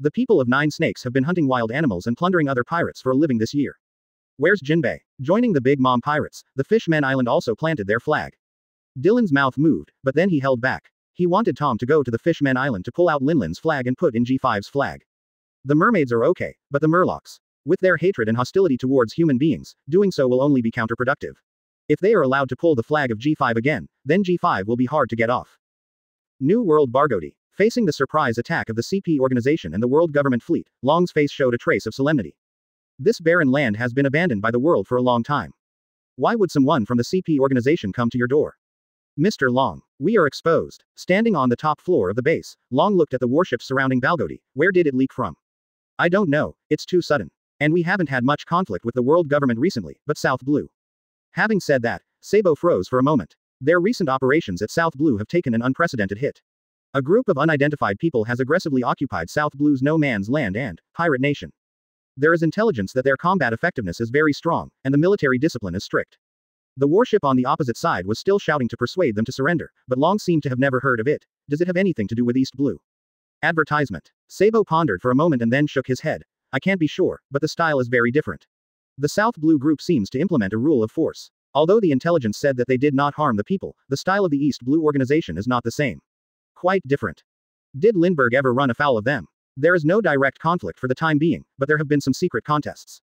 The people of Nine Snakes have been hunting wild animals and plundering other pirates for a living this year. Where's Jinbei? Joining the Big Mom pirates, the Fishmen Island also planted their flag. Dylan's mouth moved, but then he held back. He wanted Tom to go to the Fishmen Island to pull out Linlin's flag and put in G5's flag. The mermaids are okay, but the Murlocs, with their hatred and hostility towards human beings, doing so will only be counterproductive. If they are allowed to pull the flag of G5 again, then G5 will be hard to get off. New World Bargodi. Facing the surprise attack of the CP organization and the world government fleet, Long's face showed a trace of solemnity. This barren land has been abandoned by the world for a long time. Why would someone from the CP organization come to your door? Mr. Long, we are exposed. Standing on the top floor of the base, Long looked at the warships surrounding Balgodi. Where did it leak from? I don't know, it's too sudden. And we haven't had much conflict with the world government recently, but South Blue. Having said that, Sabo froze for a moment. Their recent operations at South Blue have taken an unprecedented hit. A group of unidentified people has aggressively occupied South Blue's no man's land and pirate nation. There is intelligence that their combat effectiveness is very strong, and the military discipline is strict. The warship on the opposite side was still shouting to persuade them to surrender, but Long seemed to have never heard of it. Does it have anything to do with East Blue? Advertisement. Sabo pondered for a moment and then shook his head. I can't be sure, but the style is very different. The South Blue group seems to implement a rule of force. Although the intelligence said that they did not harm the people, the style of the East Blue organization is not the same. Quite different. Did Lindbergh ever run afoul of them? There is no direct conflict for the time being, but there have been some secret contests.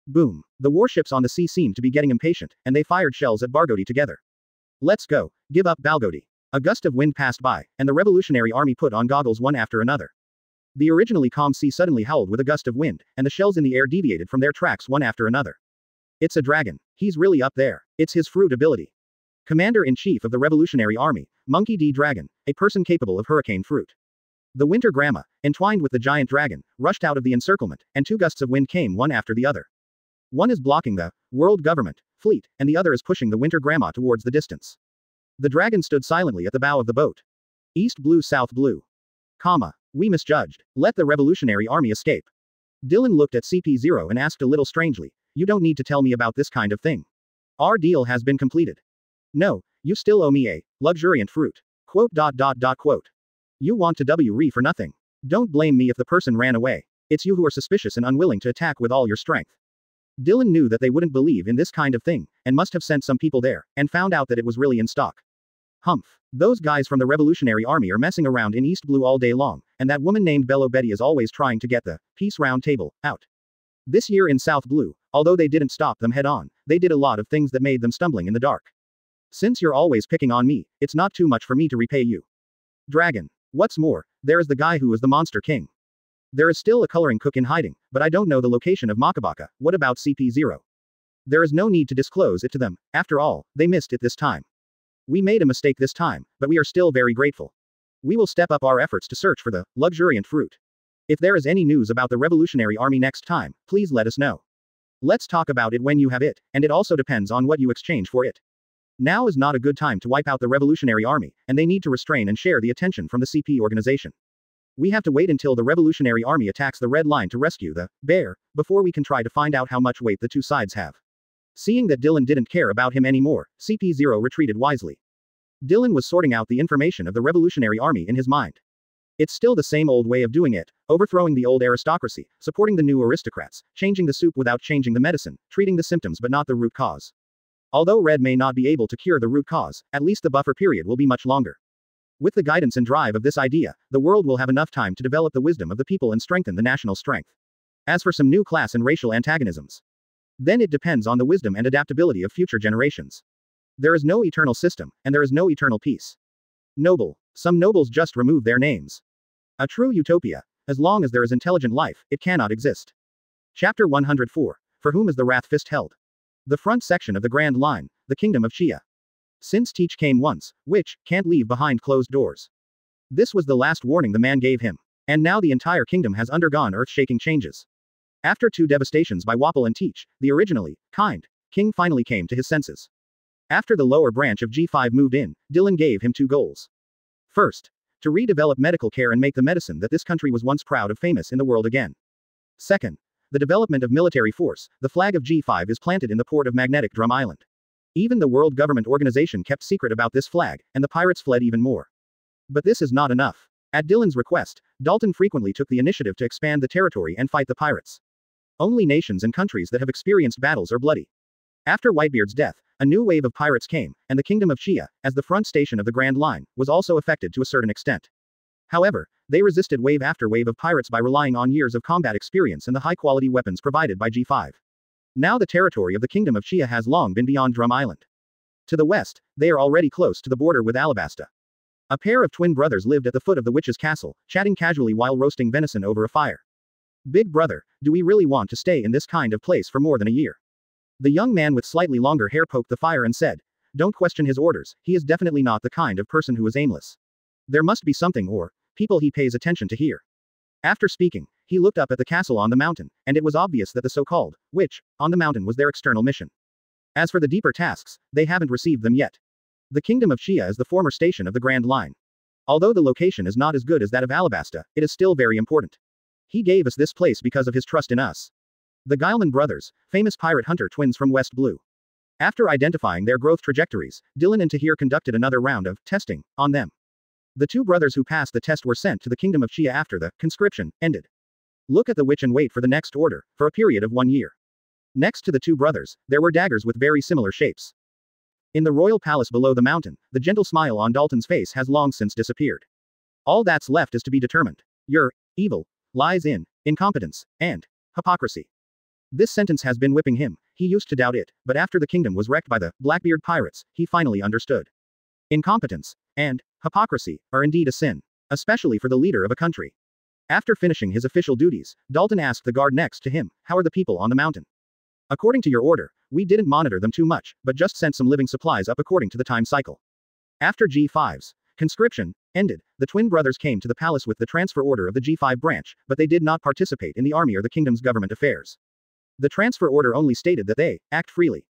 Boom. The warships on the sea seemed to be getting impatient, and they fired shells at Bargodi together. Let's go. Give up Balgodi. A gust of wind passed by, and the Revolutionary Army put on goggles one after another. The originally calm sea suddenly howled with a gust of wind, and the shells in the air deviated from their tracks one after another. It's a dragon. He's really up there. It's his fruit ability. Commander-in-Chief of the Revolutionary Army, Monkey D. Dragon, a person capable of hurricane fruit. The winter grama, entwined with the giant dragon, rushed out of the encirclement, and 2 gusts of wind came one after the other. One is blocking the world government fleet, and the other is pushing the winter grandma towards the distance. The dragon stood silently at the bow of the boat. East blue, south blue. Comma. We misjudged. Let the revolutionary army escape. Dylan looked at CP0 and asked a little strangely, you don't need to tell me about this kind of thing. Our deal has been completed. No, you still owe me a luxuriant fruit. Quote. You want to W for nothing. Don't blame me if the person ran away. It's you who are suspicious and unwilling to attack with all your strength. Dylan knew that they wouldn't believe in this kind of thing, and must have sent some people there, and found out that it was really in stock. Humph. Those guys from the Revolutionary Army are messing around in East Blue all day long, and that woman named Bello Betty is always trying to get the peace round table out. This year in South Blue, although they didn't stop them head on, they did a lot of things that made them stumbling in the dark. Since you're always picking on me, it's not too much for me to repay you. Dragon. What's more, there is the guy who was the Monster King. There is still a coloring cook in hiding, but I don't know the location of Makabaka. What about CP0? There is no need to disclose it to them. After all, they missed it this time. We made a mistake this time, but we are still very grateful. We will step up our efforts to search for the luxuriant fruit. If there is any news about the Revolutionary Army next time, please let us know. Let's talk about it when you have it, and it also depends on what you exchange for it. Now is not a good time to wipe out the Revolutionary Army, and they need to restrain and share the attention from the CP organization. We have to wait until the Revolutionary Army attacks the Red Line to rescue the bear, before we can try to find out how much weight the two sides have. Seeing that Dylan didn't care about him anymore, CP0 retreated wisely. Dylan was sorting out the information of the Revolutionary Army in his mind. It's still the same old way of doing it, overthrowing the old aristocracy, supporting the new aristocrats, changing the soup without changing the medicine, treating the symptoms but not the root cause. Although Red may not be able to cure the root cause, at least the buffer period will be much longer. With the guidance and drive of this idea, the world will have enough time to develop the wisdom of the people and strengthen the national strength. As for some new class and racial antagonisms, then it depends on the wisdom and adaptability of future generations. There is no eternal system, and there is no eternal peace. Noble. Some nobles just remove their names. A true utopia. As long as there is intelligent life, it cannot exist. Chapter 104. For whom is the Wrath Fist held? The front section of the Grand Line, the Kingdom of Chia. Since Teach came once, which can't leave behind closed doors. This was the last warning the man gave him. And now the entire kingdom has undergone earth-shaking changes. After 2 devastations by Wapple and Teach, the originally kind king finally came to his senses. After the lower branch of G5 moved in, Dylan gave him 2 goals. First, to redevelop medical care and make the medicine that this country was once proud of famous in the world again. Second, the development of military force. The flag of G5 is planted in the port of Magnetic Drum Island. Even the World Government Organization kept secret about this flag, and the pirates fled even more. But this is not enough. At Dylan's request, Dalton frequently took the initiative to expand the territory and fight the pirates. Only nations and countries that have experienced battles are bloody. After Whitebeard's death, a new wave of pirates came, and the Kingdom of Chia, as the front station of the Grand Line, was also affected to a certain extent. However, they resisted wave after wave of pirates by relying on years of combat experience and the high-quality weapons provided by G5. Now the territory of the Kingdom of Chia has long been beyond Drum Island. To the west, they are already close to the border with Alabasta. A pair of twin brothers lived at the foot of the witch's castle, chatting casually while roasting venison over a fire. Big brother, do we really want to stay in this kind of place for more than a year? The young man with slightly longer hair poked the fire and said, don't question his orders, he is definitely not the kind of person who is aimless. There must be something or people he pays attention to here. After speaking, he looked up at the castle on the mountain, and it was obvious that the so-called witch on the mountain was their external mission. As for the deeper tasks, they haven't received them yet. The Kingdom of Chia is the former station of the Grand Line. Although the location is not as good as that of Alabasta, it is still very important. He gave us this place because of his trust in us. The Guileman brothers, famous pirate hunter twins from West Blue. After identifying their growth trajectories, Dylan and Tahir conducted another round of testing on them. The 2 brothers who passed the test were sent to the Kingdom of Chia after the conscription ended. Look at the witch and wait for the next order, for a period of 1 year. Next to the 2 brothers, there were daggers with very similar shapes. In the royal palace below the mountain, the gentle smile on Dalton's face has long since disappeared. All that's left is to be determined. Your evil lies in incompetence and hypocrisy. This sentence has been whipping him. He used to doubt it, but after the kingdom was wrecked by the Blackbeard pirates, he finally understood. Incompetence and hypocrisy are indeed a sin, especially for the leader of a country. After finishing his official duties, Dalton asked the guard next to him, how are the people on the mountain? According to your order, we didn't monitor them too much, but just sent some living supplies up according to the time cycle. After G5's conscription ended, the twin brothers came to the palace with the transfer order of the G5 branch, but they did not participate in the army or the kingdom's government affairs. The transfer order only stated that they act freely.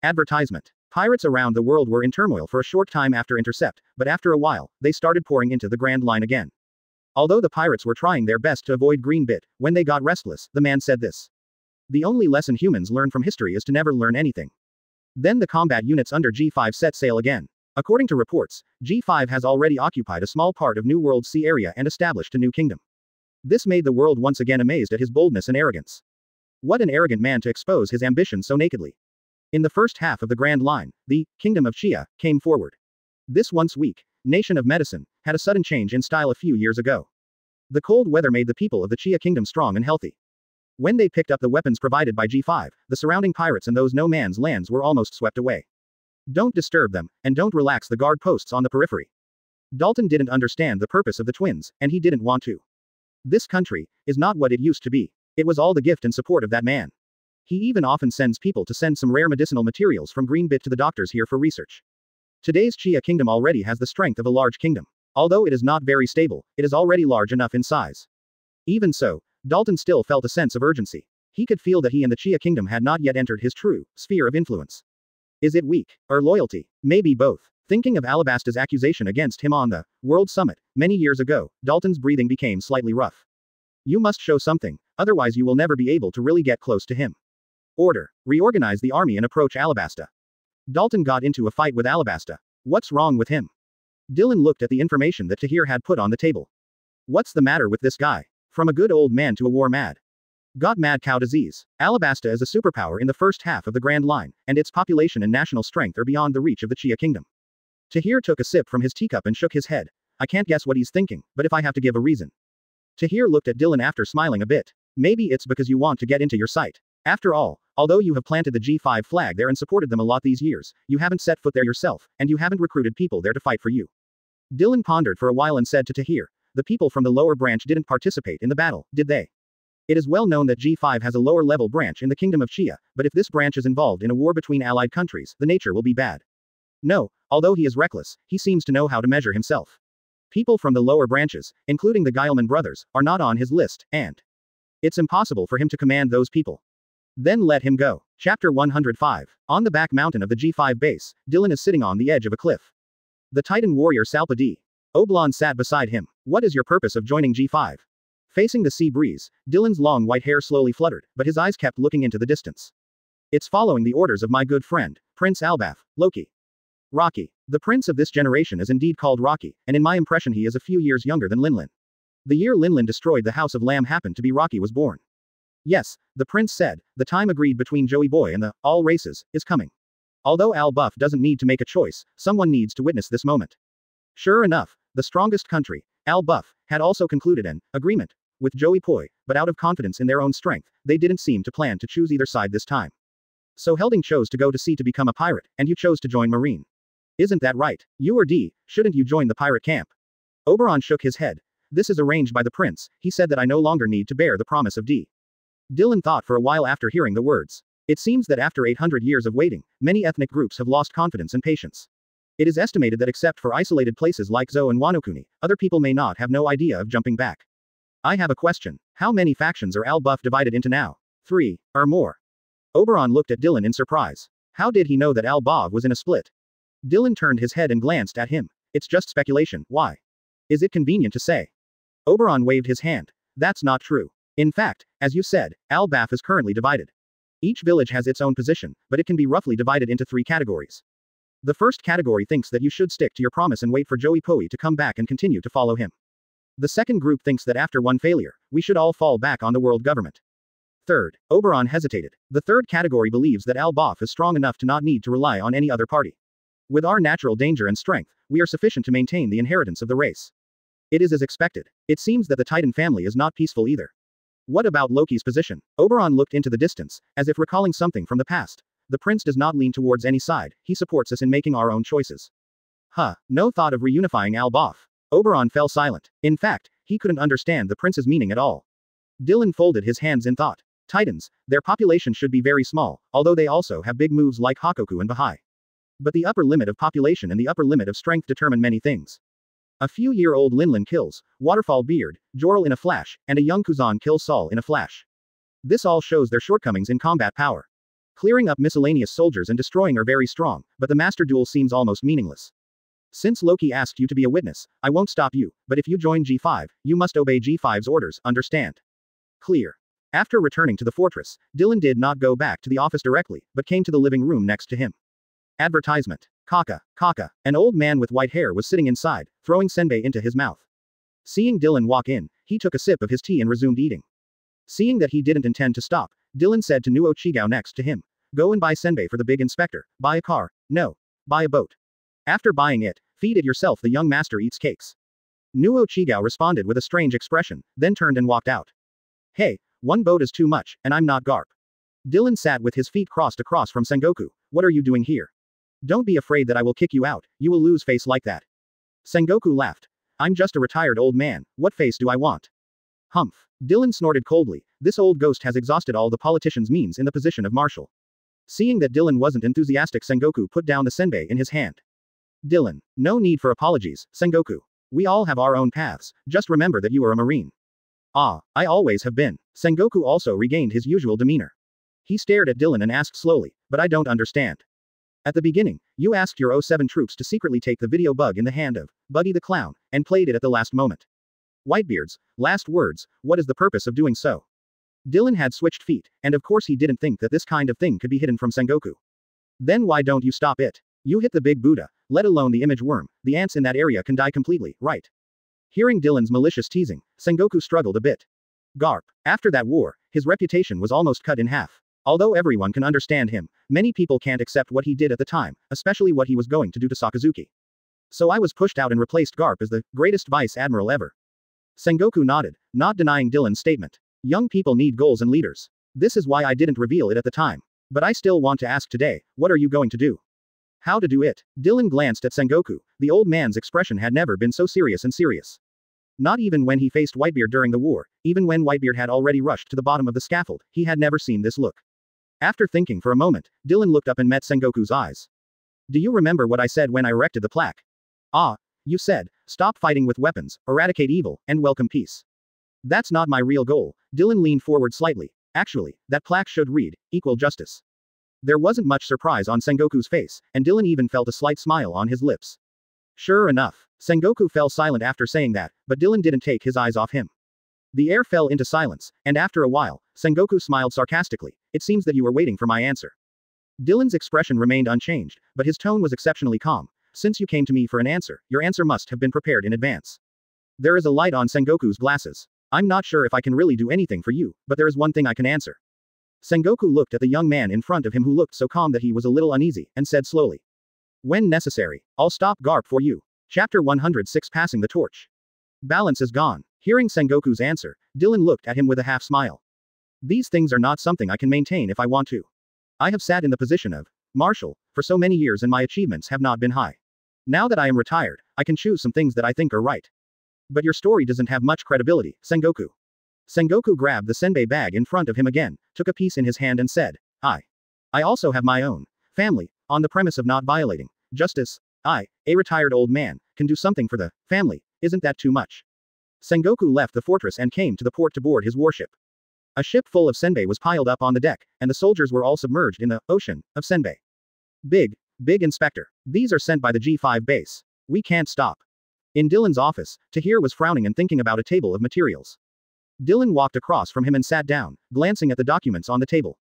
Advertisement. Pirates around the world were in turmoil for a short time after intercept, but after a while, they started pouring into the Grand Line again. Although the pirates were trying their best to avoid Greenbit, when they got restless, the man said this. The only lesson humans learn from history is to never learn anything. Then the combat units under G5 set sail again. According to reports, G5 has already occupied a small part of New World's sea area and established a new kingdom. This made the world once again amazed at his boldness and arrogance. What an arrogant man to expose his ambition so nakedly. In the first half of the Grand Line, the Kingdom of Chia came forward. This once weak nation of medicine had a sudden change in style a few years ago. The cold weather made the people of the Chia Kingdom strong and healthy. When they picked up the weapons provided by G5, the surrounding pirates and those no man's lands were almost swept away. Don't disturb them, and don't relax the guard posts on the periphery. Dalton didn't understand the purpose of the twins, and he didn't want to. This country is not what it used to be. It was all the gift and support of that man. He even often sends people to send some rare medicinal materials from Greenbit to the doctors here for research. Today's Chia Kingdom already has the strength of a large kingdom. Although it is not very stable, it is already large enough in size. Even so, Dalton still felt a sense of urgency. He could feel that he and the Chia Kingdom had not yet entered his true sphere of influence. Is it weak, or loyalty? Maybe both. Thinking of Alabasta's accusation against him on the World Summit many years ago, Dalton's breathing became slightly rough. You must show something, otherwise you will never be able to really get close to him. Order. Reorganize the army and approach Alabasta. Dalton got into a fight with Alabasta. What's wrong with him? Dylan looked at the information that Tahir had put on the table. What's the matter with this guy? From a good old man to a war mad. Got mad cow disease. Alabasta is a superpower in the first half of the Grand Line, and its population and national strength are beyond the reach of the Chia Kingdom. Tahir took a sip from his teacup and shook his head. I can't guess what he's thinking, but if I have to give a reason. Tahir looked at Dylan after smiling a bit. Maybe it's because you want to get into your sight. After all, although you have planted the G5 flag there and supported them a lot these years, you haven't set foot there yourself, and you haven't recruited people there to fight for you. Dylan pondered for a while and said to Tahir, the people from the lower branch didn't participate in the battle, did they? It is well known that G5 has a lower level branch in the Kingdom of Chia, but if this branch is involved in a war between allied countries, the nature will be bad. No, although he is reckless, he seems to know how to measure himself. People from the lower branches, including the Guilman brothers, are not on his list, and it's impossible for him to command those people. Then let him go. Chapter 105. On the back mountain of the G5 base, Dylan is sitting on the edge of a cliff. The Titan warrior Salpa D. Oblon sat beside him. What is your purpose of joining G5? Facing the sea breeze, Dylan's long white hair slowly fluttered, but his eyes kept looking into the distance. It's following the orders of my good friend, Prince Albaf, Loki. Rocky. The prince of this generation is indeed called Rocky, and in my impression he is a few years younger than Linlin. The year Linlin destroyed the House of Lamb happened to be Rocky was born. Yes, the prince said, the time agreed between Joey Boy and the all races is coming. Although Al Buff doesn't need to make a choice, someone needs to witness this moment. Sure enough, the strongest country, Al Buff, had also concluded an agreement with Joey Poi, but out of confidence in their own strength, they didn't seem to plan to choose either side this time. So Helding chose to go to sea to become a pirate, and you chose to join Marine. Isn't that right? You or D, shouldn't you join the pirate camp? Oberon shook his head. This is arranged by the prince, he said that I no longer need to bear the promise of D. Dylan thought for a while after hearing the words. It seems that after 800 years of waiting, many ethnic groups have lost confidence and patience. It is estimated that except for isolated places like Zo and Wanokuni, other people may not have no idea of jumping back. I have a question. How many factions are Al Buff divided into now? 3, or more. Oberon looked at Dylan in surprise. How did he know that Al Buff was in a split? Dylan turned his head and glanced at him. It's just speculation, why? Is it convenient to say? Oberon waved his hand. That's not true. In fact, as you said, Al Buff is currently divided. Each village has its own position, but it can be roughly divided into 3 categories. The first category thinks that you should stick to your promise and wait for Joey Poi to come back and continue to follow him. The second group thinks that after one failure, we should all fall back on the world government. Third, Oberon hesitated. The third category believes that Al Buff is strong enough to not need to rely on any other party. With our natural danger and strength, we are sufficient to maintain the inheritance of the race. It is as expected. It seems that the Titan family is not peaceful either. What about Loki's position? Oberon looked into the distance, as if recalling something from the past. The prince does not lean towards any side, he supports us in making our own choices. No thought of reunifying Al Buff. Oberon fell silent. In fact, he couldn't understand the prince's meaning at all. Dylan folded his hands in thought. Titans, their population should be very small, although they also have big moves like Hakoku and Bahai. But the upper limit of population and the upper limit of strength determine many things. A few-year-old Linlin kills Waterfall Beard, Jorel in a flash, and a young Kuzan kills Saul in a flash. This all shows their shortcomings in combat power. Clearing up miscellaneous soldiers and destroying are very strong, but the master duel seems almost meaningless. Since Loki asked you to be a witness, I won't stop you, but if you join G5, you must obey G5's orders, understand? Clear. After returning to the fortress, Dylan did not go back to the office directly, but came to the living room next to him. Advertisement. Kaka, Kaka. An old man with white hair was sitting inside, throwing senbei into his mouth. Seeing Dylan walk in, he took a sip of his tea and resumed eating. Seeing that he didn't intend to stop, Dylan said to Nuo Chigao next to him, "Go and buy senbei for the big inspector. Buy a car. No. Buy a boat. After buying it, feed it yourself. The young master eats cakes." Nuo Chigao responded with a strange expression, then turned and walked out. "Hey, one boat is too much, and I'm not Garp." Dylan sat with his feet crossed across from Sengoku. "What are you doing here? Don't be afraid that I will kick you out, you will lose face like that." Sengoku laughed. "I'm just a retired old man, what face do I want?" Humph. Dylan snorted coldly. This old ghost has exhausted all the politician's means in the position of marshal. Seeing that Dylan wasn't enthusiastic, Sengoku put down the senbei in his hand. "Dylan, no need for apologies, Sengoku. We all have our own paths, just remember that you are a marine." "Ah, I always have been." Sengoku also regained his usual demeanor. He stared at Dylan and asked slowly, "But I don't understand. At the beginning, you asked your O7 troops to secretly take the video bug in the hand of Buggy the Clown, and played it at the last moment. Whitebeard's last words, what is the purpose of doing so?" Dylan had switched feet, and of course he didn't think that this kind of thing could be hidden from Sengoku. "Then why don't you stop it? You hit the big Buddha, let alone the image worm, the ants in that area can die completely, right?" Hearing Dylan's malicious teasing, Sengoku struggled a bit. Garp. After that war, his reputation was almost cut in half. Although everyone can understand him, many people can't accept what he did at the time, especially what he was going to do to Sakazuki. "So I was pushed out and replaced Garp as the greatest vice admiral ever." Sengoku nodded, not denying Dylan's statement. "Young people need goals and leaders. This is why I didn't reveal it at the time. But I still want to ask today, what are you going to do?" "How to do it?" Dylan glanced at Sengoku. The old man's expression had never been so serious and serious. Not even when he faced Whitebeard during the war, even when Whitebeard had already rushed to the bottom of the scaffold, he had never seen this look. After thinking for a moment, Dylan looked up and met Sengoku's eyes. "Do you remember what I said when I erected the plaque?" "Ah, you said, stop fighting with weapons, eradicate evil, and welcome peace." "That's not my real goal." Dylan leaned forward slightly. "Actually, that plaque should read, equal justice." There wasn't much surprise on Sengoku's face, and Dylan even felt a slight smile on his lips. Sure enough, Sengoku fell silent after saying that, but Dylan didn't take his eyes off him. The air fell into silence, and after a while, Sengoku smiled sarcastically. "It seems that you were waiting for my answer." Dylan's expression remained unchanged, but his tone was exceptionally calm. "Since you came to me for an answer, your answer must have been prepared in advance." There is a light on Sengoku's glasses. "I'm not sure if I can really do anything for you, but there is one thing I can answer." Sengoku looked at the young man in front of him who looked so calm that he was a little uneasy, and said slowly, "When necessary, I'll stop Garp for you." Chapter 106 Passing the Torch. Balance is gone. Hearing Sengoku's answer, Dylan looked at him with a half smile. "These things are not something I can maintain if I want to. I have sat in the position of marshal for so many years and my achievements have not been high. Now that I am retired, I can choose some things that I think are right. But your story doesn't have much credibility, Sengoku." Sengoku grabbed the senbei bag in front of him again, took a piece in his hand and said, I also have my own family, on the premise of not violating justice. I, a retired old man, can do something for the family, isn't that too much?" Sengoku left the fortress and came to the port to board his warship. A ship full of senbei was piled up on the deck, and the soldiers were all submerged in the ocean of senbei. Big Inspector. These are sent by the G5 base. We can't stop." In Dylan's office, Tahir was frowning and thinking about a table of materials. Dylan walked across from him and sat down, glancing at the documents on the table.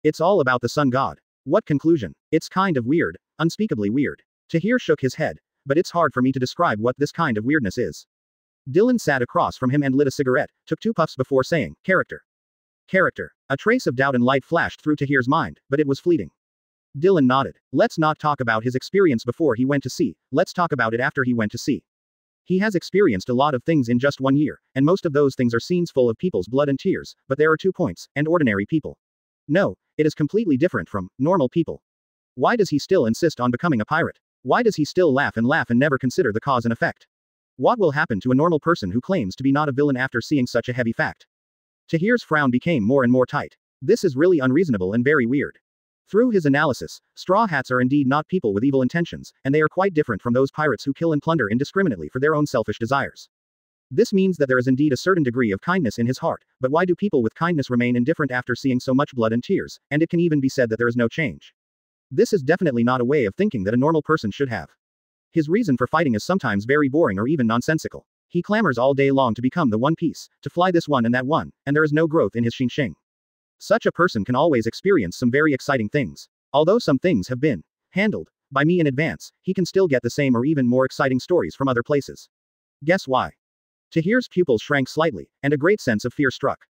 "It's all about the sun god. What conclusion? It's kind of weird, unspeakably weird." Tahir shook his head. "But it's hard for me to describe what this kind of weirdness is." Dylan sat across from him and lit a cigarette, took 2 puffs before saying, Character. A trace of doubt and light flashed through Tahir's mind, but it was fleeting. Dylan nodded. "Let's not talk about his experience before he went to sea, let's talk about it after he went to sea. He has experienced a lot of things in just 1 year, and most of those things are scenes full of people's blood and tears, but there are 2 points, and ordinary people. No, it is completely different from normal people. Why does he still insist on becoming a pirate? Why does he still laugh and never consider the cause and effect? What will happen to a normal person who claims to be not a villain after seeing such a heavy fact?" Tahir's frown became more and more tight. "This is really unreasonable and very weird." Through his analysis, Straw Hats are indeed not people with evil intentions, and they are quite different from those pirates who kill and plunder indiscriminately for their own selfish desires. This means that there is indeed a certain degree of kindness in his heart, but why do people with kindness remain indifferent after seeing so much blood and tears, and it can even be said that there is no change? This is definitely not a way of thinking that a normal person should have. His reason for fighting is sometimes very boring or even nonsensical. He clamors all day long to become the one piece, to fly this one and that one, and there is no growth in his xingxing. Such a person can always experience some very exciting things. Although some things have been handled by me in advance, he can still get the same or even more exciting stories from other places. Guess why? Tahir's pupils shrank slightly, and a great sense of fear struck.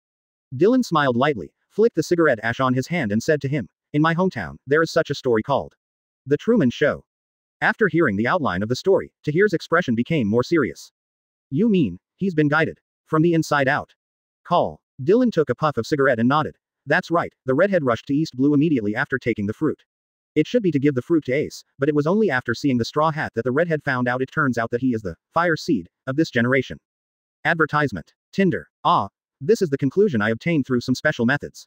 Dylan smiled lightly, flicked the cigarette ash on his hand and said to him, "In my hometown, there is such a story called The Truman Show." After hearing the outline of the story, Tahir's expression became more serious. "You mean, he's been guided from the inside out?" Call. Dylan took a puff of cigarette and nodded. "That's right, the redhead rushed to East Blue immediately after taking the fruit. It should be to give the fruit to Ace, but it was only after seeing the straw hat that the redhead found out. It turns out that he is the fire seed of this generation." Advertisement. Tinder. This is the conclusion I obtained through some special methods.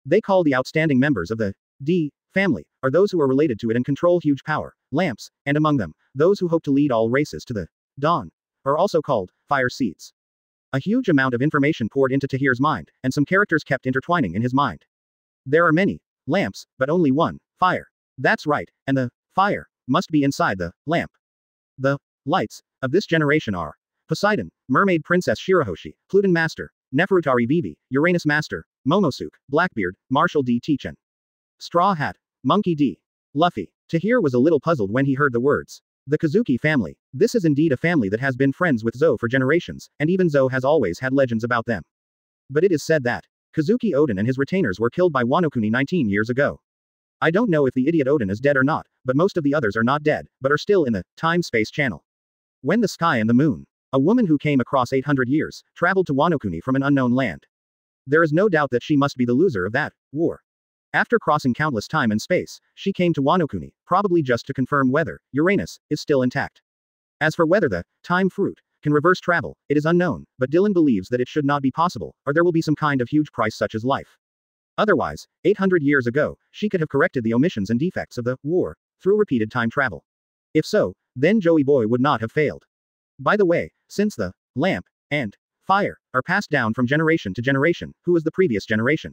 They call the outstanding members of the D family, are those who are related to it and control huge power, lamps, and among them, those who hope to lead all races to the dawn, are also called fire seeds. A huge amount of information poured into Tahir's mind, and some characters kept intertwining in his mind. There are many lamps, but only one fire. That's right, and the fire must be inside the lamp. The lights of this generation are Poseidon, Mermaid Princess Shirahoshi, Pluton Master, Neferutari Vivi, Uranus Master, Momosuke, Blackbeard, Marshall D. Teachen. Straw Hat, Monkey D. Luffy. Tahir was a little puzzled when he heard the words. The Kazuki family. This is indeed a family that has been friends with Zou for generations, and even Zou has always had legends about them. But it is said that Kazuki Odin and his retainers were killed by Wano Kuni 19 years ago. I don't know if the idiot Odin is dead or not, but most of the others are not dead, but are still in the time-space channel. When the sky and the moon. A woman who came across 800 years, traveled to Wano Kuni from an unknown land. There is no doubt that she must be the loser of that war. After crossing countless time and space, she came to Wano Kuni, probably just to confirm whether Uranus is still intact. As for whether the time fruit can reverse travel, it is unknown, but Dylan believes that it should not be possible, or there will be some kind of huge price such as life. Otherwise, 800 years ago, she could have corrected the omissions and defects of the war through repeated time travel. If so, then Joey Boy would not have failed. By the way, since the lamp and fire are passed down from generation to generation, who was the previous generation?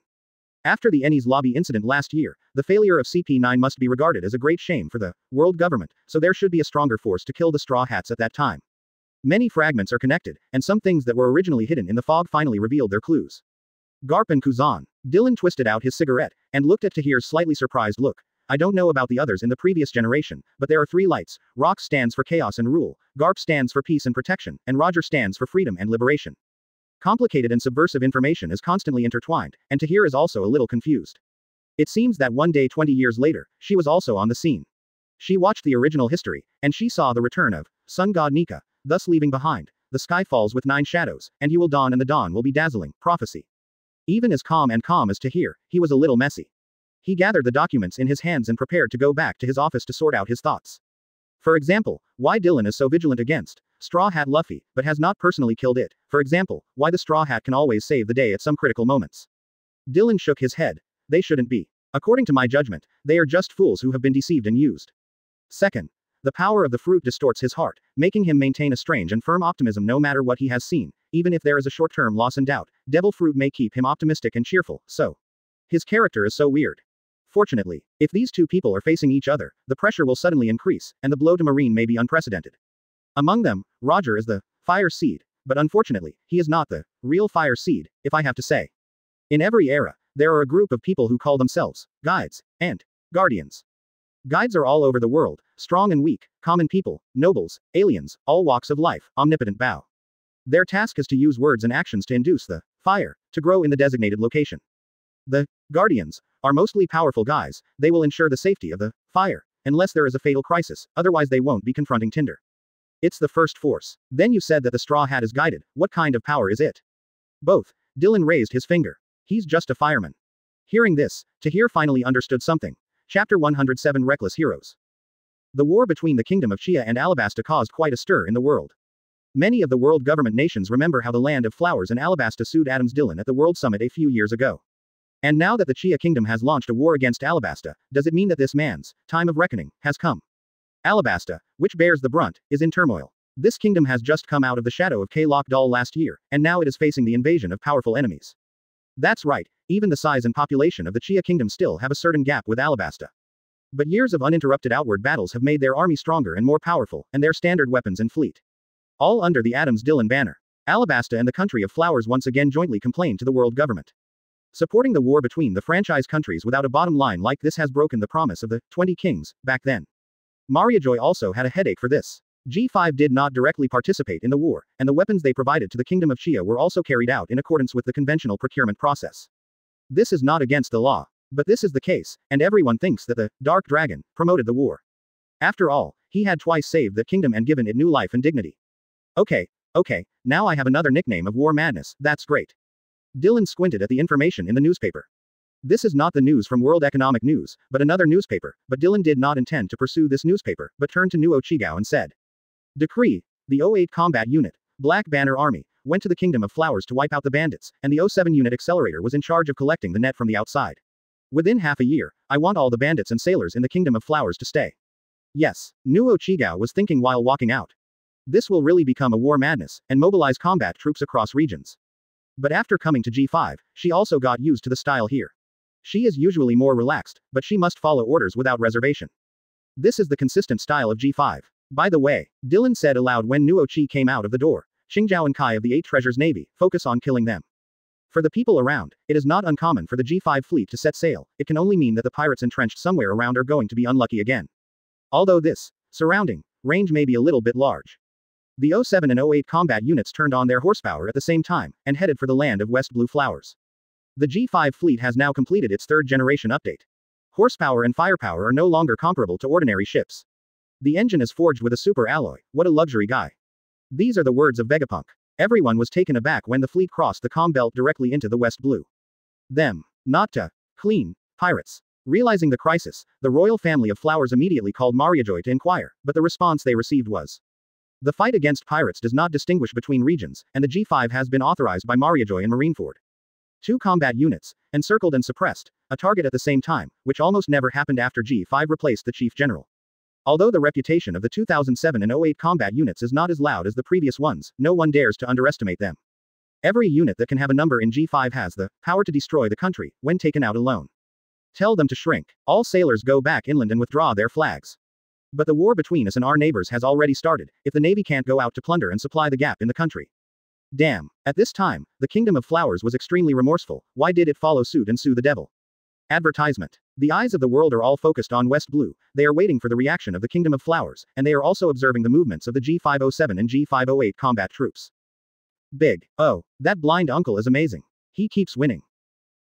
After the Ennies Lobby incident last year, the failure of CP9 must be regarded as a great shame for the world government, so there should be a stronger force to kill the Straw Hats at that time. Many fragments are connected, and some things that were originally hidden in the fog finally revealed their clues. Garp and Kuzan. Dylan twisted out his cigarette, and looked at Tahir's slightly surprised look. I don't know about the others in the previous generation, but there are three lights. Rox stands for chaos and rule, Garp stands for peace and protection, and Roger stands for freedom and liberation. Complicated and subversive information is constantly intertwined, and Tahir is also a little confused. It seems that one day 20 years later, she was also on the scene. She watched the original history, and she saw the return of sun god Nika, thus leaving behind, the sky falls with 9 shadows, and you will dawn and the dawn will be dazzling, prophecy. Even as calm as Tahir, he was a little messy. He gathered the documents in his hands and prepared to go back to his office to sort out his thoughts. For example, why Dylan is so vigilant against Straw Hat Luffy, but has not personally killed it. For example, why the Straw Hat can always save the day at some critical moments. Dylan shook his head. They shouldn't be. According to my judgment, they are just fools who have been deceived and used. Second, the power of the fruit distorts his heart, making him maintain a strange and firm optimism no matter what he has seen, even if there is a short-term loss and doubt. Devil fruit may keep him optimistic and cheerful, so his character is so weird. Fortunately, if these two people are facing each other, the pressure will suddenly increase, and the blow to Marine may be unprecedented. Among them, Roger is the fire seed, but unfortunately, he is not the real fire seed, if I have to say. In every era, there are a group of people who call themselves guides and guardians. Guides are all over the world, strong and weak, common people, nobles, aliens, all walks of life, omnipotent bow. Their task is to use words and actions to induce the fire to grow in the designated location. The guardians are mostly powerful guys. They will ensure the safety of the fire, unless there is a fatal crisis, otherwise they won't be confronting Tinder. It's the first force. Then you said that the Straw Hat is guided. What kind of power is it? Both. Dylan raised his finger. He's just a fireman. Hearing this, Tahir finally understood something. Chapter 107 Reckless Heroes. The war between the Kingdom of Chia and Alabasta caused quite a stir in the world. Many of the world government nations remember how the Land of Flowers and Alabasta sued Adams Dillon at the World Summit a few years ago. And now that the Chia Kingdom has launched a war against Alabasta, does it mean that this man's time of reckoning has come? Alabasta, which bears the brunt, is in turmoil. This kingdom has just come out of the shadow of Kalok Dal last year, and now it is facing the invasion of powerful enemies. That's right, even the size and population of the Chia kingdom still have a certain gap with Alabasta. But years of uninterrupted outward battles have made their army stronger and more powerful, and their standard weapons and fleet. All under the Adams Dillon banner. Alabasta and the Country of Flowers once again jointly complained to the world government. Supporting the war between the franchise countries without a bottom line like this has broken the promise of the 20 kings back then. Mariajoy also had a headache for this. G5 did not directly participate in the war, and the weapons they provided to the Kingdom of Chia were also carried out in accordance with the conventional procurement process. This is not against the law. But this is the case, and everyone thinks that the Dark Dragon promoted the war. After all, he had twice saved the kingdom and given it new life and dignity. Okay, now I have another nickname of War Madness, that's great. Dillon squinted at the information in the newspaper. This is not the news from World Economic News, but another newspaper, but Dillon did not intend to pursue this newspaper, but turned to Nuo Chigao and said. Decree. The 08 Combat Unit, Black Banner Army, went to the Kingdom of Flowers to wipe out the bandits, and the 07 Unit Accelerator was in charge of collecting the net from the outside. Within half a year, I want all the bandits and sailors in the Kingdom of Flowers to stay. Yes, Nuo Chigao was thinking while walking out. This will really become a war madness, and mobilize combat troops across regions. But after coming to G5, she also got used to the style here. She is usually more relaxed, but she must follow orders without reservation. This is the consistent style of G5. By the way, Dillon said aloud when Nuo Chi came out of the door, Xingjiao and Kai of the 8 Treasures Navy, focus on killing them. For the people around, it is not uncommon for the G5 fleet to set sail, it can only mean that the pirates entrenched somewhere around are going to be unlucky again. Although this surrounding range may be a little bit large. The 07 and 08 combat units turned on their horsepower at the same time, and headed for the land of West Blue Flowers. The G5 fleet has now completed its 3rd generation update. Horsepower and firepower are no longer comparable to ordinary ships. The engine is forged with a super alloy, what a luxury guy. These are the words of Vegapunk. Everyone was taken aback when the fleet crossed the Com Belt directly into the West Blue. Them. Not to. Clean. Pirates. Realizing the crisis, the royal family of Flowers immediately called Mariajoy to inquire, but the response they received was. The fight against pirates does not distinguish between regions, and the G5 has been authorized by Mariajoy and Marineford. 2 combat units, encircled and suppressed, a target at the same time, which almost never happened after G5 replaced the chief general. Although the reputation of the 2007 and 08 combat units is not as loud as the previous ones, no one dares to underestimate them. Every unit that can have a number in G5 has the power to destroy the country, when taken out alone. Tell them to shrink. All sailors go back inland and withdraw their flags. But the war between us and our neighbors has already started, if the Navy can't go out to plunder and supply the gap in the country. Damn. At this time, the Kingdom of Flowers was extremely remorseful, why did it follow suit and sue the devil? Advertisement. The eyes of the world are all focused on West Blue, they are waiting for the reaction of the Kingdom of Flowers, and they are also observing the movements of the G507 and G508 combat troops. Big. Oh, that blind uncle is amazing. He keeps winning.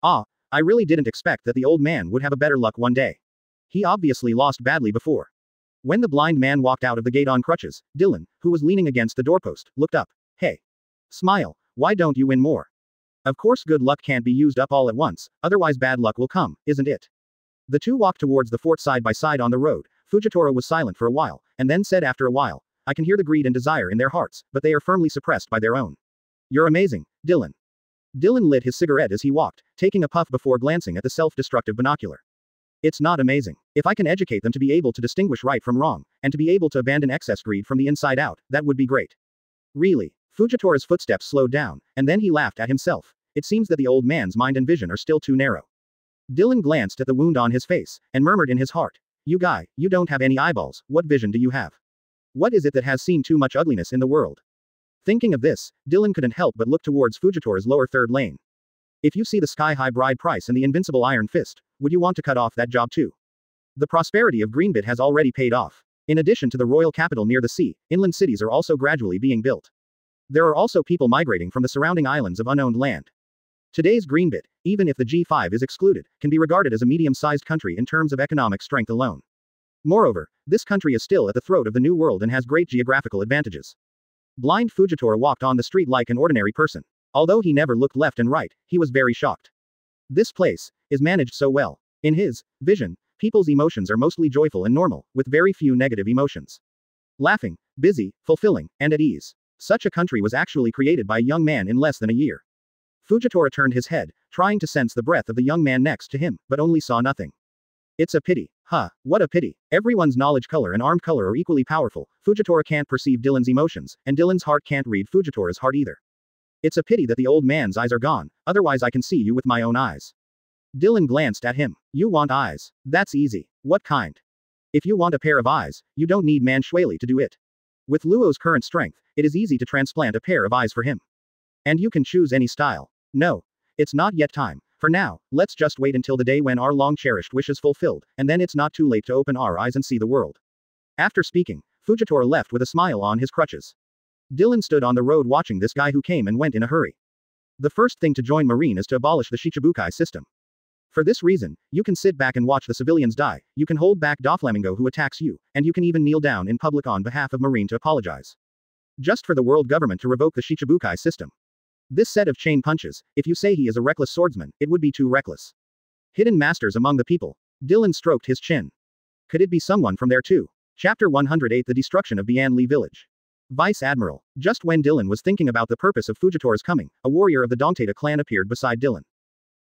Ah, I really didn't expect that the old man would have a better luck one day. He obviously lost badly before. When the blind man walked out of the gate on crutches, Dillon, who was leaning against the doorpost, looked up. Hey. Smile. Why don't you win more? Of course good luck can't be used up all at once, otherwise bad luck will come, isn't it? The two walked towards the fort side by side on the road. Fujitora was silent for a while, and then said after a while, I can hear the greed and desire in their hearts, but they are firmly suppressed by their own. You're amazing, Dillon. Dillon lit his cigarette as he walked, taking a puff before glancing at the self-destructive binocular. It's not amazing. If I can educate them to be able to distinguish right from wrong, and to be able to abandon excess greed from the inside out, that would be great. Really. Fujitora's footsteps slowed down, and then he laughed at himself. It seems that the old man's mind and vision are still too narrow. Dillon glanced at the wound on his face, and murmured in his heart. You guy, you don't have any eyeballs, what vision do you have? What is it that has seen too much ugliness in the world? Thinking of this, Dillon couldn't help but look towards Fujitora's lower third lane. If you see the sky-high bride price and the invincible iron fist, would you want to cut off that job too? The prosperity of Greenbit has already paid off. In addition to the royal capital near the sea, inland cities are also gradually being built. There are also people migrating from the surrounding islands of unowned land. Today's Greenbit, even if the G5 is excluded, can be regarded as a medium-sized country in terms of economic strength alone. Moreover, this country is still at the throat of the New World and has great geographical advantages. Blind Fujitora walked on the street like an ordinary person. Although he never looked left and right, he was very shocked. This place is managed so well. In his vision, people's emotions are mostly joyful and normal, with very few negative emotions. Laughing, busy, fulfilling, and at ease. Such a country was actually created by a young man in less than a year. Fujitora turned his head, trying to sense the breath of the young man next to him, but only saw nothing. It's a pity. Huh, what a pity. Everyone's knowledge color and armed color are equally powerful. Fujitora can't perceive Dylan's emotions, and Dylan's heart can't read Fujitora's heart either. It's a pity that the old man's eyes are gone, otherwise I can see you with my own eyes. Dylan glanced at him. You want eyes? That's easy. What kind? If you want a pair of eyes, you don't need Manchueli to do it. With Luo's current strength, it is easy to transplant a pair of eyes for him. And you can choose any style. No. It's not yet time. For now, let's just wait until the day when our long-cherished wish is fulfilled, and then it's not too late to open our eyes and see the world. After speaking, Fujitora left with a smile on his crutches. Dylan stood on the road watching this guy who came and went in a hurry. The first thing to join Marine is to abolish the Shichibukai system. For this reason, you can sit back and watch the civilians die, you can hold back Doflamingo who attacks you, and you can even kneel down in public on behalf of Marine to apologize. Just for the world government to revoke the Shichibukai system. This set of chain punches, if you say he is a reckless swordsman, it would be too reckless. Hidden masters among the people. Dylan stroked his chin. Could it be someone from there too? Chapter 108 The Destruction of Bianli Village. Vice Admiral. Just when Dylan was thinking about the purpose of Fujitora's coming, a warrior of the Dongtata clan appeared beside Dylan.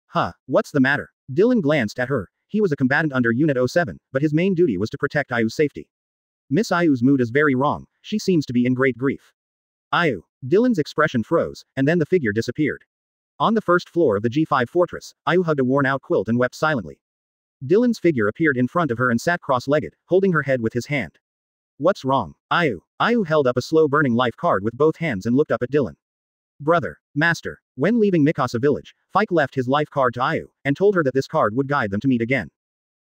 Huh, what's the matter? Dylan glanced at her. He was a combatant under Unit 07, but his main duty was to protect Ayu's safety. Miss Ayu's mood is very wrong, she seems to be in great grief. Ayu. Dylan's expression froze, and then the figure disappeared. On the first floor of the G5 fortress, Ayu hugged a worn-out quilt and wept silently. Dylan's figure appeared in front of her and sat cross-legged, holding her head with his hand. What's wrong? Ayu. Ayu held up a slow-burning life card with both hands and looked up at Dylan. Brother. Master. When leaving Mikasa village, Fike left his life card to Ayu, and told her that this card would guide them to meet again.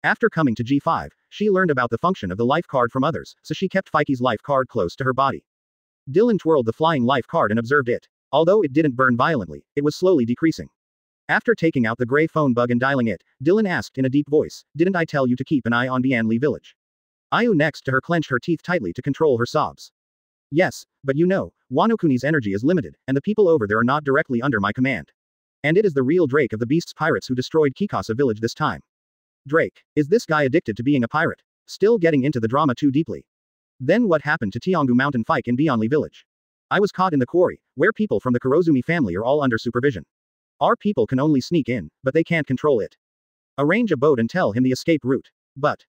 After coming to G5, she learned about the function of the life card from others, so she kept Fike's life card close to her body. Dylan twirled the flying life card and observed it. Although it didn't burn violently, it was slowly decreasing. After taking out the gray phone bug and dialing it, Dylan asked in a deep voice, "Didn't I tell you to keep an eye on Bianli village?" Ayu next to her clenched her teeth tightly to control her sobs. Yes, but you know, Wanokuni's energy is limited, and the people over there are not directly under my command. And it is the real Drake of the Beast's pirates who destroyed Kikasa village this time. Drake. Is this guy addicted to being a pirate? Still getting into the drama too deeply. Then what happened to Tiangu Mountain Fike in Bianli village? I was caught in the quarry, where people from the Kurozumi family are all under supervision. Our people can only sneak in, but they can't control it. Arrange a boat and tell him the escape route. But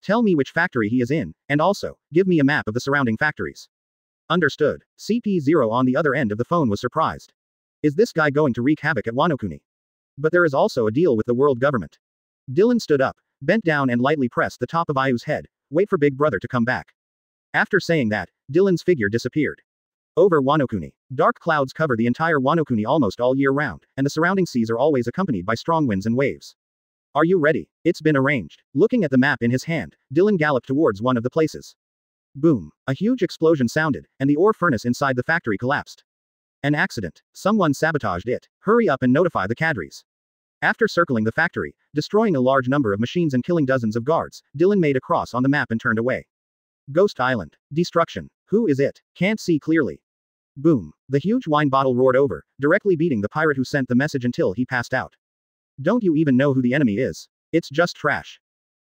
tell me which factory he is in, and also, give me a map of the surrounding factories. Understood. CP0 on the other end of the phone was surprised. Is this guy going to wreak havoc at Wanokuni? But there is also a deal with the world government. Dylan stood up, bent down and lightly pressed the top of Ayu's head. Wait for Big Brother to come back. After saying that, Dylan's figure disappeared. Over Wanokuni. Dark clouds cover the entire Wanokuni almost all year round, and the surrounding seas are always accompanied by strong winds and waves. Are you ready? It's been arranged. Looking at the map in his hand, Dylan galloped towards one of the places. Boom. A huge explosion sounded, and the ore furnace inside the factory collapsed. An accident. Someone sabotaged it. Hurry up and notify the cadres. After circling the factory, destroying a large number of machines and killing dozens of guards, Dylan made a cross on the map and turned away. Ghost Island. Destruction. Who is it? Can't see clearly. Boom. The huge wine bottle roared over, directly beating the pirate who sent the message until he passed out. Don't you even know who the enemy is? It's just trash.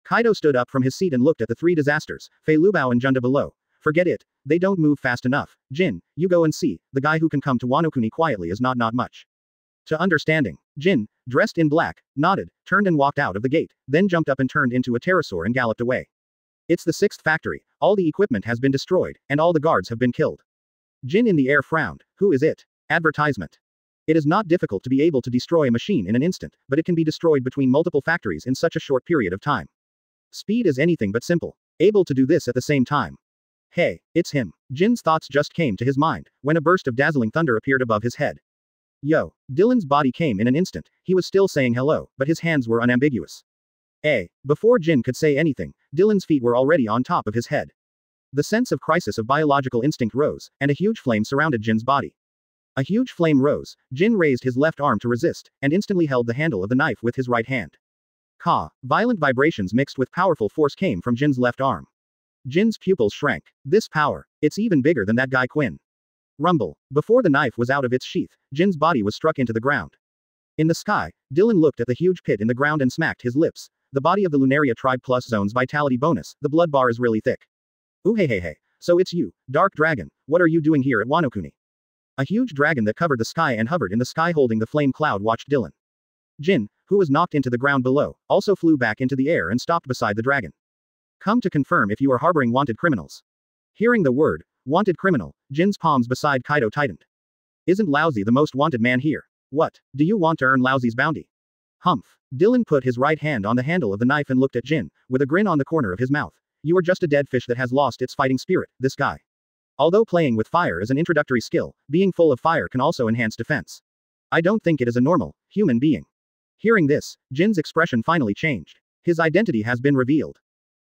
Kaido stood up from his seat and looked at the three disasters, Fei Lubao and Junda below. Forget it. They don't move fast enough. Jin, you go and see. The guy who can come to Wanokuni quietly is not much. To understanding. Jin, dressed in black, nodded, turned and walked out of the gate, then jumped up and turned into a pterosaur and galloped away. It's the 6th factory. All the equipment has been destroyed, and all the guards have been killed. Jin in the air frowned. Who is it? Advertisement. It is not difficult to be able to destroy a machine in an instant, but it can be destroyed between multiple factories in such a short period of time. Speed is anything but simple. Able to do this at the same time. Hey, it's him. Jin's thoughts just came to his mind, when a burst of dazzling thunder appeared above his head. Yo. Dylan's body came in an instant. He was still saying hello, but his hands were unambiguous. Before Jin could say anything, Dylan's feet were already on top of his head. The sense of crisis of biological instinct rose, and a huge flame surrounded Jin's body. A huge flame rose, Jin raised his left arm to resist, and instantly held the handle of the knife with his right hand. Ka. Violent vibrations mixed with powerful force came from Jin's left arm. Jin's pupils shrank. This power. It's even bigger than that guy Quinn. Rumble. Before the knife was out of its sheath, Jin's body was struck into the ground. In the sky, Dylan looked at the huge pit in the ground and smacked his lips. The body of the Lunaria tribe plus zone's vitality bonus, the blood bar is really thick. Ooh hey. So it's you, Dark Dragon, what are you doing here at Wanokuni? A huge dragon that covered the sky and hovered in the sky holding the flame cloud watched Dylan. Jin, who was knocked into the ground below, also flew back into the air and stopped beside the dragon. Come to confirm if you are harboring wanted criminals. Hearing the word, wanted criminal, Jin's palms beside Kaido tightened. Isn't Laozi the most wanted man here? What, do you want to earn Laozi's bounty? Humph. Dylan put his right hand on the handle of the knife and looked at Jin, with a grin on the corner of his mouth. You are just a dead fish that has lost its fighting spirit, this guy. Although playing with fire is an introductory skill, being full of fire can also enhance defense. I don't think it is a normal, human being. Hearing this, Jin's expression finally changed. His identity has been revealed.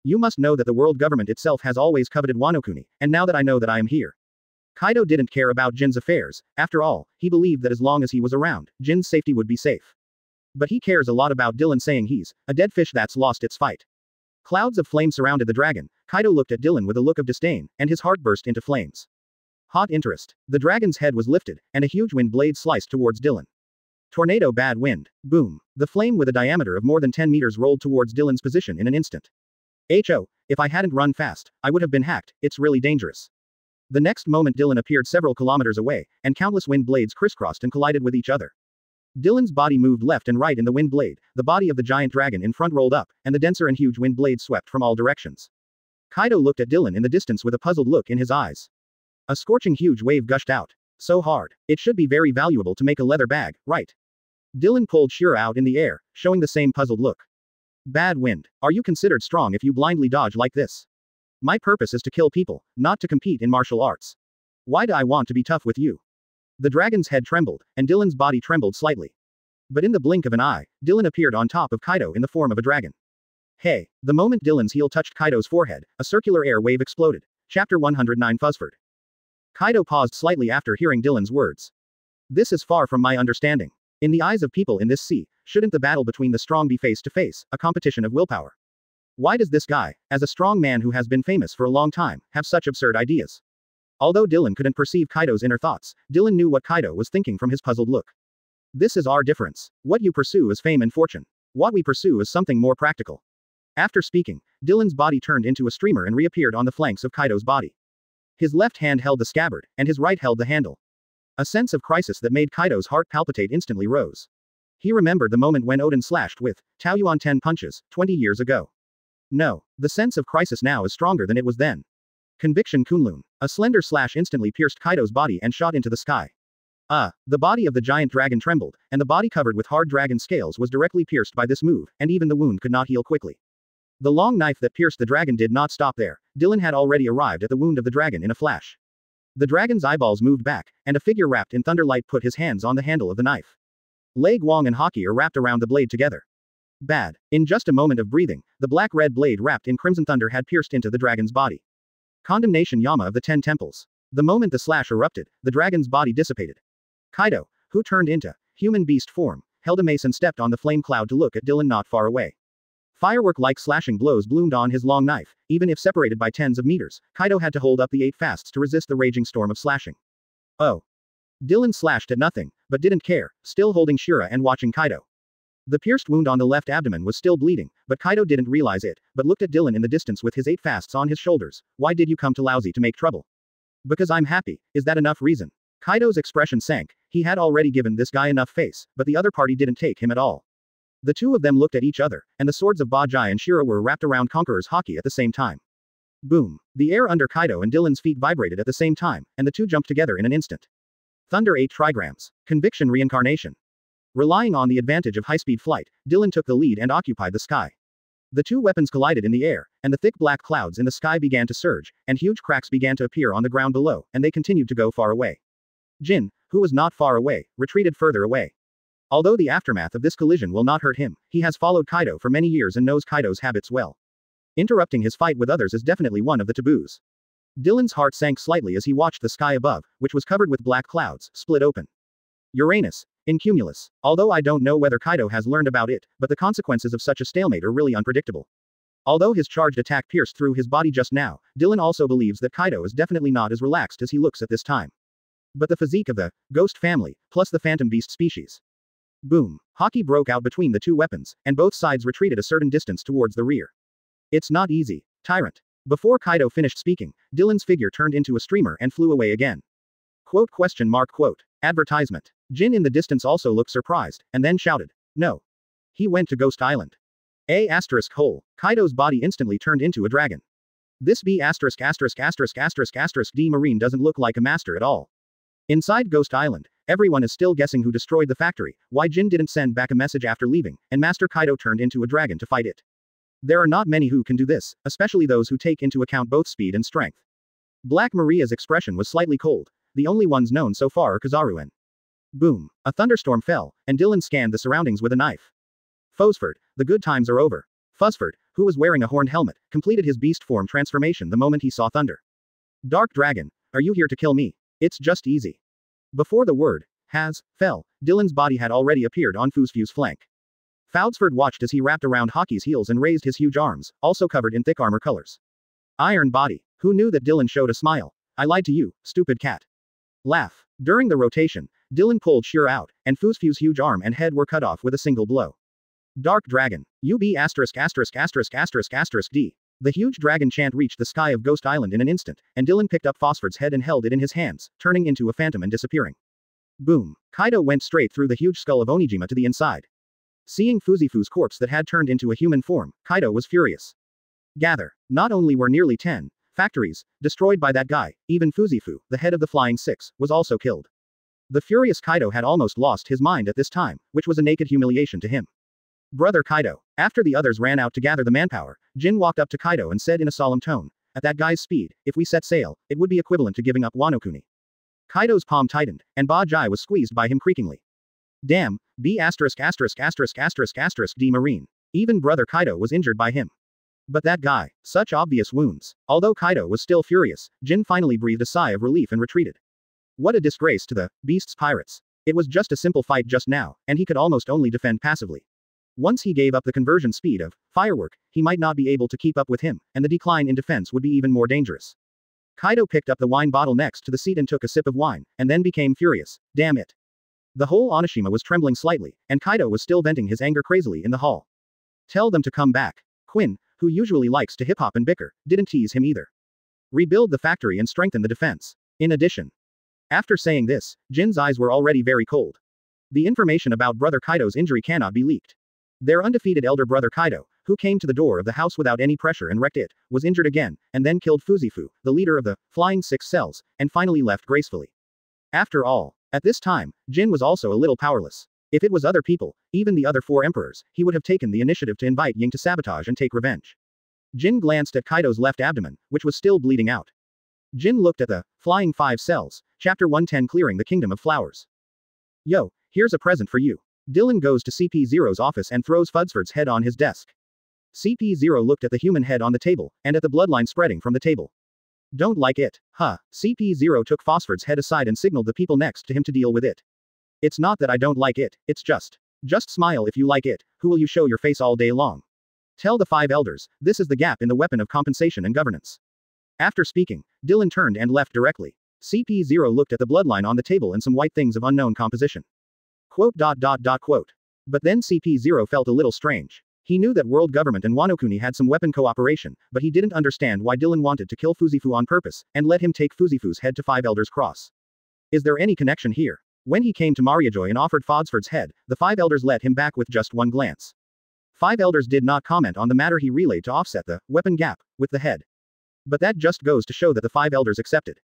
You must know that the world government itself has always coveted Wano-kuni, and now that I know that I am here. Kaido didn't care about Jin's affairs. After all, he believed that as long as he was around, Jin's safety would be safe. But he cares a lot about Dylan saying he's a dead fish that's lost its fight. Clouds of flame surrounded the dragon. Kaido looked at Dylan with a look of disdain, and his heart burst into flames. Hot interest. The dragon's head was lifted, and a huge wind blade sliced towards Dylan. Tornado bad wind. Boom. The flame with a diameter of more than 10 meters rolled towards Dylan's position in an instant. If I hadn't run fast, I would have been hacked. It's really dangerous. The next moment Dylan appeared several kilometers away, and countless wind blades crisscrossed and collided with each other. Dylan's body moved left and right in the wind blade, the body of the giant dragon in front rolled up, and the denser and huge wind blades swept from all directions. Kaido looked at Dylan in the distance with a puzzled look in his eyes. A scorching huge wave gushed out. So hard. It should be very valuable to make a leather bag, right? Dylan pulled Shura out in the air, showing the same puzzled look. Bad wind. Are you considered strong if you blindly dodge like this? My purpose is to kill people, not to compete in martial arts. Why do I want to be tough with you? The dragon's head trembled, and Dylan's body trembled slightly. But in the blink of an eye, Dylan appeared on top of Kaido in the form of a dragon. Hey! The moment Dylan's heel touched Kaido's forehead, a circular air wave exploded. Chapter 109 Fuzzford. Kaido paused slightly after hearing Dylan's words. This is far from my understanding. In the eyes of people in this sea, shouldn't the battle between the strong be face to face, a competition of willpower? Why does this guy, as a strong man who has been famous for a long time, have such absurd ideas? Although Dylan couldn't perceive Kaido's inner thoughts, Dylan knew what Kaido was thinking from his puzzled look. This is our difference. What you pursue is fame and fortune. What we pursue is something more practical. After speaking, Dylan's body turned into a streamer and reappeared on the flanks of Kaido's body. His left hand held the scabbard, and his right held the handle. A sense of crisis that made Kaido's heart palpitate instantly rose. He remembered the moment when Odin slashed with Taoyuan 10 punches, 20 years ago. No, the sense of crisis now is stronger than it was then. Conviction Kunlun. A slender slash instantly pierced Kaido's body and shot into the sky. The body of the giant dragon trembled, and the body covered with hard dragon scales was directly pierced by this move, and even the wound could not heal quickly. The long knife that pierced the dragon did not stop there. Dylan had already arrived at the wound of the dragon in a flash. The dragon's eyeballs moved back, and a figure wrapped in thunderlight put his hands on the handle of the knife. Lei Guang and Haki are wrapped around the blade together. Bad. In just a moment of breathing, the black-red blade wrapped in crimson thunder had pierced into the dragon's body. Condemnation Yama of the 10 Temples. The moment the slash erupted, the dragon's body dissipated. Kaido, who turned into human beast form, held a mace and stepped on the flame cloud to look at Dylan not far away. Firework-like slashing blows bloomed on his long knife. Even if separated by tens of meters, Kaido had to hold up the 8 fasts to resist the raging storm of slashing. Oh. Dylan slashed at nothing, but didn't care, still holding Shura and watching Kaido. The pierced wound on the left abdomen was still bleeding, but Kaido didn't realize it, but looked at Dylan in the distance with his 8 fasts on his shoulders. Why did you come to Laozi to make trouble? Because I'm happy. Is that enough reason? Kaido's expression sank. He had already given this guy enough face, but the other party didn't take him at all. The two of them looked at each other, and the swords of Bajai and Shura were wrapped around Conqueror's Haki at the same time. Boom. The air under Kaido and Dylan's feet vibrated at the same time, and the two jumped together in an instant. Thunder 8 trigrams. Conviction Reincarnation. Relying on the advantage of high-speed flight, Dylan took the lead and occupied the sky. The two weapons collided in the air, and the thick black clouds in the sky began to surge, and huge cracks began to appear on the ground below, and they continued to go far away. Jin, who was not far away, retreated further away. Although the aftermath of this collision will not hurt him, he has followed Kaido for many years and knows Kaido's habits well. Interrupting his fight with others is definitely one of the taboos. Dylan's heart sank slightly as he watched the sky above, which was covered with black clouds, split open. Uranus. Incumulus. Although I don't know whether Kaido has learned about it, but the consequences of such a stalemate are really unpredictable. Although his charged attack pierced through his body just now, Dylan also believes that Kaido is definitely not as relaxed as he looks at this time. But the physique of the ghost family, plus the phantom beast species. Boom. Haki broke out between the two weapons, and both sides retreated a certain distance towards the rear. It's not easy, tyrant. Before Kaido finished speaking, Dylan's figure turned into a streamer and flew away again. Quote. Advertisement. Jin in the distance also looked surprised, and then shouted. No. He went to Ghost Island. Hole. Kaido's body instantly turned into a dragon. This D Marine doesn't look like a master at all. Inside Ghost Island, everyone is still guessing who destroyed the factory, why Jin didn't send back a message after leaving, and Master Kaido turned into a dragon to fight it. There are not many who can do this, especially those who take into account both speed and strength. Black Maria's expression was slightly cold. The only ones known so far are Kizaru and boom. A thunderstorm fell, and Dylan scanned the surroundings with a knife. Fosford, the good times are over. Fuzzford, who was wearing a horned helmet, completed his beast form transformation the moment he saw thunder. Dark Dragon, are you here to kill me? It's just easy. Before the word fell, Dylan's body had already appeared on Fusfu's flank. Foudsford watched as he wrapped around Hockey's heels and raised his huge arms, also covered in thick armor colors. Iron Body, who knew that Dylan showed a smile? I lied to you, stupid cat. Laugh. During the rotation, Dylan pulled Shure out, and Fusfu's huge arm and head were cut off with a single blow. Dark Dragon. UB **********. The huge dragon chant reached the sky of Ghost Island in an instant, and Dylan picked up Fosford's head and held it in his hands, turning into a phantom and disappearing. Boom. Kaido went straight through the huge skull of Onijima to the inside. Seeing Fuzifu's corpse that had turned into a human form, Kaido was furious. Gather. Not only were nearly 10 factories destroyed by that guy, even Fuzifu, the head of the Flying Six, was also killed. The furious Kaido had almost lost his mind at this time, which was a naked humiliation to him. Brother Kaido. After the others ran out to gather the manpower, Jin walked up to Kaido and said in a solemn tone, at that guy's speed, if we set sail, it would be equivalent to giving up Wano-kuni. Kaido's palm tightened, and Bajai was squeezed by him creakingly. Damn, D Marine. Even Brother Kaido was injured by him. But that guy, such obvious wounds. Although Kaido was still furious, Jin finally breathed a sigh of relief and retreated. What a disgrace to the Beast's pirates. It was just a simple fight just now, and he could almost only defend passively. Once he gave up the conversion speed of firework, he might not be able to keep up with him, and the decline in defense would be even more dangerous. Kaido picked up the wine bottle next to the seat and took a sip of wine, and then became furious. Damn it. The whole Onishima was trembling slightly, and Kaido was still venting his anger crazily in the hall. Tell them to come back. Quinn, who usually likes to hip-hop and bicker, didn't tease him either. Rebuild the factory and strengthen the defense. In addition. After saying this, Jin's eyes were already very cold. The information about Brother Kaido's injury cannot be leaked. Their undefeated elder brother Kaido, who came to the door of the house without any pressure and wrecked it, was injured again, and then killed Fuzifu, the leader of the Flying Six Cells, and finally left gracefully. After all, at this time, Jin was also a little powerless. If it was other people, even the other 4 emperors, he would have taken the initiative to invite Ying to sabotage and take revenge. Jin glanced at Kaido's left abdomen, which was still bleeding out. Jin looked at the Flying 5 Cells, Chapter 110 Clearing the Kingdom of Flowers. Yo, here's a present for you. Dylan goes to CP0's office and throws Fudsford's head on his desk. CP0 looked at the human head on the table, and at the bloodline spreading from the table. Don't like it, huh? CP0 took Fosford's head aside and signaled the people next to him to deal with it. It's not that I don't like it, it's just smile if you like it, who will you show your face all day long? Tell the 5 elders, this is the gap in the weapon of compensation and governance. After speaking, Dylan turned and left directly. CP0 looked at the bloodline on the table and some white things of unknown composition. Quote. But then CP0 felt a little strange. He knew that world government and Wano-kuni had some weapon cooperation, but he didn't understand why Dylan wanted to kill Fuzifu on purpose, and let him take Fuzifu's head to 5 Elders Cross. Is there any connection here? When he came to Mariajoy and offered Fosford's head, the 5 Elders let him back with just one glance. 5 Elders did not comment on the matter he relayed to offset the weapon gap with the head. But that just goes to show that the 5 Elders accepted.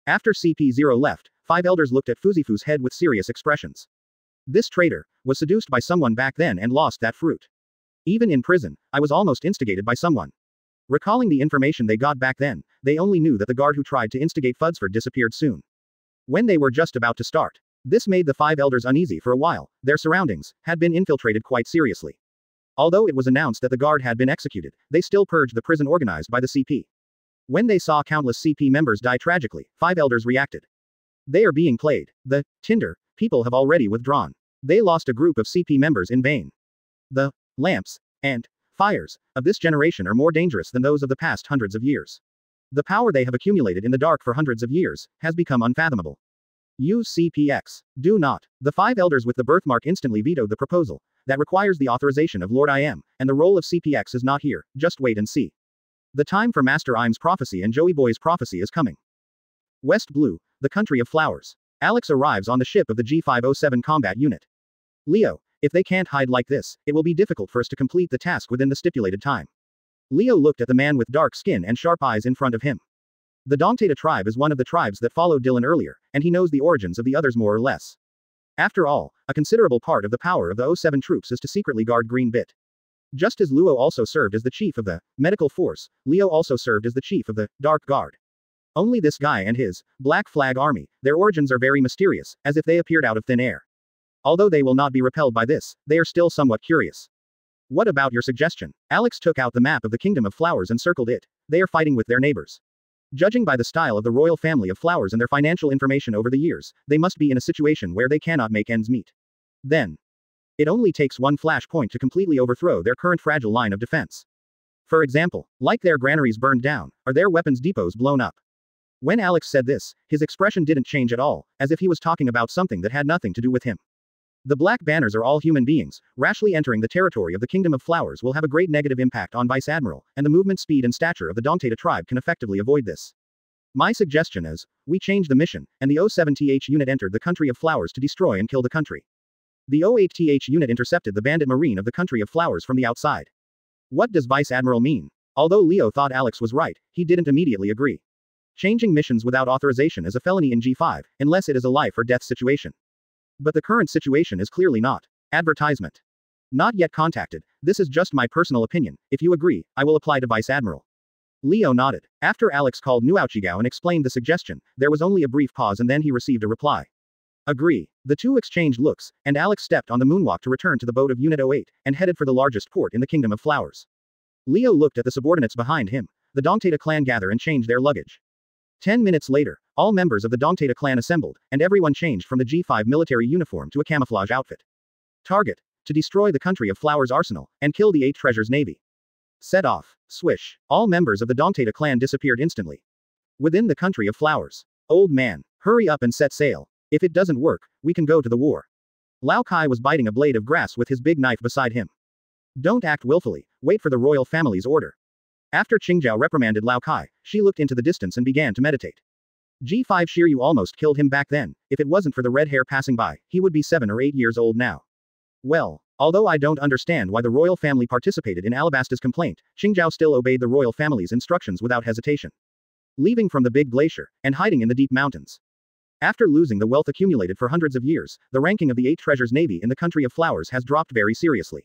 After CP0 left, 5 Elders looked at Fuzifu's head with serious expressions. This traitor was seduced by someone back then and lost that fruit. Even in prison, I was almost instigated by someone. Recalling the information they got back then, they only knew that the guard who tried to instigate Fudsford disappeared soon. When they were just about to start. This made the 5 elders uneasy for a while. Their surroundings had been infiltrated quite seriously. Although it was announced that the guard had been executed, they still purged the prison organized by the CP. When they saw countless CP members die tragically, 5 elders reacted. They are being played. The Tinder people have already withdrawn. They lost a group of CP members in vain. The lamps and fires of this generation are more dangerous than those of the past hundreds of years. The power they have accumulated in the dark for hundreds of years has become unfathomable. Use CPX. Do not. The 5 elders with the birthmark instantly vetoed the proposal. That requires the authorization of Lord IM, and the role of CPX is not here. Just wait and see. The time for Master Im's prophecy and Joey Boy's prophecy is coming. West Blue, the country of flowers. Alex arrives on the ship of the G507 combat unit. Leo, If they can't hide like this, it will be difficult for us to complete the task within the stipulated time. Leo looked at the man with dark skin and sharp eyes in front of him. The Dongtata tribe is one of the tribes that followed Dylan earlier, and he knows the origins of the others more or less. After all, a considerable part of the power of the 07 troops is to secretly guard Green Bit. Just as Luo also served as the chief of the medical force, Leo also served as the chief of the Dark Guard. Only this guy and his Black Flag Army, their origins are very mysterious, as if they appeared out of thin air. Although they will not be repelled by this, they are still somewhat curious. What about your suggestion? Alex took out the map of the Kingdom of Flowers and circled it. They are fighting with their neighbors. Judging by the style of the royal family of Flowers and their financial information over the years, they must be in a situation where they cannot make ends meet. Then, it only takes one flashpoint to completely overthrow their current fragile line of defense. For example, like their granaries burned down, or their weapons depots blown up. When Alex said this, his expression didn't change at all, as if he was talking about something that had nothing to do with him. The Black Banners are all human beings. Rashly entering the territory of the Kingdom of Flowers will have a great negative impact on Vice Admiral, and the movement speed and stature of the Dongtata tribe can effectively avoid this. My suggestion is, we change the mission, and the 07th unit entered the Country of Flowers to destroy and kill the country. The 08th unit intercepted the bandit marine of the Country of Flowers from the outside. What does Vice Admiral mean? Although Leo thought Alex was right, he didn't immediately agree. Changing missions without authorization is a felony in G5, unless it is a life or death situation. But the current situation is clearly not. Advertisement. Not yet contacted. This is just my personal opinion. If you agree, I will apply to Vice Admiral. Leo nodded. After Alex called Nuauchigao and explained the suggestion, there was only a brief pause and then he received a reply. Agree. The two exchanged looks, and Alex stepped on the moonwalk to return to the boat of Unit 08, and headed for the largest port in the Kingdom of Flowers. Leo looked at the subordinates behind him. The Dongtata clan gather and change their luggage. 10 minutes later, all members of the Dongtata clan assembled, and everyone changed from the G5 military uniform to a camouflage outfit. Target: to destroy the Country of Flowers arsenal, and kill the 8 Treasures Navy. Set off. Swish. All members of the Dongtata clan disappeared instantly. Within the Country of Flowers. Old man, hurry up and set sail. If it doesn't work, we can go to the war. Lao Kai was biting a blade of grass with his big knife beside him. Don't act willfully, wait for the royal family's order. After Qingzhao reprimanded Lao Kai, she looked into the distance and began to meditate. G5 Shiryu almost killed him back then. If it wasn't for the red hair passing by, he would be 7 or 8 years old now. Well, although I don't understand why the royal family participated in Alabasta's complaint, Qingzhao still obeyed the royal family's instructions without hesitation. Leaving from the big glacier, and hiding in the deep mountains. After losing the wealth accumulated for hundreds of years, the ranking of the 8 Treasures Navy in the Country of Flowers has dropped very seriously.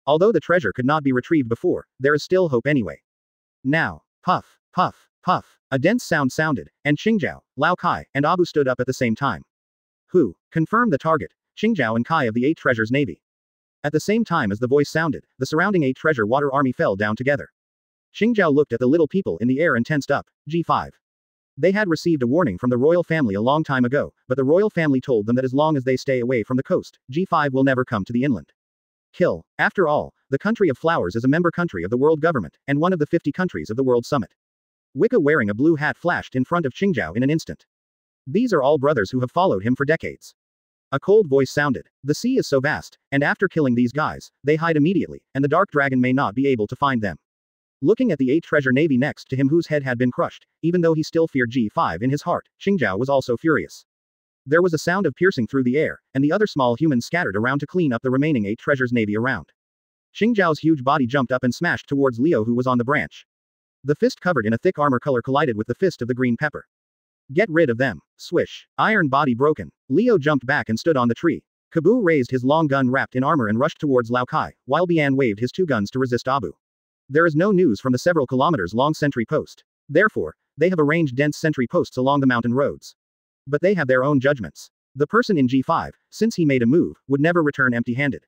Although the treasure could not be retrieved before, there is still hope anyway. Now, puff, puff, puff, a dense sound sounded, and Qingzhao, Lao Kai, and Abu stood up at the same time. Who? Confirm the target. Qingzhao and Kai of the 8 Treasures Navy. At the same time as the voice sounded, the surrounding 8 Treasure Water Army fell down together. Qingzhao looked at the little people in the air and tensed up. G5. They had received a warning from the royal family a long time ago, but the royal family told them that as long as they stay away from the coast, G5 will never come to the inland. Kill. After all, the Country of Flowers is a member country of the world government, and one of the 50 countries of the World Summit. Wicca wearing a blue hat flashed in front of Qingzhao in an instant. These are all brothers who have followed him for decades. A cold voice sounded. The sea is so vast, and after killing these guys, they hide immediately, and the Dark Dragon may not be able to find them. Looking at the 8 Treasure Navy next to him whose head had been crushed, even though he still feared G5 in his heart, Qingzhao was also furious. There was a sound of piercing through the air, and the other small humans scattered around to clean up the remaining 8 Treasures Navy around. Qingzhao's huge body jumped up and smashed towards Leo who was on the branch. The fist covered in a thick armor color collided with the fist of the green pepper. Get rid of them. Swish. Iron body broken. Leo jumped back and stood on the tree. Kabu raised his long gun wrapped in armor and rushed towards Lao Kai, while Bian waved his 2 guns to resist Abu. There is no news from the several kilometers long sentry post. Therefore, they have arranged dense sentry posts along the mountain roads. But they have their own judgments. The person in G5, since he made a move, would never return empty-handed.